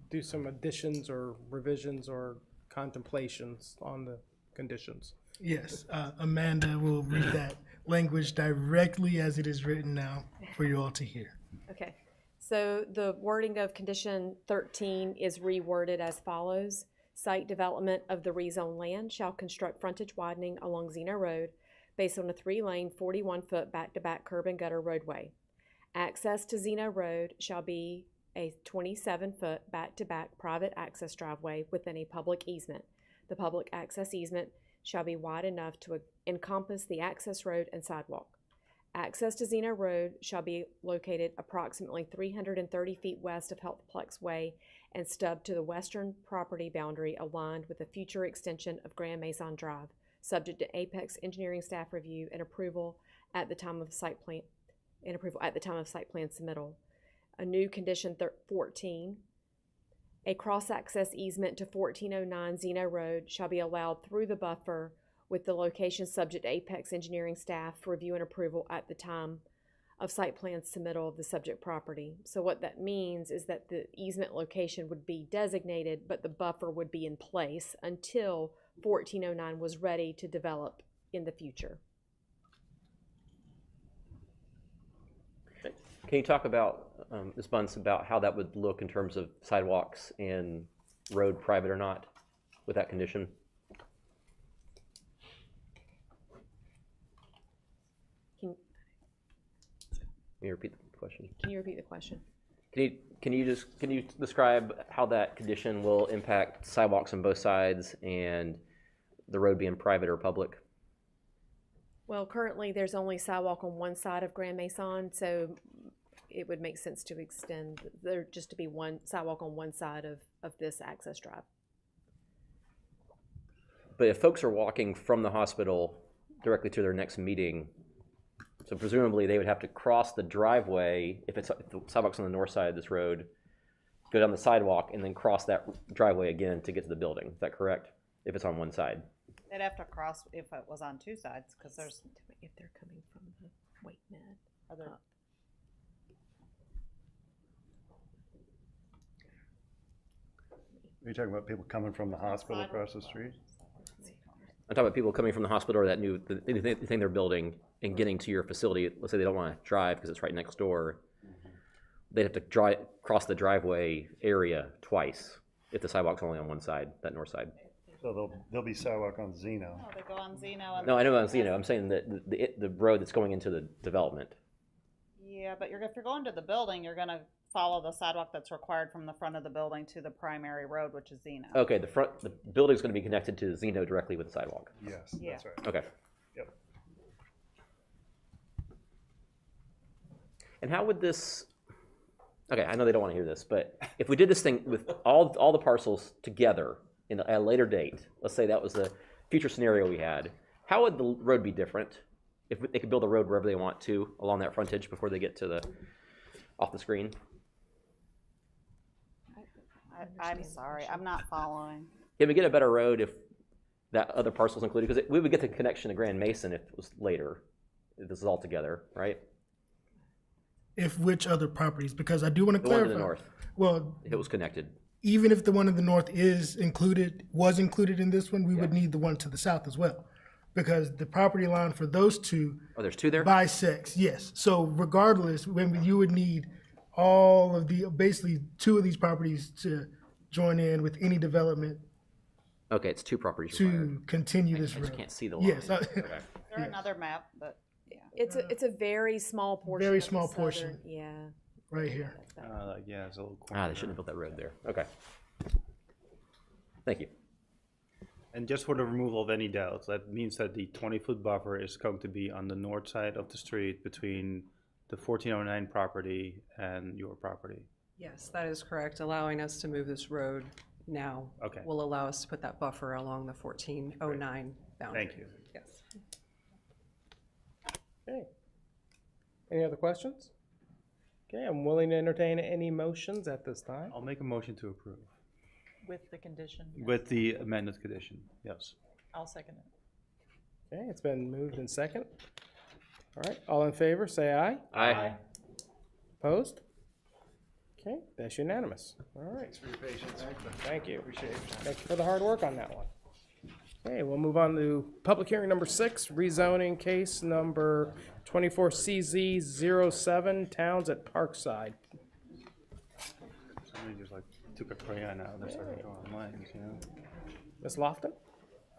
do some additions or revisions or contemplations on the conditions. Yes, Amanda will read that language directly as it is written now for you all to hear. Okay, so the wording of condition 13 is reworded as follows. Site development of the rezoned land shall construct frontage widening along Zeno Road based on a 3-lane, 41-foot back-to-back curb and gutter roadway. Access to Zeno Road shall be a 27-foot back-to-back private access driveway within a public easement. The public access easement shall be wide enough to encompass the access road and sidewalk. Access to Zeno Road shall be located approximately 330 feet west of Healthplex Way and stub to the western property boundary aligned with the future extension of Grand Maison Drive, subject to Apex engineering staff review and approval at the time of site plan submittal. A new condition 14. A cross-access easement to 1409 Zeno Road shall be allowed through the buffer with the location subject to Apex engineering staff review and approval at the time of site plan submittal of the subject property. So what that means is that the easement location would be designated, but the buffer would be in place until 1409 was ready to develop in the future. Can you talk about, Ms. Bunce, about how that would look in terms of sidewalks and road private or not with that condition? Can you repeat the question? Can you repeat the question? Can you describe how that condition will impact sidewalks on both sides and the road being private or public? Well, currently there's only sidewalk on one side of Grand Maison, so it would make sense to extend there just to be one sidewalk on one side of this access drive. But if folks are walking from the hospital directly to their next meeting, so presumably they would have to cross the driveway if the sidewalk's on the north side of this road, go down the sidewalk and then cross that driveway again to get to the building. Is that correct? If it's on one side. They'd have to cross if it was on two sides, because there's. If they're coming from the Wait Med. Are there, Are you talking about people coming from the hospital across the street? I'm talking about people coming from the hospital or the thing they're building and getting to your facility. Let's say they don't want to drive because it's right next door. They'd have to cross the driveway area twice if the sidewalk's only on one side, that north side. So there'll be sidewalk on Zeno. they go on Zeno. And No, I know on Zeno. I'm saying that the road that's going into the development. Yeah, but if you're going to the building, you're going to follow the sidewalk that's required from the front of the building to the primary road, which is Zeno. Okay, the building's going to be connected to Zeno directly with the sidewalk. Yes, Yeah. that's right. Okay. Yep. And how would this? Okay, I know they don't want to hear this, but if we did this thing with all the parcels together at a later date, let's say that was the future scenario we had, how would the road be different if they could build a road wherever they want to along that frontage before they get to off the screen? I'm sorry, I'm not following. Can we get a better road if that other parcel's included? Because we would get the connection to Grand Mason if it was later. If this is all together, right? If which other properties? Because I do want to The clarify. one to the north. Well, If it was connected. even if the one in the north was included in this one, we would need the one to the south as well. Because the property line for those two Oh, there's two there? bisects, yes. So regardless, you would need all of basically two of these properties to join in with any development Okay, it's two properties to required. continue this I road. just can't see the line. Yes. Okay. Is there another map? But yeah. It's a very small portion. Very of the small southern- portion. Yeah. Right here. Yeah, it's a little corner. Ah, they shouldn't have built that road there. Okay. Thank you. And just for the removal of any doubts, that means that the 20-foot buffer is going to be on the north side of the street between the 1409 property and your property. Yes, that is correct, allowing us to move this road now Okay. will allow us to put that buffer along the 1409 boundary. Thank you. Yes. Okay. Any other questions? Okay, I'm willing to entertain any motions at this time. I'll make a motion to approve. With the condition? With the amended condition, yes. I'll second it. Okay, it's been moved in second. All right, all in favor, say aye. Aye. Opposed? Okay, that's unanimous. All right. Thanks for your patience. Thank you. Appreciate it. Thank you for the hard work on that one. Okay, we'll move on to public hearing number 6, rezoning case number 24CZ07, Towns at Parkside. Somebody just like took a crayon out and started drawing lines, you know? Ms. Lofton?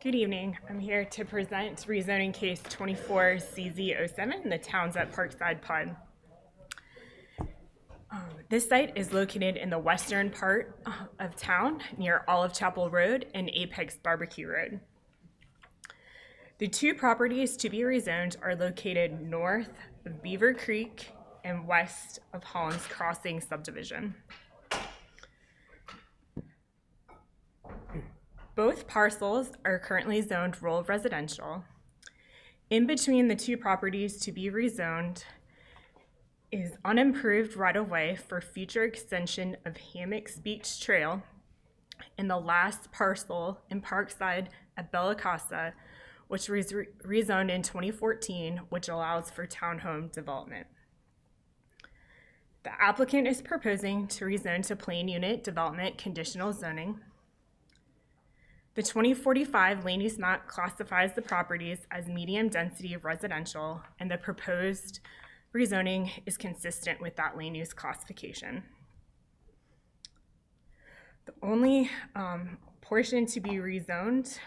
Good evening. I'm here to present rezoning case 24CZ07, the Towns at Parkside PUD. This site is located in the western part of town near Olive Chapel Road and Apex Barbecue Road. The two properties to be rezoned are located north of Beaver Creek and west of Holland's Crossing subdivision. Both parcels are currently zoned rural residential. In between the two properties to be rezoned is unimproved right-of-way for future extension of Hammocks Beach Trail and the last parcel in Parkside at Bella Casa, which was rezoned in 2014, which allows for townhome development. The applicant is proposing to rezone to plain unit development conditional zoning. The 2045 land use map classifies the properties as medium density residential, and the proposed rezoning is consistent with that land use classification. The only portion to be rezoned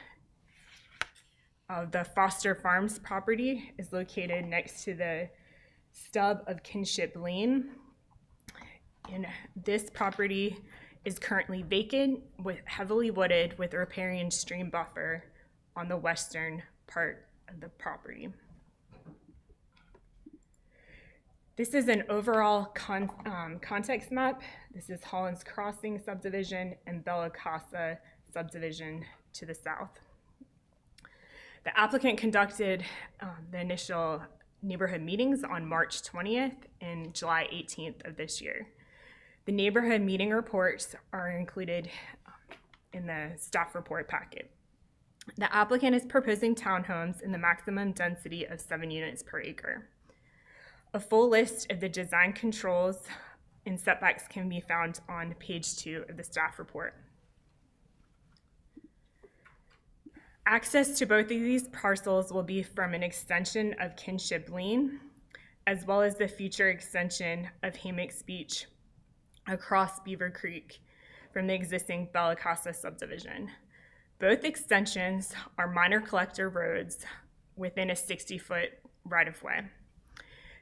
of the Foster Farms property is located next to the stub of Kinship Lane. And this property is currently vacant, with heavily wooded with a riparian stream buffer on the western part of the property. This is an overall context map. This is Holland's Crossing subdivision and Bella Casa subdivision to the south. The applicant conducted the initial neighborhood meetings on March 20th and July 18th of this year. The neighborhood meeting reports are included in the staff report packet. The applicant is proposing townhomes in the maximum density of 7 units per acre. A full list of the design controls and setbacks can be found on page 2 of the staff report. Access to both of these parcels will be from an extension of Kinship Lane, as well as the future extension of Hammocks Beach across Beaver Creek from the existing Bella Casa subdivision. Both extensions are minor collector roads within a 60-foot right-of-way.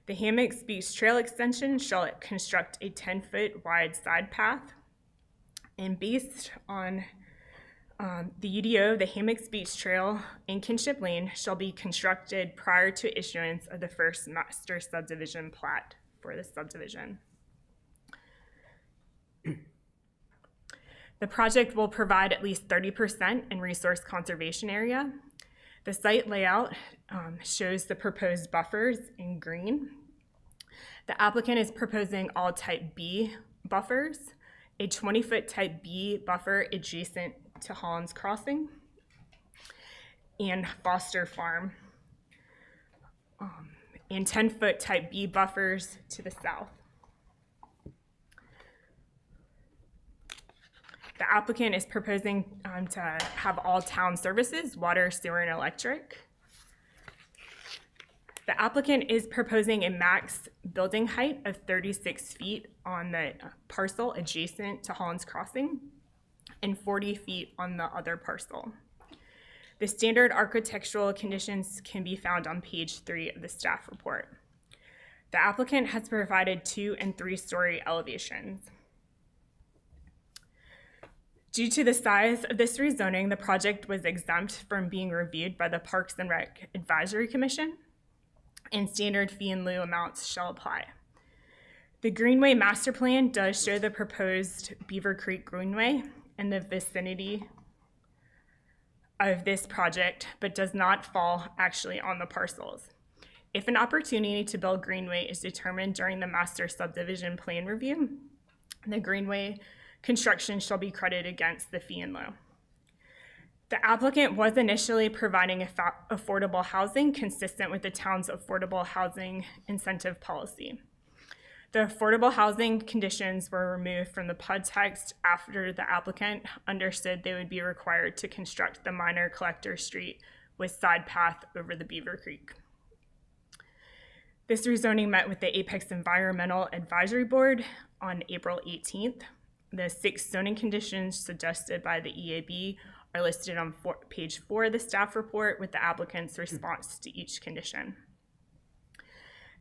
The Hammocks Beach Trail extension shall construct a 10-foot wide side path, and based on the UDO, the Hammocks Beach Trail in Kinship Lane shall be constructed prior to issuance of the first master subdivision plat for the subdivision. The project will provide at least 30% in resource conservation area. The site layout shows the proposed buffers in green. The applicant is proposing all type B buffers, a 20-foot type B buffer adjacent to Holland's Crossing and Foster Farm, and 10-foot type B buffers to the south. The applicant is proposing to have all town services, water, sewer, and electric. The applicant is proposing a max building height of 36 feet on the parcel adjacent to Holland's Crossing and 40 feet on the other parcel. The standard architectural conditions can be found on page 3 of the staff report. The applicant has provided 2- and 3-story elevations. Due to the size of this rezoning, the project was exempt from being reviewed by the Parks and Rec Advisory Commission, and standard fee in lieu amounts shall apply. The Greenway Master Plan does show the proposed Beaver Creek Greenway in the vicinity of this project, but does not fall actually on the parcels. If an opportunity to build greenway is determined during the master subdivision plan review, the greenway construction shall be credited against the fee in lieu. The applicant was initially providing affordable housing consistent with the town's affordable housing incentive policy. The affordable housing conditions were removed from the PUD text after the applicant understood they would be required to construct the minor collector street with side path over the Beaver Creek. This rezoning met with the Apex Environmental Advisory Board on April 18th. The 6 zoning conditions suggested by the EAB are listed on page 4 of the staff report with the applicant's response to each condition.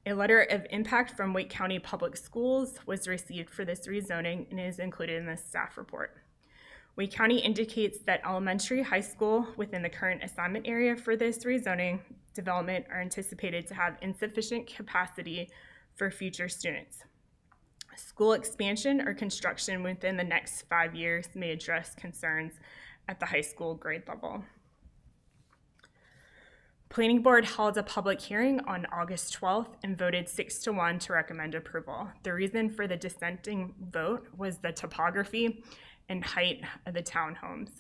A letter of impact from Wake County Public Schools was received for this rezoning and is included in the staff report. Wake County indicates that elementary, high school within the current assignment area for this rezoning development are anticipated to have insufficient capacity for future students. School expansion or construction within the next 5 years may address concerns at the high school grade level. Planning Board held a public hearing on August 12th and voted 6-1 to recommend approval. The reason for the dissenting vote was the topography and height of the townhomes.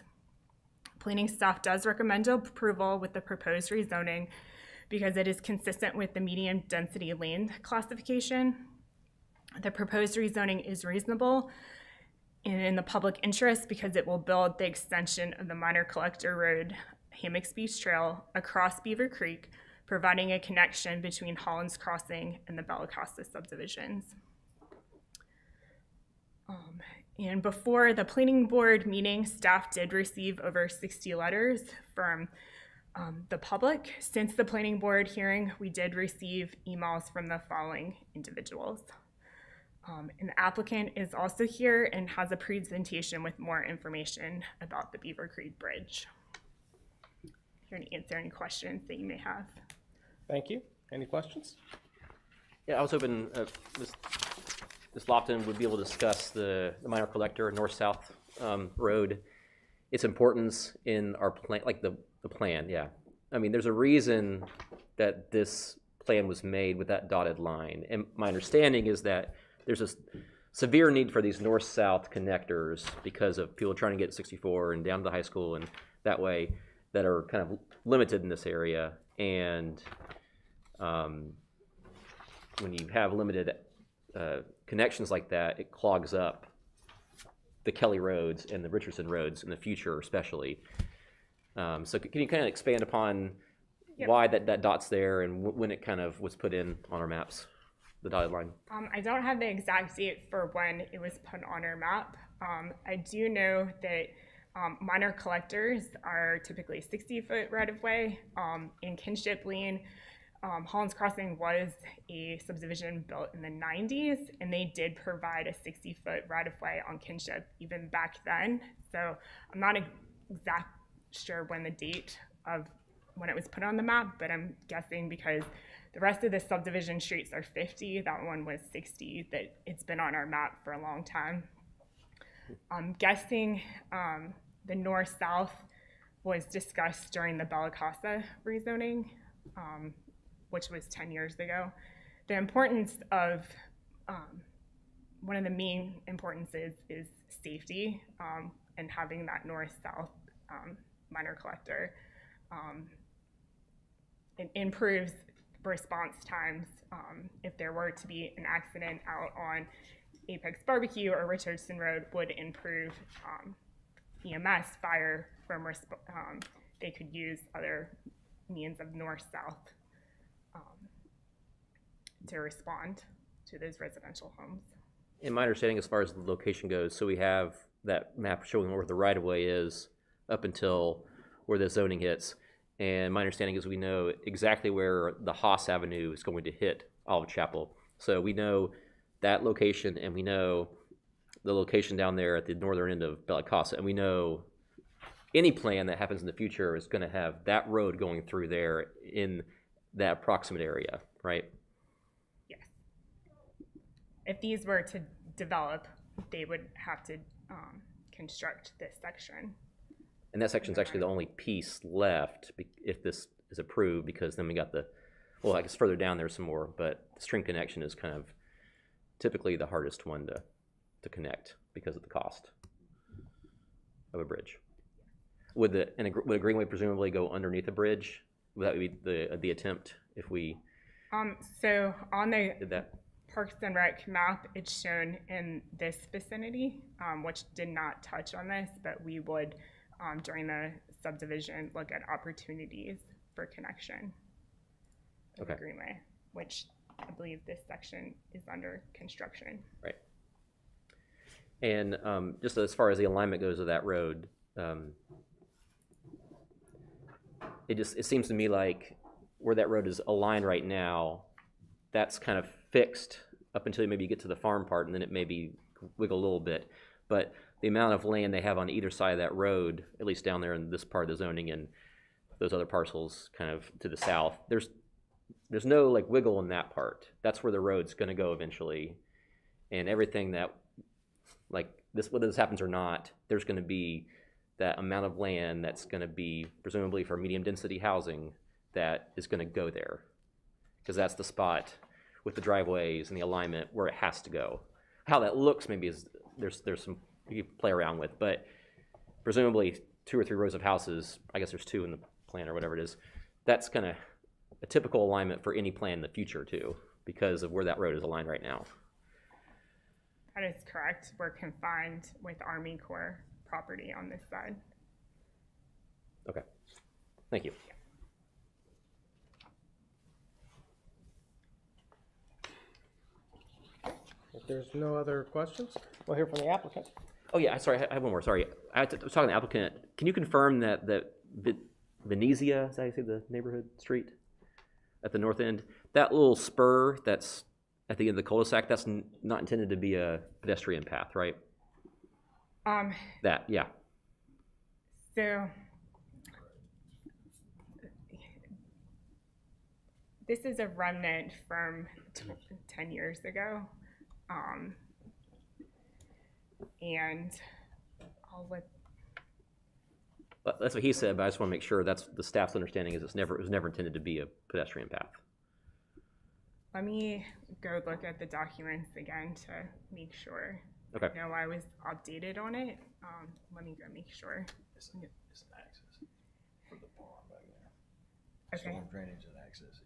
Planning staff does recommend approval with the proposed rezoning because it is consistent with the medium density land classification. The proposed rezoning is reasonable and in the public interest because it will build the extension of the minor collector road Hammocks Beach Trail across Beaver Creek, providing a connection between Holland's Crossing and the Bellacosta subdivisions. And before the planning board meeting, staff did receive over 60 letters from the public. Since the planning board hearing, we did receive emails from the following individuals. An applicant is also here and has a presentation with more information about the Beaver Creek Bridge. Here to answer any questions that you may have. Thank you. Any questions? Yeah, I was hoping Ms. Lofton would be able to discuss the minor collector north-south road, its importance in our plan, like the plan, yeah. I mean, there's a reason that this plan was made with that dotted line. And my understanding is that there's a severe need for these north-south connectors because of people trying to get 64 and down to the high school and that way, that are kind of limited in this area. And when you have limited connections like that, it clogs up the Kelly roads and the Richardson roads in the future, especially. So can you kind of expand upon why that dot's there and when it kind of was put in on our maps, the dotted line? I don't have the exact date for when it was put on our map. I do know that minor collectors are typically 60-foot right-of-way. In Kinship Lane, Holland's Crossing was a subdivision built in the 90s, and they did provide a 60-foot right-of-way on Kinship even back then. So I'm not exact sure when the date of when it was put on the map, but I'm guessing because the rest of the subdivision streets are 50, that one was 60, that it's been on our map for a long time. I'm guessing the north-south was discussed during the Bellacosta rezoning, which was 10 years ago. The importance of, one of the main importances is safety and having that north-south minor collector. It improves response times. If there were to be an accident out on Apex Barbecue or Richardson Road, would improve EMS, fire, from they could use other means of north-south to respond to those residential homes. In my understanding, as far as the location goes, so we have that map showing where the right-of-way is up until where the zoning hits. And my understanding is we know exactly where the Haas Avenue is going to hit Olive Chapel. So we know that location, and we know the location down there at the northern end of Bellacosta. And we know any plan that happens in the future is going to have that road going through there in that proximate area, right? Yes. If these were to develop, they would have to construct this section. And that section's actually the only piece left if this is approved, because then we got well, I guess further down there's some more, but the stream connection is kind of typically the hardest one to connect because of the cost of a bridge. Would a greenway presumably go underneath a bridge? Would that be the attempt if we So on the did that? Parks and Rec map, it's shown in this vicinity, which did not touch on this, but we would, during the subdivision, look at opportunities for connection of the greenway, which I believe this section is under construction. Right. And just as far as the alignment goes of that road, it seems to me like where that road is aligned right now, that's kind of fixed up until maybe you get to the farm part, and then it maybe wiggle a little bit. But the amount of land they have on either side of that road, at least down there in this part of the zoning and those other parcels kind of to the south, there's no like wiggle in that part. That's where the road's going to go eventually. And everything that, like this, whether this happens or not, there's going to be that amount of land that's going to be presumably for medium density housing that is going to go there, because that's the spot with the driveways and the alignment where it has to go. How that looks maybe is there's some you can play around with, but presumably 2 or 3 rows of houses, I guess there's 2 in the plan or whatever it is, that's kind of a typical alignment for any plan in the future too, because of where that road is aligned right now. That is correct. We're confined with Army Corps property on this side. Okay, thank you. If there's no other questions, we'll hear from the applicant. Oh yeah, sorry, I have one more, sorry. I was talking to the applicant. Can you confirm that Venezia, is that how you say the neighborhood street at the north end, that little spur that's at the end of the cul-de-sac, that's not intended to be a pedestrian path, right? That, yeah. So this is a remnant from 10 years ago. And I'll let. But that's what he said, but I just want to make sure that's the staff's understanding is it was never intended to be a pedestrian path. Let me go look at the documents again to make sure. Okay. I know I was updated on it. Let me go make sure. It's an access for the pond back there. Okay. Storm drainage and access.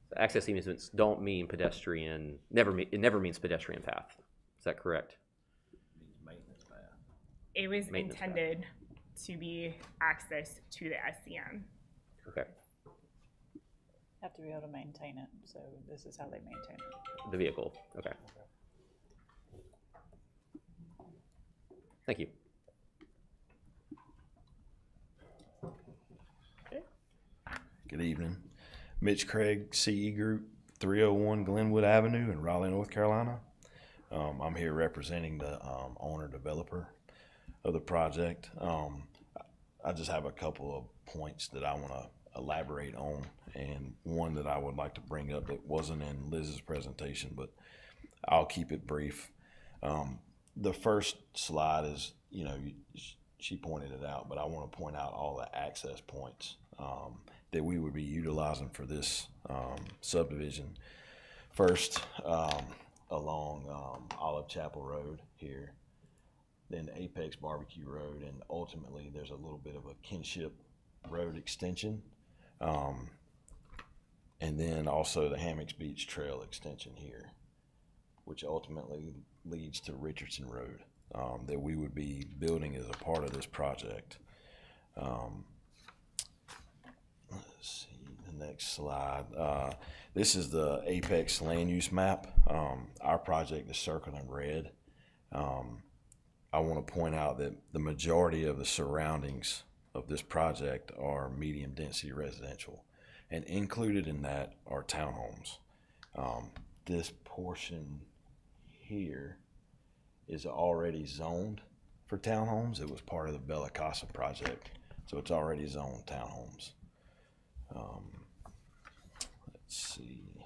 The access easements don't mean pedestrian, it never means pedestrian path. Is that correct? It means maintenance path. It was intended to be access to the SCM. Okay. Have to be able to maintain it, so this is how they maintain it. The vehicle, okay. Thank you. Good evening. Mitch Craig, CE Group, 301 Glenwood Avenue in Raleigh, North Carolina. I'm here representing the owner-developer of the project. I just have a couple of points that I want to elaborate on, and one that I would like to bring up that wasn't in Liz's presentation, but I'll keep it brief. The first slide is, she pointed it out, but I want to point out all the access points that we would be utilizing for this subdivision. First, along Olive Chapel Road here, then Apex Barbecue Road, and ultimately there's a little bit of a Kinship Road extension, and then also the Hammocks Beach Trail extension here, which ultimately leads to Richardson Road, that we would be building as a part of this project. Let's see the next slide. This is the Apex land use map. Our project is circled in red. I want to point out that the majority of the surroundings of this project are medium density residential, and included in that are townhomes. This portion here is already zoned for townhomes. It was part of the Bella Casa project, so it's already zoned townhomes. Let's see.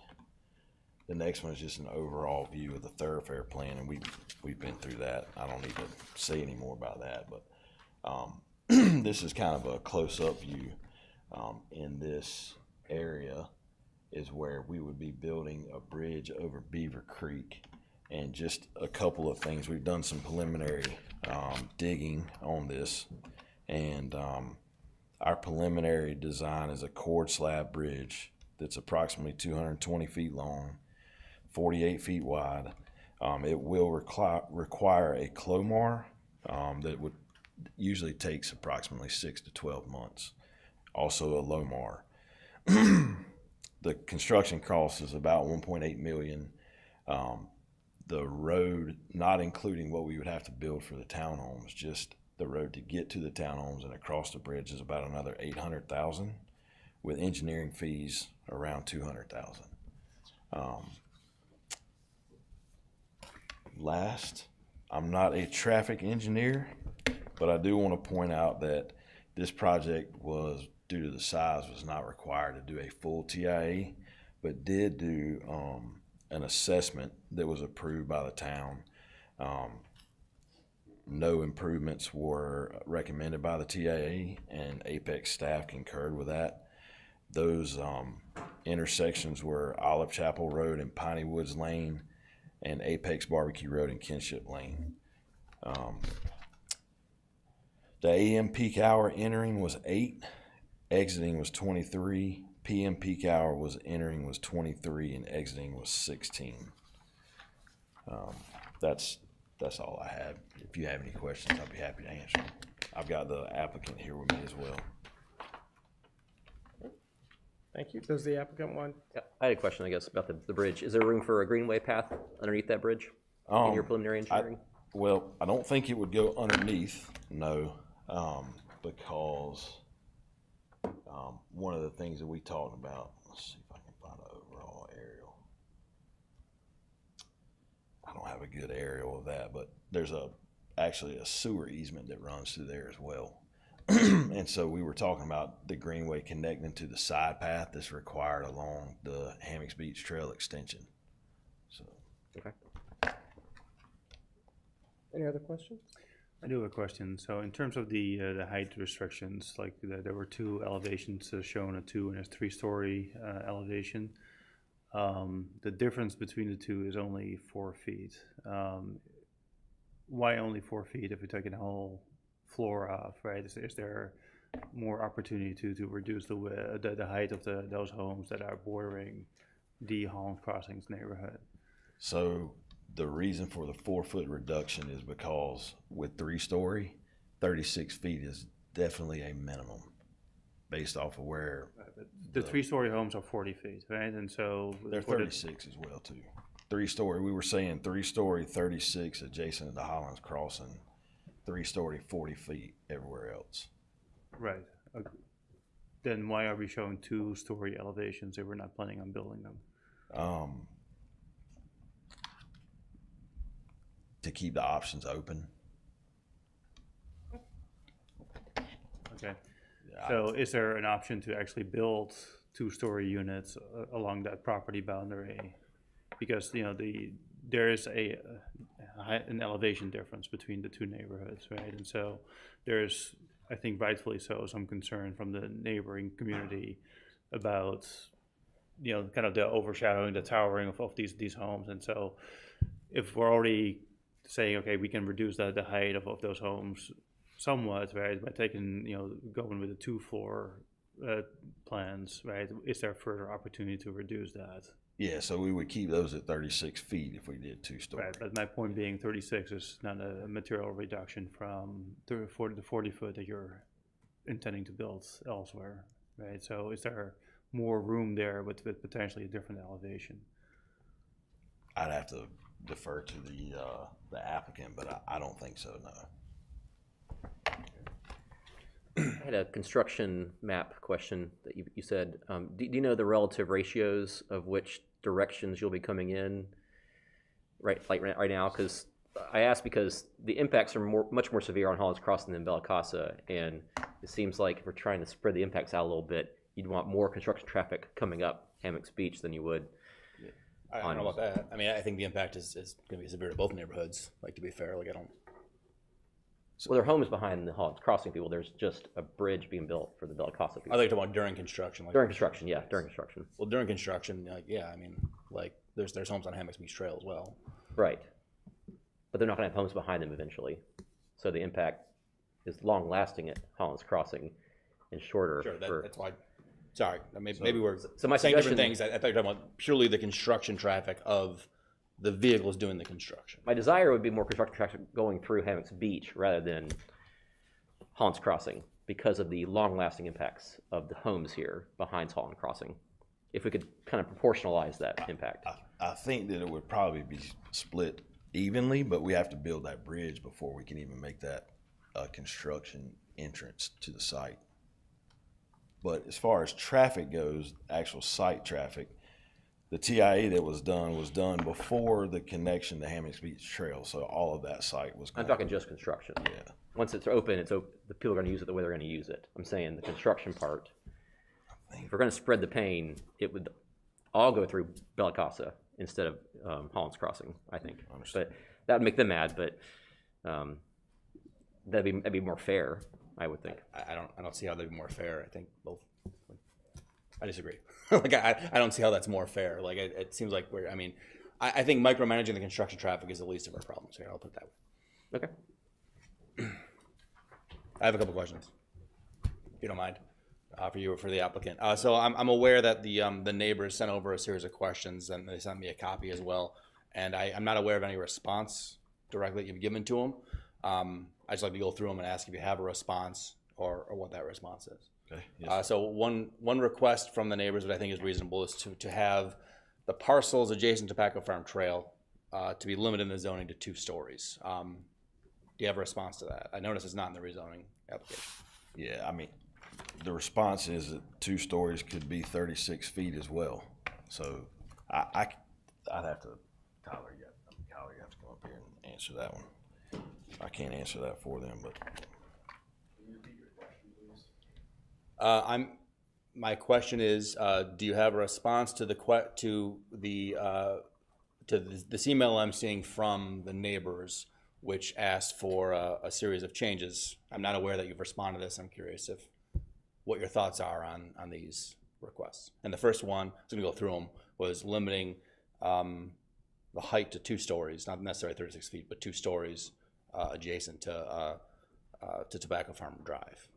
The next one is just an overall view of the thoroughfare plan, and we've been through that. I don't need to say any more about that, but this is kind of a close-up view. In this area is where we would be building a bridge over Beaver Creek, and just a couple of things. We've done some preliminary digging on this, and our preliminary design is a cord slab bridge that's approximately 220 feet long, 48 feet wide. It will require a clomar that would usually takes approximately 6 to 12 months. Also a lomar. The construction cost is about 1.8 million. The road, not including what we would have to build for the townhomes, just the road to get to the townhomes and across the bridge is about another 800,000, with engineering fees around 200,000. Last, I'm not a traffic engineer, but I do want to point out that this project was, due to the size, was not required to do a full TIA, but did do an assessment that was approved by the town. No improvements were recommended by the TIA, and Apex staff concurred with that. Those intersections were Olive Chapel Road and Piney Woods Lane, and Apex Barbecue Road and Kinship Lane. The AM peak hour entering was 8, exiting was 23. PM peak hour was entering was 23 and exiting was 16. That's all I have. If you have any questions, I'll be happy to answer them. I've got the applicant here with me as well. Thank you. Does the applicant want? Yeah, I had a question, I guess, about the bridge. Is there room for a greenway path underneath that bridge in your preliminary engineering? Well, I don't think it would go underneath, no, because one of the things that we talked about, let's see if I can find an overall aerial. I don't have a good aerial of that, but there's actually a sewer easement that runs through there as well. And so we were talking about the greenway connecting to the side path that's required along the Hammocks Beach Trail extension. So. Okay. Any other questions? I do have a question. So in terms of the height restrictions, like there were 2 elevations shown, a 2 and a 3-story elevation. The difference between the 2 is only 4 feet. Why only 4 feet if we're taking the whole floor off, right? Is there more opportunity to reduce the height of those homes that are bordering the Holland Crossings neighborhood? So the reason for the 4-foot reduction is because with 3-story, 36 feet is definitely a minimum based off of where. The 3-story homes are 40 feet, right? And so they're 36 as well too. 3-story, we were saying 3-story, 36 adjacent to the Hollands Crossing, 3-story, 40 feet everywhere else. Right. Then why are we showing 2-story elevations if we're not planning on building them? To keep the options open. Okay. So is there an option to actually build 2-story units along that property boundary? Because there is an elevation difference between the 2 neighborhoods, right? And so there's, I think rightfully so, some concern from the neighboring community about kind of the overshadowing, the towering of these homes. And so if we're already saying, okay, we can reduce the height of those homes somewhat, right, by taking, going with the 2-floor plans, right, is there further opportunity to reduce that? Yeah, so we would keep those at 36 feet if we did 2-story. Right, but my point being 36 is not a material reduction from the 40 foot that you're intending to build elsewhere, right? So is there more room there with potentially a different elevation? I'd have to defer to the applicant, but I don't think so, no. I had a construction map question that you said. Do you know the relative ratios of which directions you'll be coming in right now? Because I ask because the impacts are much more severe on Hollands Crossing than Bella Casa, and it seems like if we're trying to spread the impacts out a little bit, you'd want more construction traffic coming up Hammocks Beach than you would I don't know about that. I mean, I think the impact is going to be severe to both neighborhoods. Like, to be fair, like I don't. Well, there are homes behind the Holland's Crossing people. There's just a bridge being built for the Bellicasa people. I think you're talking about during construction. Like, During construction, yeah, during construction. Well, during construction, like, yeah, I mean, like, there's homes on Hammocks Beach Trail as well. Right. But they're not going to have homes behind them eventually. So the impact is long lasting at Holland's Crossing and shorter. Sure, that's why. Sorry, maybe we're so my saying different suggestion- things. I thought you were talking about purely the construction traffic of the vehicles doing the construction. My desire would be more construction traffic going through Hammocks Beach rather than Holland's Crossing because of the long-lasting impacts of the homes here behind Holland Crossing. If we could kind of proportionalize that impact. I think that it would probably be split evenly, but we have to build that bridge before we can even make that construction entrance to the site. But as far as traffic goes, actual site traffic, the TIA that was done before the connection to Hammocks Beach Trail. So all of that site was. I'm talking just construction. Yeah. Once it's open, the people are going to use it the way they're going to use it. I'm saying the construction part. If we're going to spread the pain, it would all go through Bellicasa instead of Holland's Crossing, I think. But that would make them mad. But that'd be more fair, I would think. I don't see how that'd be more fair. I think both. I disagree. Like I don't see how that's more fair. Like it seems like we're. I mean, I think micromanaging the construction traffic is the least of our problems here. I'll put it that way. Okay. I have a couple questions, if you don't mind, for you or for the applicant. So I'm aware that the neighbors sent over a series of questions, and they sent me a copy as well. And I'm not aware of any response directly that you've given to them. I just like to go through them and ask if you have a response or what that response is. Okay. Yes, So one request from the neighbors that I think is reasonable is to have the parcels adjacent to Tobacco Farm Trail to be limited in the zoning to 2 stories. Do you have a response to that? I notice it's not in the rezoning application. Yeah, I mean, the response is that 2 stories could be 36 feet as well. So I'd have to, Tyler, you have to come up here and answer that one. I can't answer that for them, but. My question is, do you have a response to this email I'm seeing from the neighbors, which asked for a series of changes? I'm not aware that you've responded to this. I'm curious what your thoughts are on these requests. And the first one, I'm going to go through them, was limiting the height to 2 stories, not necessarily 36 feet, but 2 stories adjacent to Tobacco Farm Drive.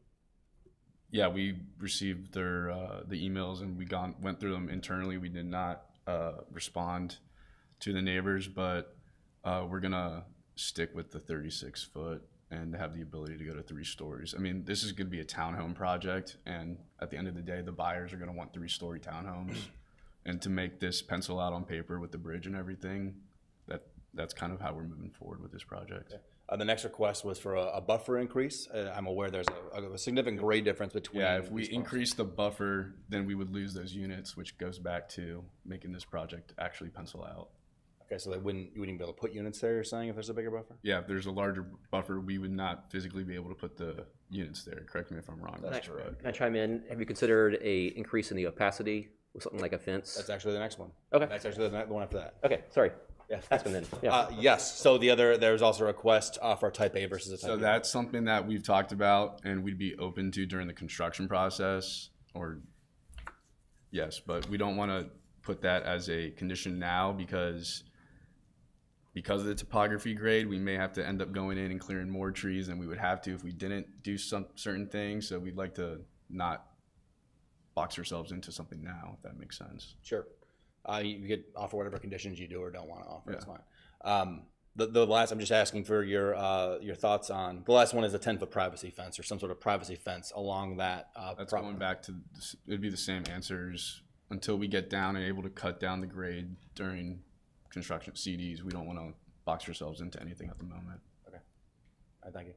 Yeah, we received the emails and we went through them internally. We did not respond to the neighbors, but we're gonna stick with the 36 foot and have the ability to go to 3 stories. I mean, this is gonna be a townhome project, and at the end of the day, the buyers are gonna want 3-story townhomes. And to make this pencil out on paper with the bridge and everything, that's kind of how we're moving forward with this project. Okay. The next request was for a buffer increase. I'm aware there's a significant grade difference between. Yeah, if we increase the buffer, then we would lose those units, which goes back to making this project actually pencil out. Okay, so you wouldn't even be able to put units there, you're saying, if there's a bigger buffer? Yeah, if there's a larger buffer, we would not physically be able to put the units there. Correct me if I'm wrong. That's correct. Can I chime in? Have you considered a increase in the opacity with something like a fence? That's actually the next one. Okay. That's actually the one after that. Okay, sorry. Yeah. Ask them then. Yeah. Yes, so there's also a request for a type A versus a type B. So that's something that we've talked about and we'd be open to during the construction process, or yes, but we don't want to put that as a condition now because of the topography grade, we may have to end up going in and clearing more trees than we would have to if we didn't do some certain things. So we'd like to not box ourselves into something now, if that makes sense. Sure. You could offer whatever conditions you do or don't want to offer. Yeah. That's fine. The last, I'm just asking for your thoughts on, the last one is a 10-foot privacy fence or some sort of privacy fence along that. That's going back to, it'd be the same answers until we get down and able to cut down the grade during construction CDs. We don't want to box ourselves into anything at the moment. Okay. All right, thank you.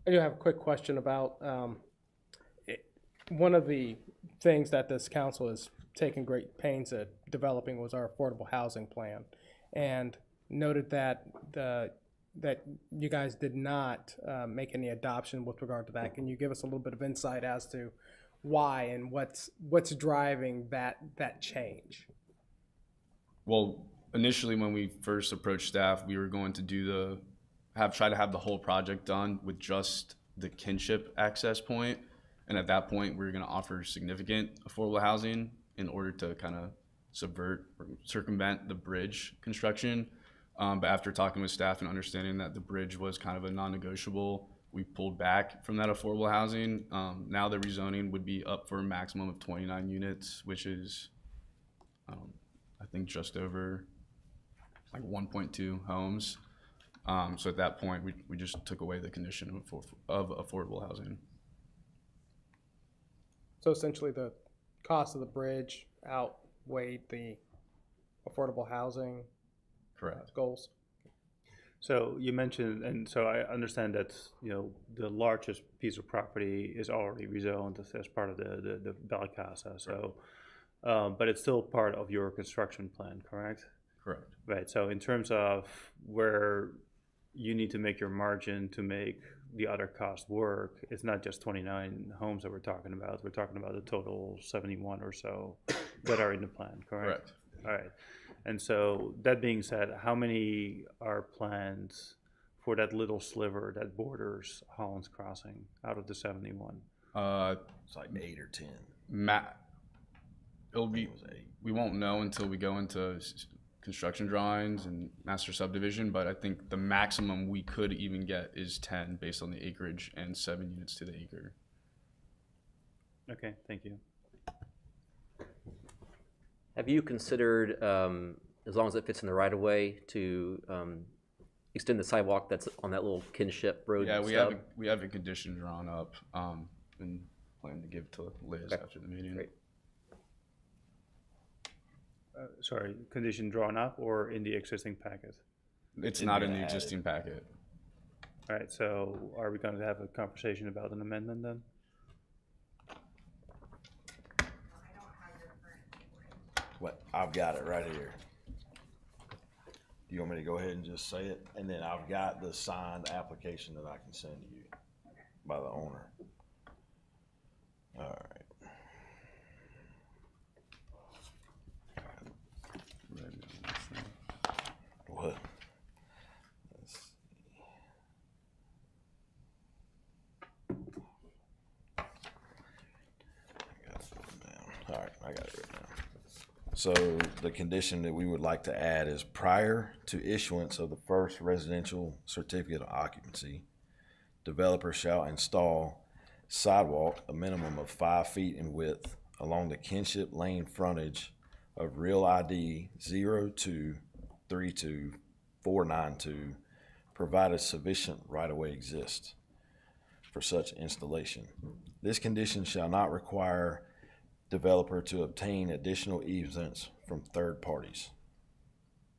I do have a quick question about one of the things that this council has taken great pains at developing was our affordable housing plan, and noted that that you guys did not make any adoption with regard to that. Can you give us a little bit of insight as to why and what's driving that change? well, initially when we first approached staff, we were going to do try to have the whole project done with just the kinship access point. And at that point, we were going to offer significant affordable housing in order to kind of circumvent the bridge construction. But after talking with staff and understanding that the bridge was kind of a non-negotiable, we pulled back from that affordable housing. Now the rezoning would be up for a maximum of 29 units, which is, I think, just over like 1.2 homes. So at that point, we just took away the condition of affordable housing. So essentially, the cost of the bridge outweighed the affordable housing goals. So you mentioned, and so I understand that, you know, the largest piece of property is already rezoned as part of the Bella Casa. So, but it's still part of your construction plan, correct? Correct. Right. So in terms of where you need to make your margin to make the other cost work, it's not just 29 homes that we're talking about. We're talking about a total 71 or so that are in the plan, correct? All right. And so that being said, how many are planned for that little sliver that borders Holland's Crossing out of the 71? It's like 8 or 10. We won't know until we go into construction drawings and master subdivision, but I think the maximum we could even get is 10 based on the acreage and 7 units to the acre. Okay, thank you. Have you considered, as long as it fits in the right of way, to extend the sidewalk that's on that little kinship road? Yeah, stub? we have a condition drawn up and plan to give to Liz after the meeting. Great. Sorry, condition drawn up or in the existing packet? It's not in the existing packet. All right, so are we going to have a conversation about an amendment then? What? I've got it right here. Do you want me to go ahead and just say it? And then I've got the signed application that I can send to you by the owner. All right. What? Let's see. I got it written down. All right, I got it written down. So the condition that we would like to add is prior to issuance of the first residential certificate of occupancy, developer shall install sidewalk a minimum of 5 feet in width along the kinship lane frontage of real ID 0232492, provided sufficient right-of-way exists for such installation. This condition shall not require developer to obtain additional easements from third parties.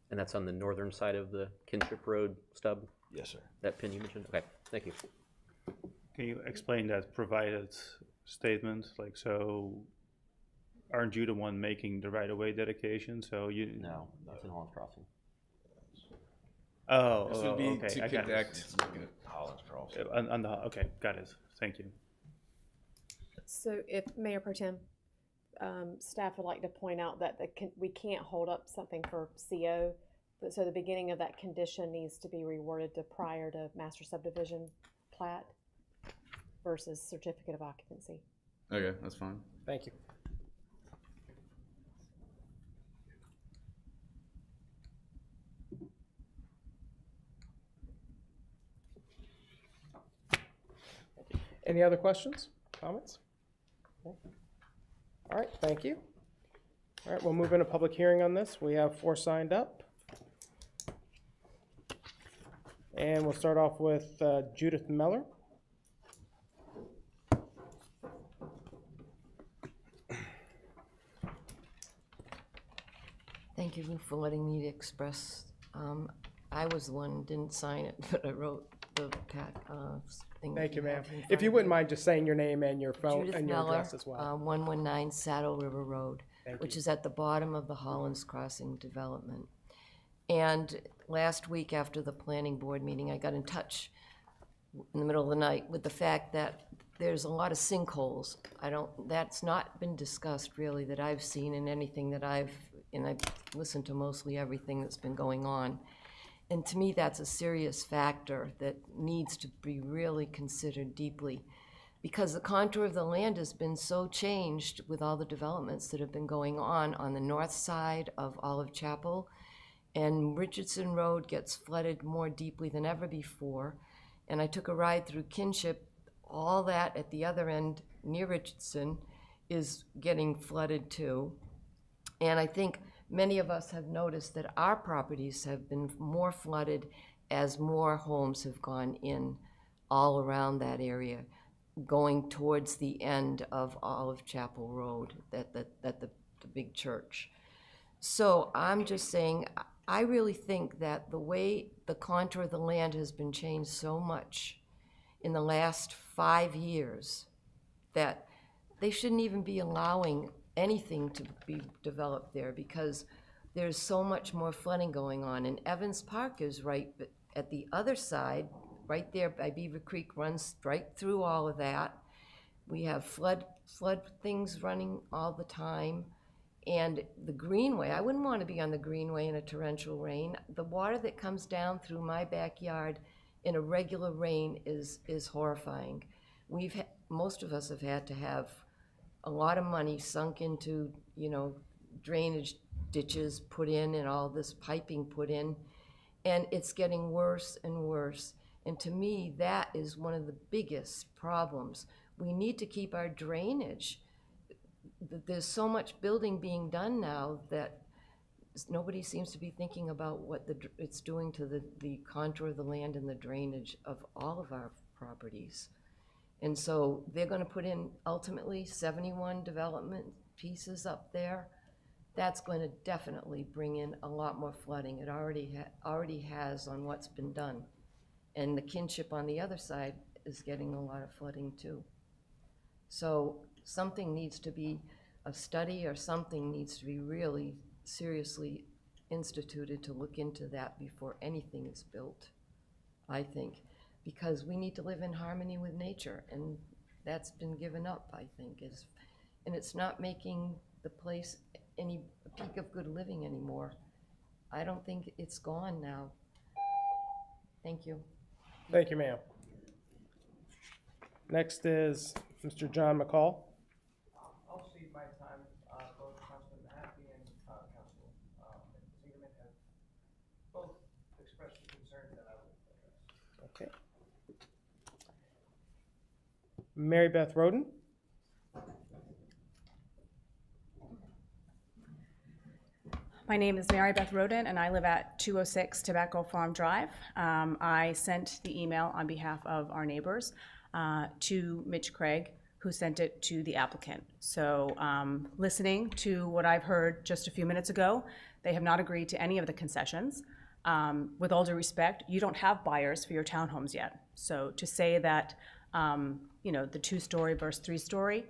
And that's on the northern side of the Kinship Road stub? Yes, sir. That pin you mentioned? Okay, thank you. Can you explain that provided statement? Like, so aren't you the one making the right-of-way dedication? So you... No, that's in Holland's Crossing. Oh, This would be okay, to I got connect. it. Holland's Crossing. Okay, got it. Thank you. So if Mayor Pro Tem, staff would like to point out that we can't hold up something for CO, but so the beginning of that condition needs to be reworded to prior to master subdivision plat versus certificate of occupancy. Okay, that's fine. Thank you. Any other questions, comments? Okay. All right, thank you. All right, we'll move into public hearing on this. We have 4 signed up. And we'll start off with Judith Meller. Thank you for letting me express. I was the one who didn't sign it, but I wrote the thing. Thank you, ma'am. If you wouldn't mind just saying your name and your phone Judith and your Miller, address as well. 119 Saddle River Road, Thank which you. is at the bottom of the Holland's Crossing development. And last week after the planning board meeting, I got in touch in the middle of the night with the fact that there's a lot of sinkholes. That's not been discussed really that I've seen in anything that I've and I've listened to mostly everything that's been going on. And to me, that's a serious factor that needs to be really considered deeply, because the contour of the land has been so changed with all the developments that have been going on the north side of Olive Chapel, and Richardson Road gets flooded more deeply than ever before. And I took a ride through Kinship. All that at the other end near Richardson is getting flooded too. And I think many of us have noticed that our properties have been more flooded as more homes have gone in all around that area, going towards the end of Olive Chapel Road, the big church. So I'm just saying, I really think that the way the contour of the land has been changed so much in the last 5 years that they shouldn't even be allowing anything to be developed there, because there's so much more flooding going on. And Evans Park is right at the other side, right there by Beaver Creek, runs right through all of that. We have flood things running all the time. And the greenway, I wouldn't want to be on the greenway in a torrential rain. The water that comes down through my backyard in a regular rain is horrifying. Most of us have had to have a lot of money sunk into, drainage ditches put in and all this piping put in, and it's getting worse and worse. And to me, that is one of the biggest problems. We need to keep our drainage. There's so much building being done now that nobody seems to be thinking about what it's doing to the contour of the land and the drainage of all of our properties. And so they're going to put in ultimately 71 development pieces up there. That's going to definitely bring in a lot more flooding. It already has on what's been done. And the Kinship on the other side is getting a lot of flooding too. So something needs to be, a study or something needs to be really seriously instituted to look into that before anything is built, I think. Because we need to live in harmony with nature, and that's been given up, I think, and it's not making the place a peak of good living anymore. I don't think it's gone now. Thank you. Thank you, ma'am. Next is Mr. John McCall. I'll cede my time. Both Councilman Mahaffey and Council Siegerman have both expressed the concerns that I will address. Okay. Mary Beth Roden. My name is Mary Beth Roden, and I live at 206 Tobacco Farm Drive. I sent the email on behalf of our neighbors to Mitch Craig, who sent it to the applicant. So listening to what I've heard just a few minutes ago, they have not agreed to any of the concessions. With all due respect, you don't have buyers for your townhomes yet. So to say that, the 2-story versus 3-story,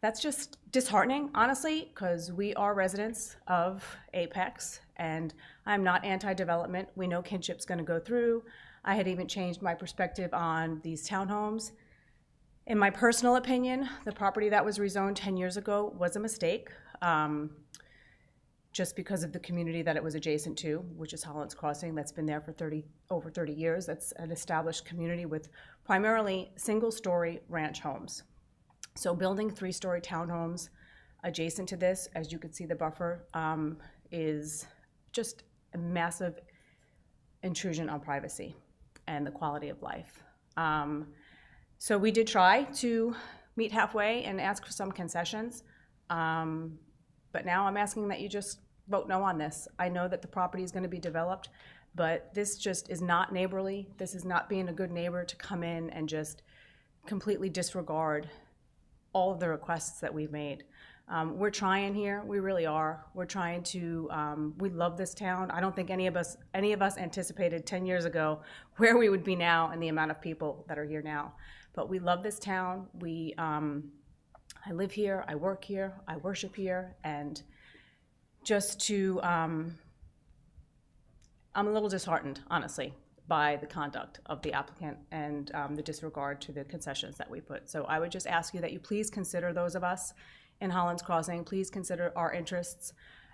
that's just disheartening, honestly, because we are residents of Apex, and I'm not anti-development. We know Kinship's going to go through. I had even changed my perspective on these townhomes. In my personal opinion, the property that was rezoned 10 years ago was a mistake, just because of the community that it was adjacent to, which is Holland's Crossing. That's been there for over 30 years. That's an established community with primarily single-story ranch homes. So building 3-story townhomes adjacent to this, as you can see the buffer, is just a massive intrusion on privacy and the quality of life. So we did try to meet halfway and ask for some concessions, but now I'm asking that you just vote no on this. I know that the property is going to be developed, but this just is not neighborly. This is not being a good neighbor to come in and just completely disregard all of the requests that we've made. We're trying here, we really are. We're trying to, we love this town. I don't think any of us anticipated 10 years ago where we would be now and the amount of people that are here now. But we love this town. I live here, I work here, I worship here, and just to, I'm a little disheartened, honestly, by the conduct of the applicant and the disregard to the concessions that we put. So I would just ask you that you please consider those of us in Holland's Crossing, please consider our interests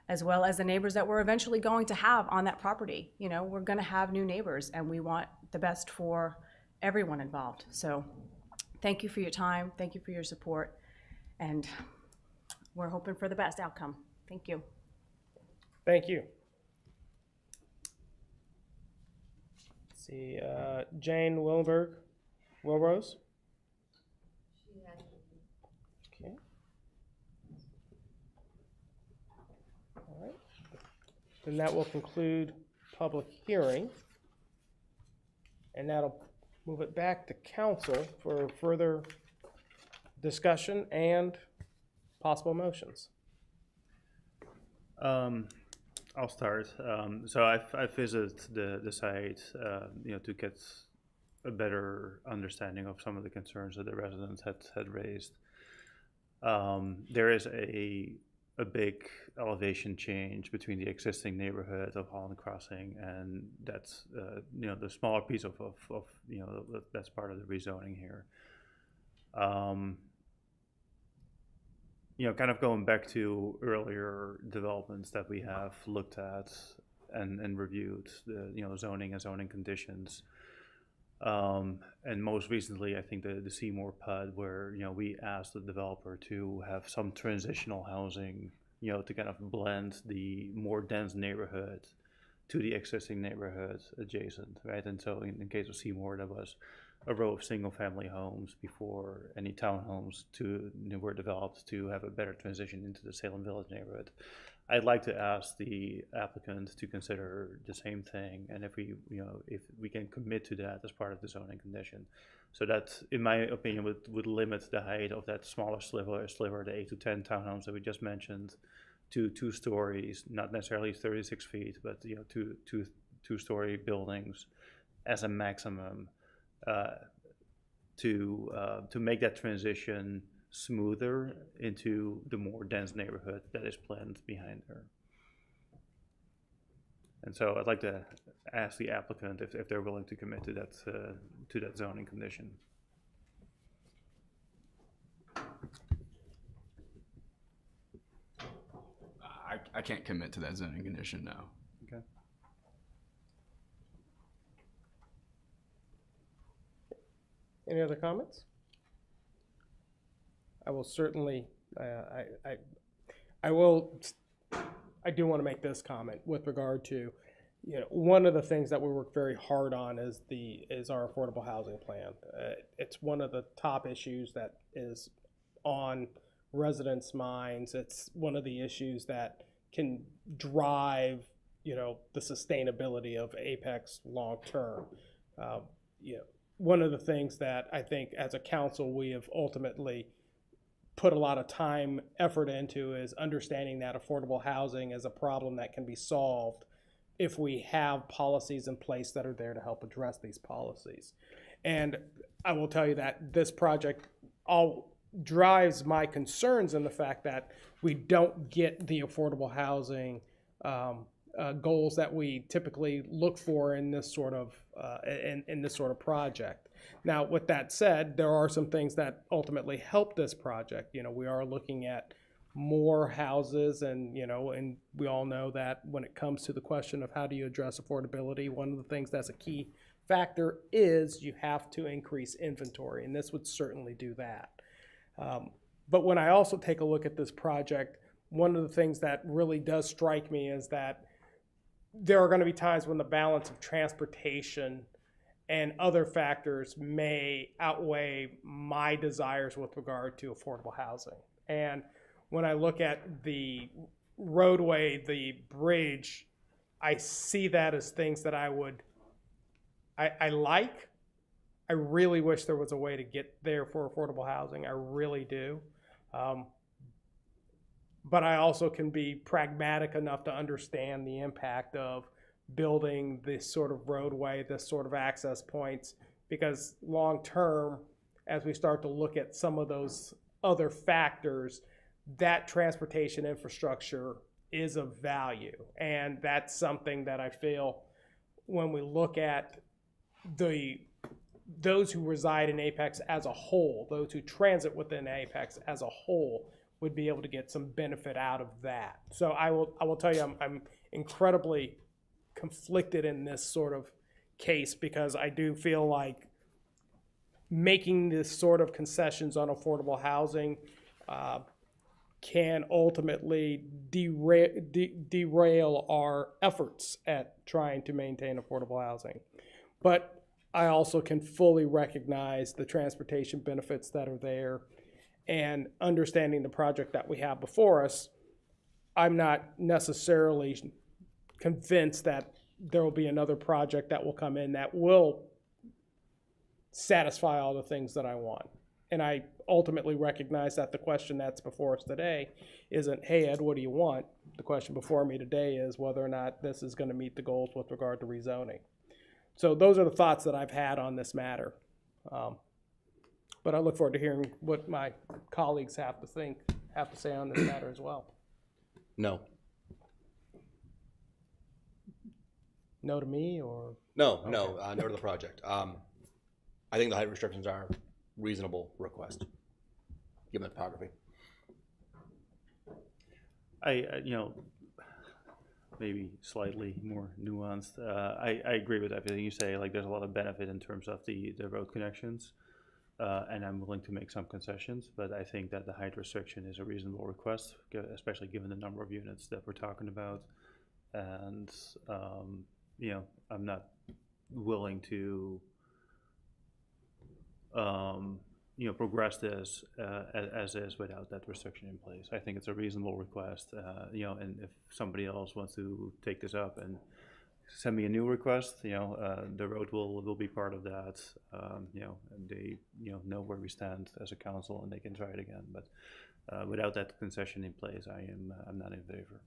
as well as the neighbors that we're eventually going to have on that property. You know, we're going to have new neighbors, and we want the best for everyone involved. So thank you for your time. Thank you for your support. And we're hoping for the best outcome. Thank you. Thank you. Let's see, Jane Wilrose. Okay. All right. Then that will conclude public hearing. And that'll move it back to council for further discussion and possible motions. I'll start. So I visited the site, to get a better understanding of some of the concerns that the residents had raised. There is a big elevation change between the existing neighborhood of Holland Crossing, and that's the smaller piece of that's part of the rezoning here. Kind of going back to earlier developments that we have looked at and reviewed, the zoning and zoning conditions. And most recently, I think the Seymour PUD, where, we asked the developer to have some transitional housing, to kind of blend the more dense neighborhood to the existing neighborhood adjacent, right? And so in case of Seymour, there was a row of single-family homes before any townhomes were developed to have a better transition into the Salem Village neighborhood. I'd like to ask the applicant to consider the same thing, and if we can commit to that as part of the zoning condition. So that, in my opinion, would limit the height of that smaller sliver, the 8 to 10 townhomes that we just mentioned, to 2 stories, not necessarily 36 feet, but two-story buildings as a maximum, to make that transition smoother into the more dense neighborhood that is planned behind her. And so I'd like to ask the applicant if they're willing to commit to that zoning condition. I can't commit to that zoning condition, no. Okay. Any other comments? I will certainly, I do want to make this comment with regard to, one of the things that we work very hard on is our affordable housing plan. It's one of the top issues that is on residents' minds. It's one of the issues that can drive, the sustainability of Apex long term. One of the things that I think as a council we have ultimately put a lot of time, effort into is understanding that affordable housing is a problem that can be solved if we have policies in place that are there to help address these policies. And I will tell you that this project all drives my concerns in the fact that we don't get the affordable housing goals that we typically look for in this sort of in this sort of project. Now, with that said, there are some things that ultimately help this project. We are looking at more houses, and and we all know that when it comes to the question of how do you address affordability, one of the things that's a key factor is you have to increase inventory, and this would certainly do that. But when I also take a look at this project, one of the things that really does strike me is that there are going to be times when the balance of transportation and other factors may outweigh my desires with regard to affordable housing. And when I look at the roadway, the bridge, I see that as things that I like. I really wish there was a way to get there for affordable housing. I really do. But I also can be pragmatic enough to understand the impact of building this sort of roadway, this sort of access points, because long term, as we start to look at some of those other factors, that transportation infrastructure is of value. And that's something that I feel when we look at those who reside in Apex as a whole, those who transit within Apex as a whole, would be able to get some benefit out of that. So I will tell you, I'm incredibly conflicted in this sort of case, because I do feel like making this sort of concessions on affordable housing can ultimately derail our efforts at trying to maintain affordable housing. But I also can fully recognize the transportation benefits that are there, and understanding the project that we have before us, I'm not necessarily convinced that there will be another project that will come in that will satisfy all the things that I want. And I ultimately recognize that the question that's before us today isn't, hey, Ed, what do you want? The question before me today is whether or not this is going to meet the goals with regard to rezoning. So those are the thoughts that I've had on this matter. But I look forward to hearing what my colleagues have to say on this matter as well. No. No to me, or? No to the project. I think the height restrictions are reasonable request, given the topography. Maybe slightly more nuanced. I agree with everything you say. Like, there's a lot of benefit in terms of the road connections, and I'm willing to make some concessions. But I think that the height restriction is a reasonable request, especially given the number of units that we're talking about. And I'm not willing to progress this as is without that restriction in place. I think it's a reasonable request, and if somebody else wants to take this up and send me a new request, the road will be part of that, and they, know where we stand as a council, and they can try it again. But without that concession in place, I'm not in favor.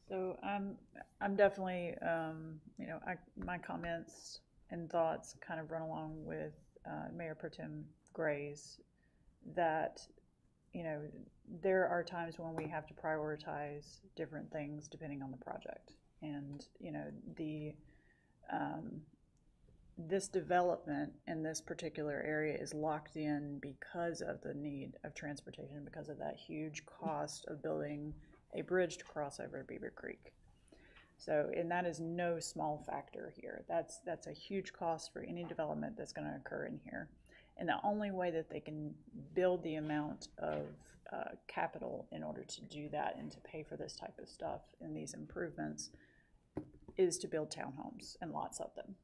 So I'm definitely, my comments and thoughts kind of run along with Mayor Pro Tem Gray's, that, there are times when we have to prioritize different things depending on the project. And, this development in this particular area is locked in because of the need of transportation, because of that huge cost of building a bridge to cross over Beaver Creek. So, and that is no small factor here. That's a huge cost for any development that's going to occur in here. And the only way that they can build the amount of capital in order to do that and to pay for this type of stuff and these improvements is to build townhomes, and lots of them.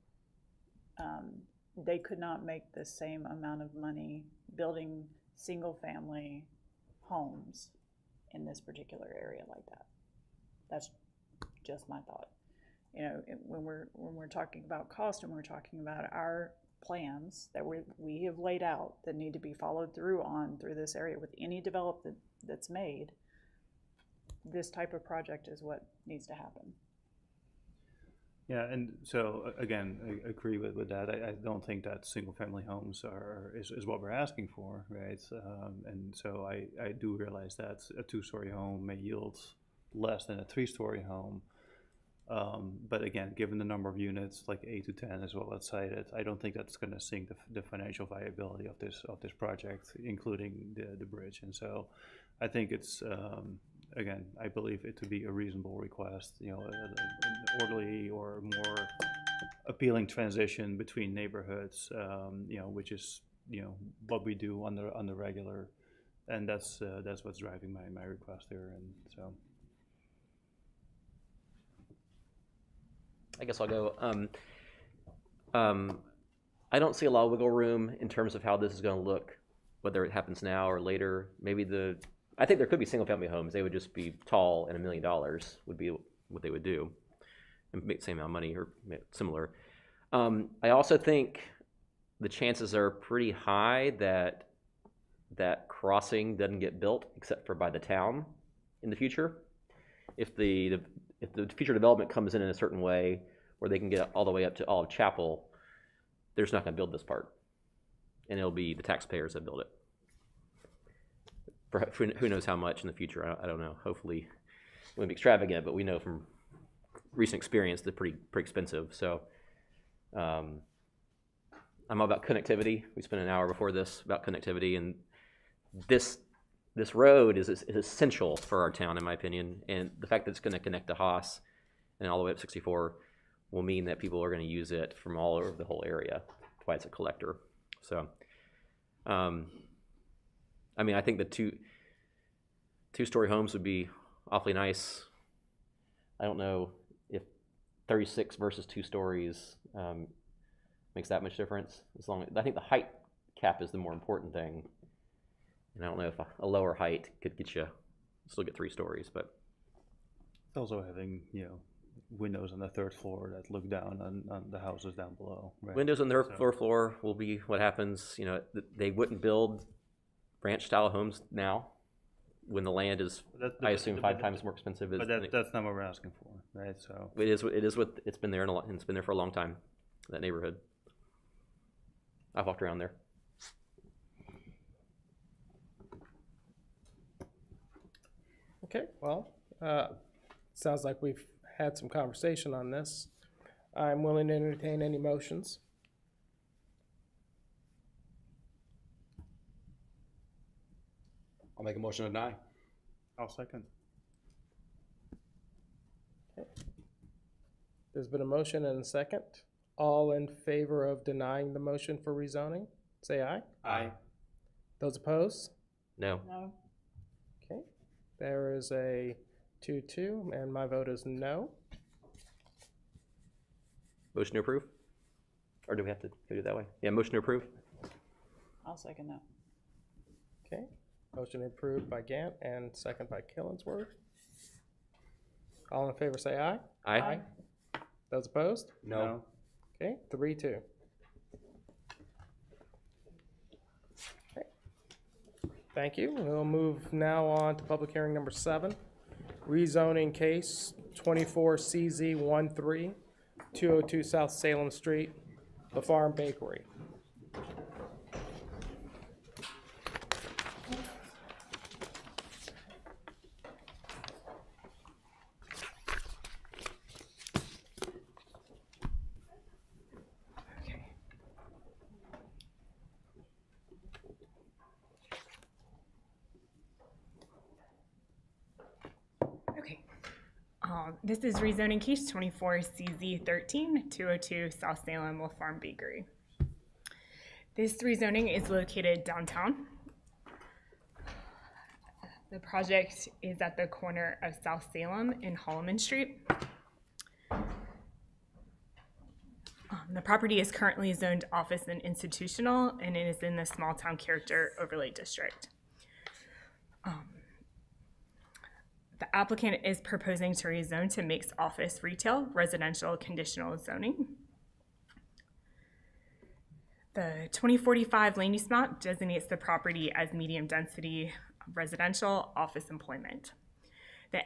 They could not make the same amount of money building single-family homes in this particular area like that. That's just my thought. When we're talking about cost, and we're talking about our plans that we have laid out that need to be followed through this area with any development that's made, this type of project is what needs to happen. Yeah, and so again, I agree with that. I don't think that single-family homes is what we're asking for, right? And so I do realize that a two-story home may yield less than a three-story home. But again, given the number of units, like 8 to 10 as well as cited, I don't think that's going to sink the financial viability of this project, including the bridge. And so I think it's again, I believe it to be a reasonable request, an orderly or more appealing transition between neighborhoods, which is, what we do on the regular, and that's what's driving my request here. And so I guess I'll go. I don't see a lot of wiggle room in terms of how this is going to look, whether it happens now or later. I think there could be single-family homes. They would just be tall, and $1 million would be what they would do, and make the same amount of money or similar. I also think the chances are pretty high that that crossing doesn't get built except for by the town in the future. If the future development comes in a certain way where they can get all the way up to Olive Chapel, they're just not going to build this part, and it'll be the taxpayers that build it. For who knows how much in the future? I don't know. Hopefully, it won't be extravagant, but we know from recent experience they're pretty expensive. So, I'm all about connectivity. We spent an hour before this about connectivity, and this road is essential for our town, in my opinion. And the fact that it's going to connect to Haas and all the way up 64 will mean that people are going to use it from all over the whole area. That's why it's a collector. So, I mean, I think the two-story homes would be awfully nice. I don't know if 36 versus 2 stories makes that much difference. I think the height cap is the more important thing. And I don't know if a lower height could still get 3 stories, but It's also having, windows on the 3rd floor that look down on the houses down below. Right? windows on the floor will be what happens. They wouldn't build ranch-style homes now when the land is, I assume, 5 times more expensive. But that's not what we're asking for, right? So it is what it's been there, and it's been there for a long time. That neighborhood. I've walked around there. Okay, well, sounds like we've had some conversation on this. I'm willing to entertain any motions. I'll make a motion to deny. I'll second. Okay. There's been a motion and a second. All in favor of denying the motion for rezoning, say aye. Aye. Those opposed? No. No. Okay, there is a 2-2, and my vote is no. Motion to approve? Or do we have to do it that way? Yeah, motion to approve. I'll second that. Okay, motion approved by Gant and second by Killingsworth. All in favor say aye. Aye. Those opposed? No. Okay, 3-2. Okay. Thank you. We'll move now on to public hearing number 7. Rezoning case 24CZ13, 202 South Salem Street, Lafarm Bakery. This is rezoning case 24CZ13, 202 South Salem Lafarm Bakery. This rezoning is located downtown. The project is at the corner of South Salem and Holloman Street. The property is currently zoned office and institutional, and it is in the small town character overlay district. The applicant is proposing to rezone to mixed office retail residential conditional zoning. The 2045 land use map designates the property as medium density residential office employment. The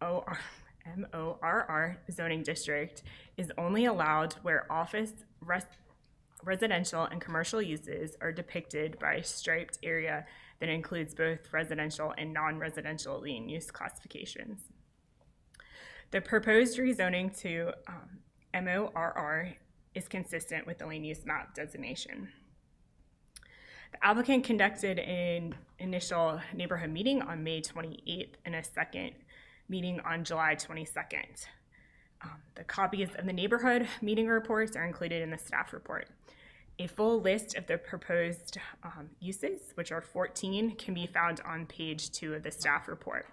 MORR zoning district is only allowed where office, residential, and commercial uses are depicted by a striped area that includes both residential and non-residential land use classifications. The proposed rezoning to MORR is consistent with the land use map designation. The applicant conducted an initial neighborhood meeting on May 28th and a second meeting on July 22nd. The copies of the neighborhood meeting reports are included in the staff report. A full list of the proposed uses, which are 14, can be found on page 2 of the staff report.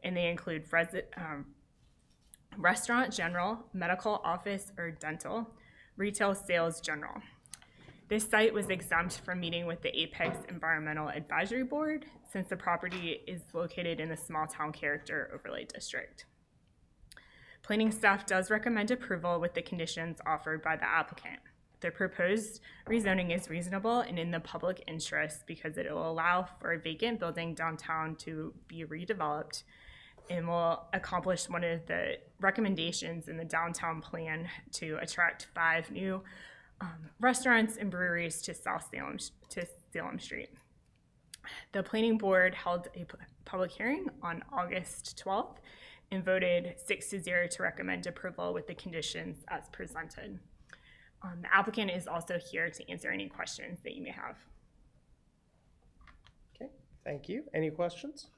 And they include restaurant general, medical office or dental, retail sales general. This site was exempt from meeting with the Apex Environmental Advisory Board since the property is located in the small town character overlay district. Planning staff does recommend approval with the conditions offered by the applicant. The proposed rezoning is reasonable and in the public interest because it will allow for a vacant building downtown to be redeveloped and will accomplish one of the recommendations in the downtown plan to attract 5 new restaurants and breweries to Salem Street. The planning board held a public hearing on August 12th and voted 6-0 to recommend approval with the conditions as presented. The applicant is also here to answer any questions that you may have. Okay, thank you. Any questions?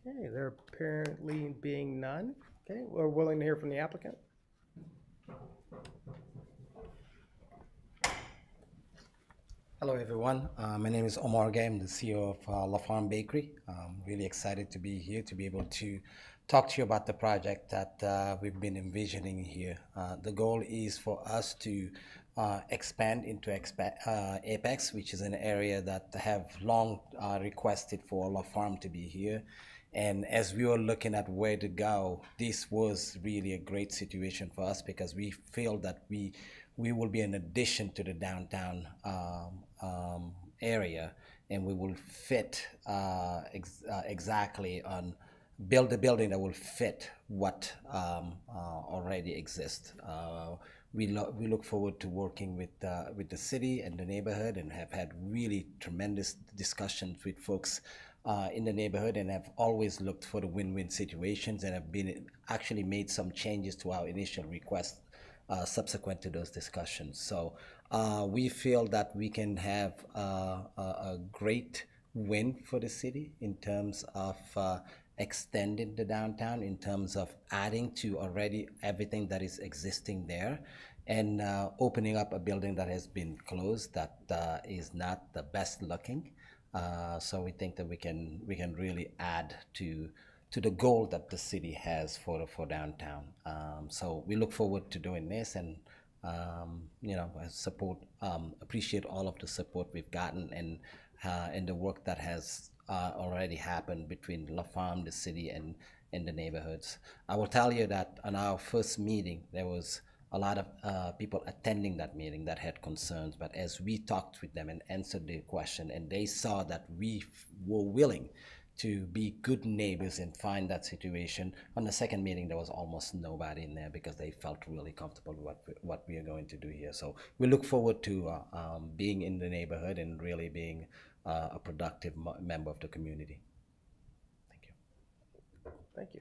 Okay, there apparently being none. Okay, we're willing to hear from the applicant. Hello, everyone. My name is Omar Gay. I'm the CEO of Lafarm Bakery. I'm really excited to be here to be able to talk to you about the project that we've been envisioning here. The goal is for us to expand into Apex, which is an area that have long requested for Lafarm to be here. And as we were looking at where to go, this was really a great situation for us because we feel that we will be an addition to the downtown area, and we will fit exactly on build a building that will fit what already exists. We look forward to working with the city and the neighborhood, and have had really tremendous discussions with folks in the neighborhood, and have always looked for the win-win situations, and have been actually made some changes to our initial request subsequent to those discussions. So we feel that we can have a great win for the city in terms of extending the downtown, in terms of adding to already everything that is existing there, and opening up a building that has been closed that is not the best looking. So we think that we can really add to the goal that the city has for downtown. So we look forward to doing this, and appreciate all of the support we've gotten, and the work that has already happened between Lafarm, the city, and the neighborhoods. I will tell you that on our first meeting, there was a lot of people attending that meeting that had concerns, but as we talked with them and answered their question, and they saw that we were willing to be good neighbors and find that situation. On the second meeting, there was almost nobody in there because they felt really comfortable with what we are going to do here. So we look forward to being in the neighborhood and really being a productive member of the community. Thank you. Thank you.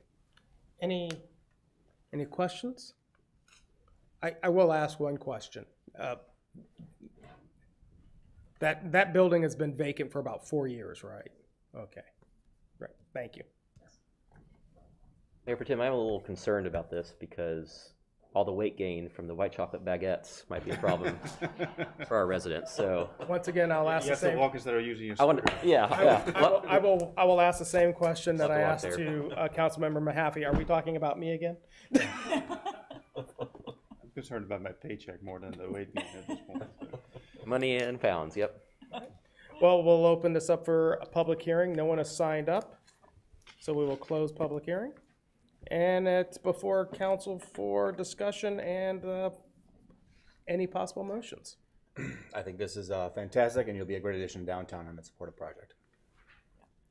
Any questions? I will ask one question. That building has been vacant for about 4 years, right? Okay. Right. Thank you. Mayor Pro Tem, I'm a little concerned about this because all the weight gain from the white chocolate baguettes might be a problem for our residents. So once again, I'll ask the same. Walkers that are using your I will ask the same question that I asked to Councilmember Mahaffey. Are we talking about me again? I'm concerned about my paycheck more than the weight gain at this point. Money in pounds, yep. Well, we'll open this up for a public hearing. No one has signed up, so we will close public hearing. And it's before council for discussion and any possible motions. I think this is fantastic, and you'll be a great addition to downtown, and support a project.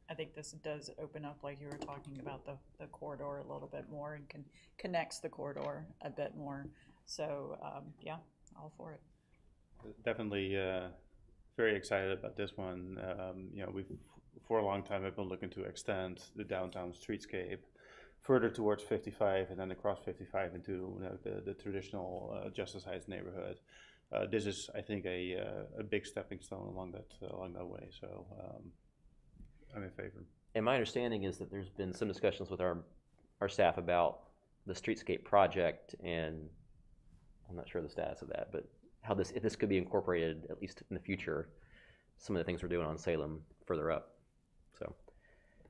I think this does open up, like you were talking about, the corridor a little bit more, and connects the corridor a bit more. So yeah, all for it. Definitely very excited about this one. We've for a long time I've been looking to extend the downtown streetscape further towards 55 and then across 55 into the traditional Justice Heights neighborhood. This is, I think, a big stepping stone along that way. So I'm in favor. And my understanding is that there's been some discussions with our staff about the streetscape project, and I'm not sure the status of that, but how if this could be incorporated, at least in the future, some of the things we're doing on Salem further up. So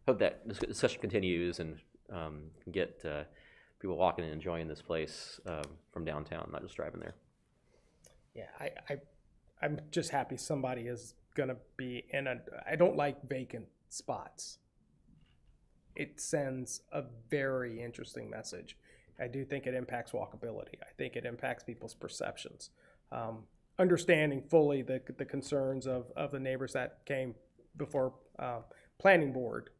hope that this discussion continues and get people walking and enjoying this place from downtown, not just driving there. Yeah, I'm just happy somebody is gonna be in I don't like vacant spots. It sends a very interesting message. I do think it impacts walkability. I think it impacts people's perceptions. Understanding fully the concerns of the neighbors that came before planning board.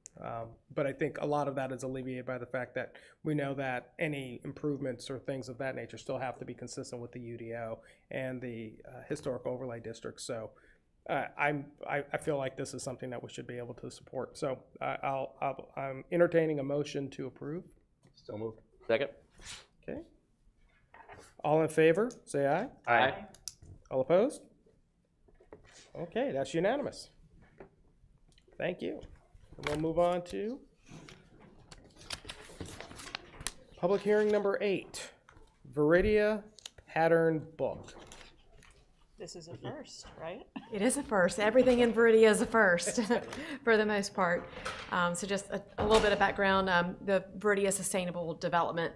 But I think a lot of that is alleviated by the fact that we know that any improvements or things of that nature still have to be consistent with the UDO and the historic overlay district. So I feel like this is something that we should be able to support. So I'm entertaining a motion to approve. Still moved. Second. Okay. All in favor, say aye. Aye. All opposed? Okay, that's unanimous. Thank you. And we'll move on to public hearing number 8, Veridia pattern book. This is a first, right? It is a first. Everything in Veridia is a first for the most part. So just a little bit of background. The Veridia Sustainable Development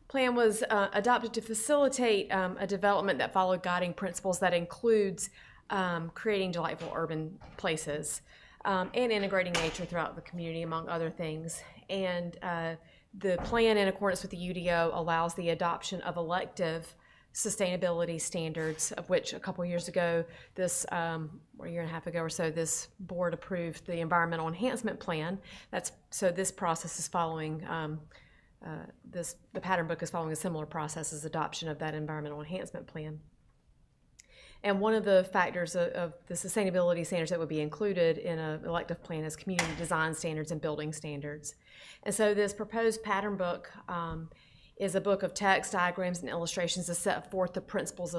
Plan was adopted to facilitate a development that followed guiding principles that includes creating delightful urban places and integrating nature throughout the community, among other things. And the plan, in accordance with the UDO, allows the adoption of elective sustainability standards, of which a couple years ago, a year and a half ago or so, this board approved the environmental enhancement plan. So this process is following, the pattern book is following a similar process as adoption of that environmental enhancement plan. And one of the factors of the sustainability standards that would be included in an elective plan is community design standards and building standards. And so this proposed pattern book is a book of text, diagrams, and illustrations to set forth the principles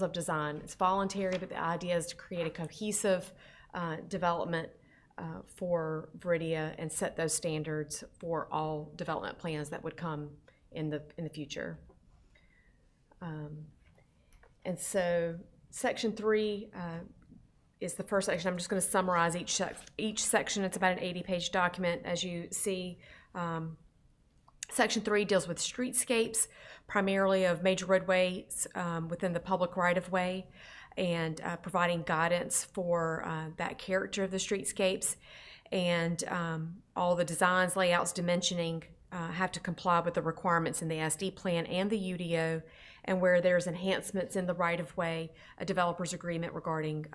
of design. It's voluntary, but the idea is to create a cohesive development for Veridia and set those standards for all development plans that would come in the future. And so Section 3 is the first section. I'm just going to summarize each section. It's about an 80-page document, as you see. Section 3 deals with streetscapes, primarily of major roadways within the public right-of-way, and providing guidance for that character of the streetscapes. And all the designs, layouts, dimensioning have to comply with the requirements in the SD plan and the UDO. And where there's enhancements in the right-of-way, a developer's agreement regarding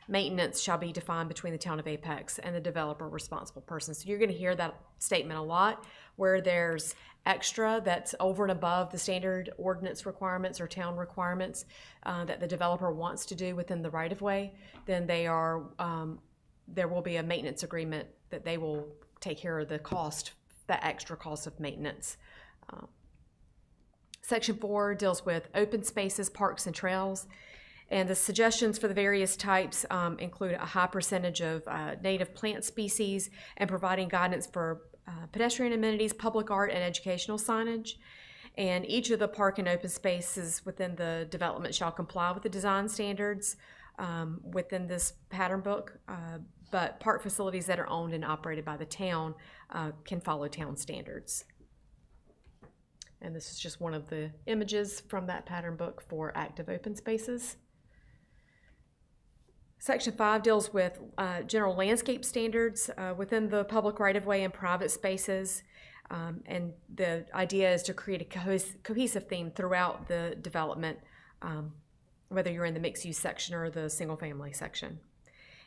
maintenance shall be defined between the town of Apex and the developer responsible person. So you're going to hear that statement a lot. Where there's extra that's over and above the standard ordinance requirements or town requirements that the developer wants to do within the right-of-way, then there will be a maintenance agreement that they will take care of the cost, that extra cost of maintenance. Section 4 deals with open spaces, parks, and trails. And the suggestions for the various types include a high percentage of native plant species and providing guidance for pedestrian amenities, public art, and educational signage. And each of the park and open spaces within the development shall comply with the design standards within this pattern book. But park facilities that are owned and operated by the town can follow town standards. And this is just one of the images from that pattern book for active open spaces. Section 5 deals with general landscape standards within the public right-of-way and private spaces. And the idea is to create a cohesive theme throughout the development, whether you're in the mixed-use section or the single-family section.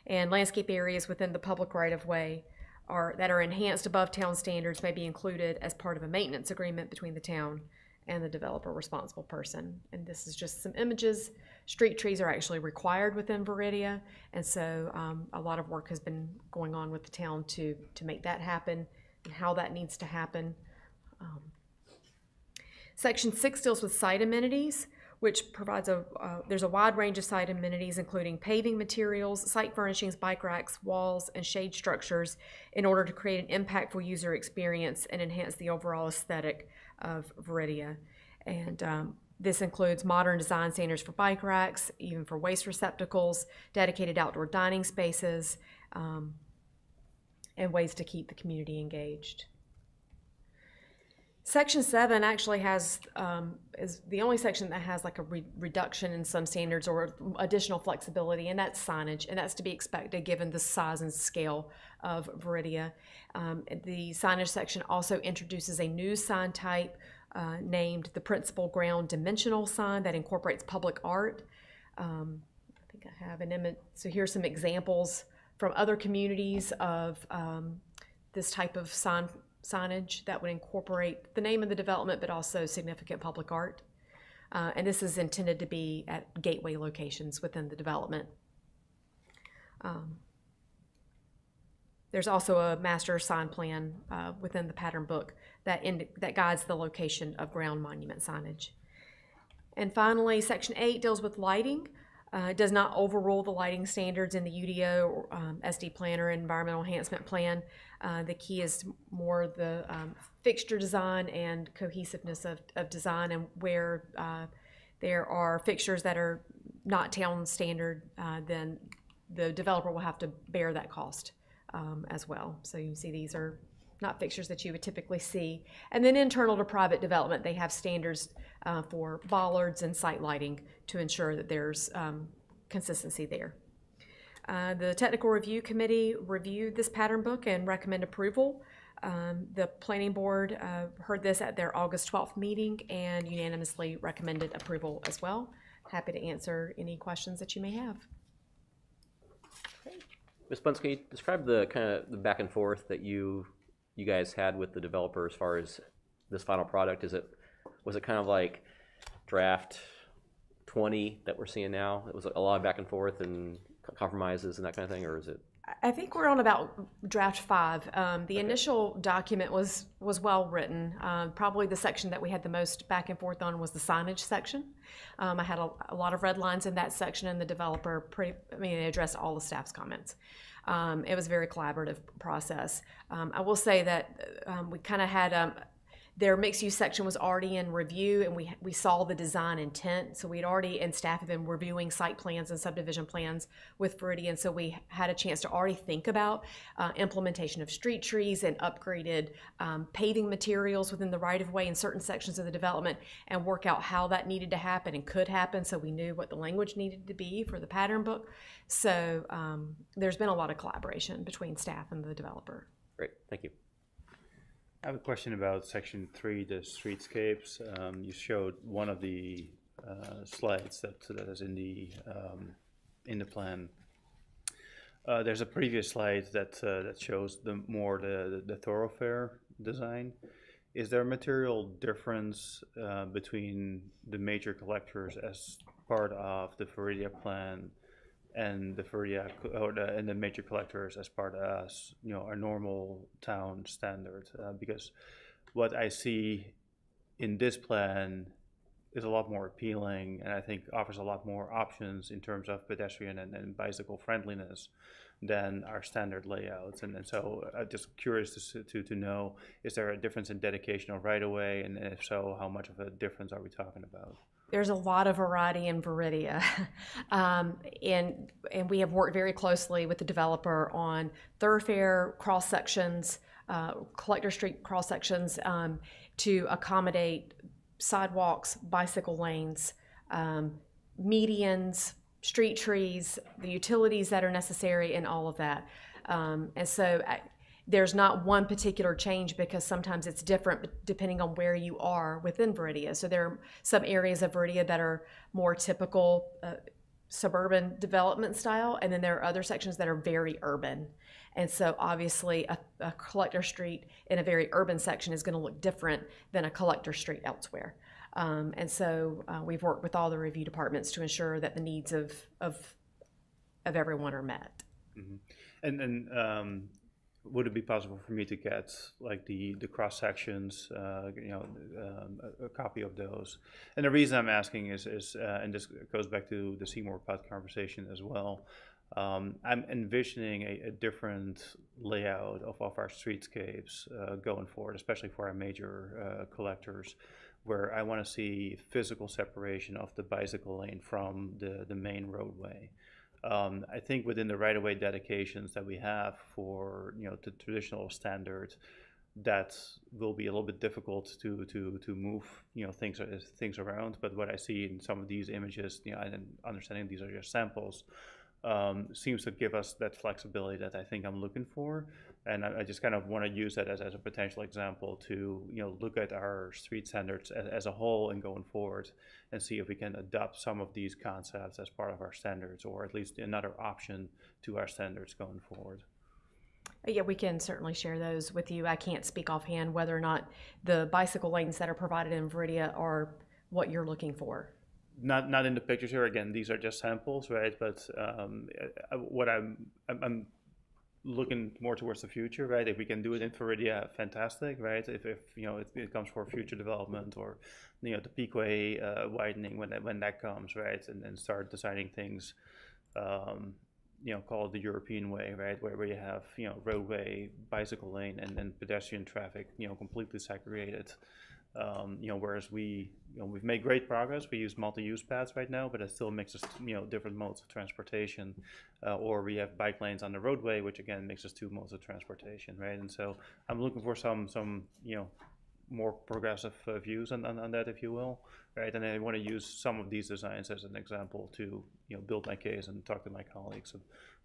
And landscape areas within the public right-of-way that are enhanced above town standards may be included as part of a maintenance agreement between the town and the developer responsible person. And this is just some images. Street trees are actually required within Veridia, and so a lot of work has been going on with the town to make that happen and how that needs to happen. Section 6 deals with site amenities, which provides there's a wide range of site amenities, including paving materials, site furnishings, bike racks, walls, and shade structures in order to create an impactful user experience and enhance the overall aesthetic of Veridia. And this includes modern design standards for bike racks, even for waste receptacles, dedicated outdoor dining spaces, and ways to keep the community engaged. Section 7 actually is the only section that has like a reduction in some standards or additional flexibility, and that's signage, and that's to be expected given the size and scale of Veridia. The signage section also introduces a new sign type named the Principal Ground Dimensional Sign that incorporates public art. I think I have an image. So here's some examples from other communities of this type of signage that would incorporate the name of the development, but also significant public art. And this is intended to be at gateway locations within the development. There's also a master sign plan within the pattern book that guides the location of ground monument signage. And finally, Section 8 deals with lighting. It does not overrule the lighting standards in the UDO, or, SD plan or environmental enhancement plan. The key is more the fixture design and cohesiveness of design, and where there are fixtures that are not town standard, then the developer will have to bear that cost as well. So you see these are not fixtures that you would typically see. And then internal to private development, they have standards for bollards and site lighting to ensure that there's consistency there. The Technical Review Committee reviewed this pattern book and recommend approval. The Planning Board heard this at their August 12th meeting and unanimously recommended approval as well. Happy to answer any questions that you may have. Ms. Bunce, can you describe the kind of the back and forth that you guys had with the developer as far as this final product? Was it kind of like draft 20 that we're seeing now? It was a lot of back and forth and compromises and that kind of thing, or is it? I think we're on about draft 5. The initial document was well written. Probably the section that we had the most back and forth on was the signage section. I had a lot of red lines in that section, and the developer they addressed all the staff's comments. It was a very collaborative process. I will say that we kind of had their mixed-use section was already in review, and we saw the design intent. So we'd already, and staff had been reviewing site plans and subdivision plans with Veridia, and so we had a chance to already think about implementation of street trees and upgraded paving materials within the right-of-way in certain sections of the development, and work out how that needed to happen and could happen, so we knew what the language needed to be for the pattern book. So there's been a lot of collaboration between staff and the developer. Great, thank you. I have a question about section 3, the streetscapes. You showed one of the slides that is in the plan. There's a previous slide that shows the thoroughfare design. Is there a material difference between the major collectors as part of the Veridia plan and the Veridia and the major collectors as part of our normal town standard? Because what I see in this plan is a lot more appealing, and I think offers a lot more options in terms of pedestrian and bicycle friendliness than our standard layouts. And so I'm just curious to know, is there a difference in dedication of right-of-way, and if so, how much of a difference are we talking about? There's a lot of variety in Veridia. And we have worked very closely with the developer on thoroughfare cross-sections, collector street cross-sections to accommodate sidewalks, bicycle lanes, medians, street trees, the utilities that are necessary, and all of that. And so there's not one particular change, because sometimes it's different depending on where you are within Veridia. So there are some areas of Veridia that are more typical suburban development style, and then there are other sections that are very urban. And so obviously a collector street in a very urban section is going to look different than a collector street elsewhere. And so we've worked with all the review departments to ensure that the needs of everyone are met. Mm-hmm. And would it be possible for me to get like the cross sections, a copy of those? And the reason I'm asking is and this goes back to the Seymour Putt conversation as well. I'm envisioning a different layout of our streetscapes going forward, especially for our major collectors, where I want to see physical separation of the bicycle lane from the main roadway. I think within the right-of-way dedications that we have for the traditional standard, that will be a little bit difficult to move things around. But what I see in some of these images, and understanding these are just samples, seems to give us that flexibility that I think I'm looking for. And I just kind of want to use that as a potential example to look at our street standards as a whole and going forward, and see if we can adopt some of these concepts as part of our standards, or at least another option to our standards going forward. Yeah, we can certainly share those with you. I can't speak offhand whether or not the bicycle lanes that are provided in Veridia are what you're looking for. Not in the pictures here. Again, these are just samples, right? But what I'm looking more towards the future, right? If we can do it in Veridia, fantastic, right? If it comes for future development, or the Peakway widening when that comes, right? And start designing things, call it the European way, right? Where you have roadway, bicycle lane, and then pedestrian traffic, completely segregated. Whereas we've made great progress. We use multi-use paths right now, but it still mixes different modes of transportation. Or we have bike lanes on the roadway, which again mixes two modes of transportation, right? And so I'm looking for some more progressive views on that, if you will, right? And I want to use some of these designs as an example to build my case and talk to my colleagues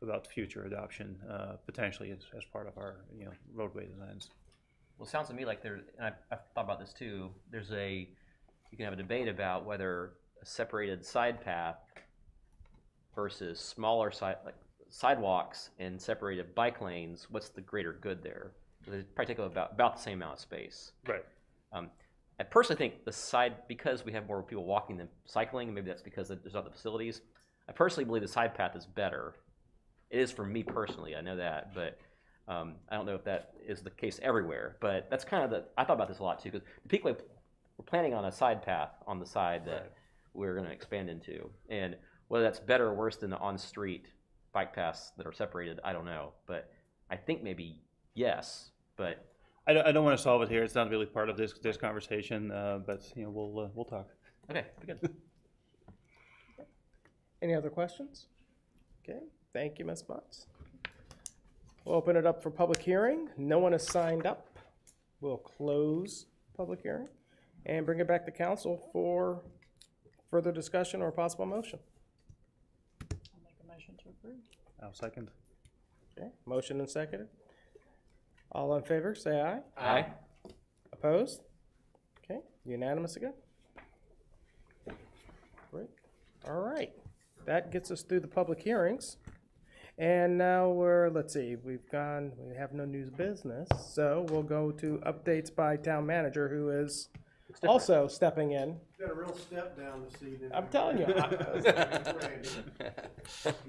about future adoption, potentially as part of our roadway designs. Well, it sounds to me like and I've thought about this too, you can have a debate about whether a separated side path versus smaller sidewalks and separated bike lanes, what's the greater good there? They probably take up about the same amount of space. Right. I personally think because we have more people walking than cycling, and maybe that's because there's other facilities, I personally believe the side path is better. It is for me personally, I know that, but I don't know if that is the case everywhere, but that's kind of I thought about this a lot too, because the Peakway, we're planning on a side path on the side that we're going to expand into, and whether that's better or worse than the on-street bike paths that are separated, I don't know, but I think maybe yes, but I don't want to solve it here. It's not really part of this conversation, but we'll talk. Okay, good. Any other questions? Okay, thank you, Ms. Butts. We'll open it up for public hearing. No one has signed up. We'll close public hearing and bring it back to council for further discussion or possible motion. I'll make a motion to approve. I'll second. Okay, motion and seconded. All in favor, say aye. Aye. Opposed? Okay, unanimous again. Great. All right, that gets us through the public hearings. And now let's see, we have no news business, so we'll go to updates by town manager, who is also stepping in. Got a real step down this evening. I'm telling you.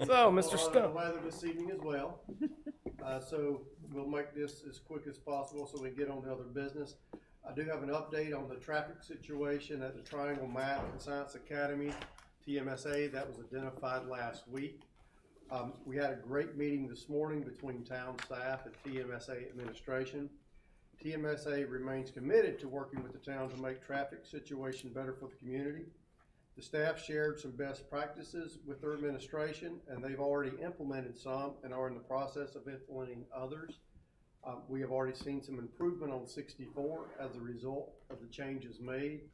So, Mr. Stone. The weather this evening as well. So we'll make this as quick as possible so we can get on to other business. I do have an update on the traffic situation at the Triangle Math and Science Academy, TMSA, that was identified last week. We had a great meeting this morning between town staff and TMSA administration. TMSA remains committed to working with the town to make traffic situation better for the community. The staff shared some best practices with their administration, and they've already implemented some and are in the process of implementing others. We have already seen some improvement on 64 as a result of the changes made.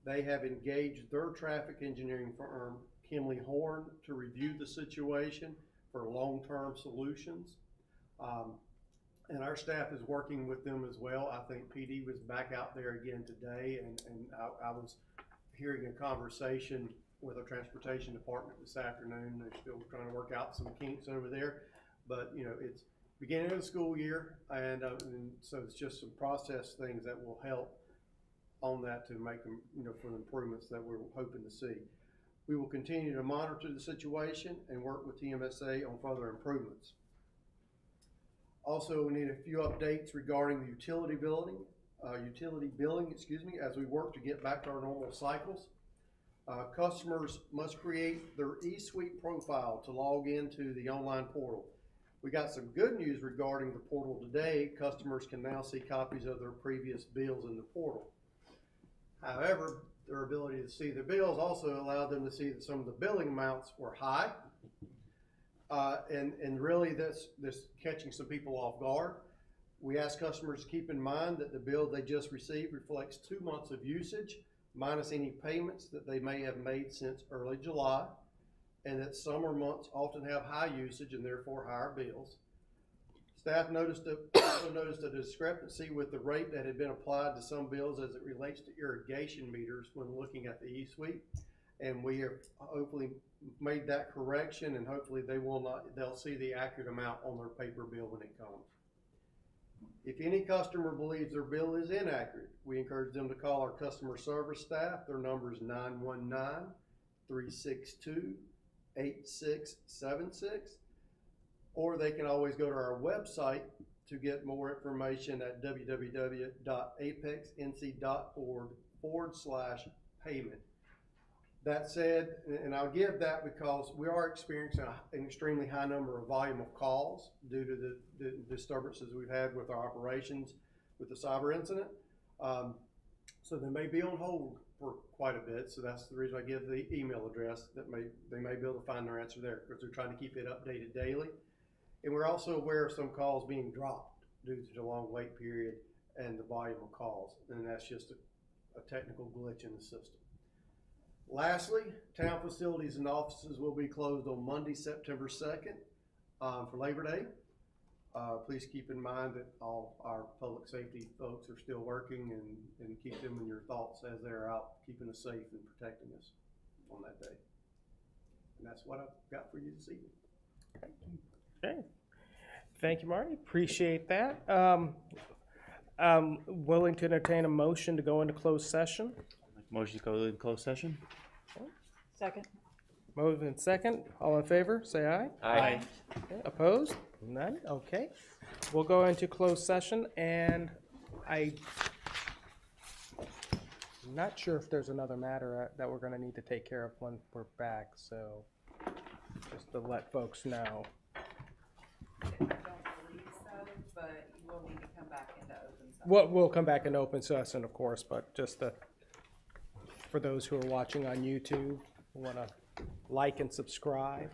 They have engaged their traffic engineering firm, Kimley Horn, to review the situation for long-term solutions. And our staff is working with them as well. I think PD was back out there again today, and I was hearing a conversation with our transportation department this afternoon. They're still trying to work out some kinks over there, but it's beginning of the school year, and so it's just some process things that will help on that to make them, for the improvements that we're hoping to see. We will continue to monitor the situation and work with TMSA on further improvements. Also, we need a few updates regarding the utility billing, as we work to get back to our normal cycles. Customers must create their eSuite profile to log into the online portal. We got some good news regarding the portal today. Customers can now see copies of their previous bills in the portal. However, their ability to see the bills also allowed them to see that some of the billing amounts were high. And really this catching some people off guard. We ask customers to keep in mind that the bill they just received reflects 2 months of usage, minus any payments that they may have made since early July, and that summer months often have high usage and therefore higher bills. Staff also noticed a discrepancy with the rate that had been applied to some bills as it relates to irrigation meters when looking at the eSuite, and we have hopefully made that correction, and hopefully they'll see the accurate amount on their paper bill when it comes. If any customer believes their bill is inaccurate, we encourage them to call our customer service staff. Their number is 919-362-8676. or they can always go to our website to get more information at www.apexnc.org/payment. That said, and I'll give that because we are experiencing an extremely high number of volume of calls due to the disturbances we've had with our operations with the cyber incident. So they may be on hold for quite a bit. So that's the reason I give the email address that they may be able to find their answer there, because they're trying to keep it updated daily. And we're also aware of some calls being dropped due to the long wait period and the volume of calls. And that's just a technical glitch in the system. Lastly, town facilities and offices will be closed on Monday, September 2nd for Labor Day. Please keep in mind that all our public safety folks are still working, and keep them in your thoughts as they're out keeping us safe and protecting us on that day. And that's what I've got for you this evening. Okay. Thank you, Marty. Appreciate that. I'm willing to entertain a motion to go into closed session. Motion to go in closed session? Second. Moving second. All in favor, say aye. Aye. Okay. Opposed? None? Okay. We'll go into closed session, and I'm not sure if there's another matter that we're going to need to take care of when we're back, so just to let folks know. I don't believe so, but you will need to come back into open session. We'll come back in open session, of course, but just for those who are watching on YouTube, want to like and subscribe.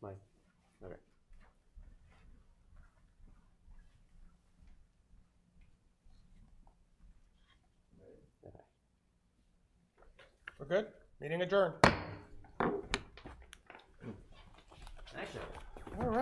my, okay. We're good? Meeting adjourned. Action. All right.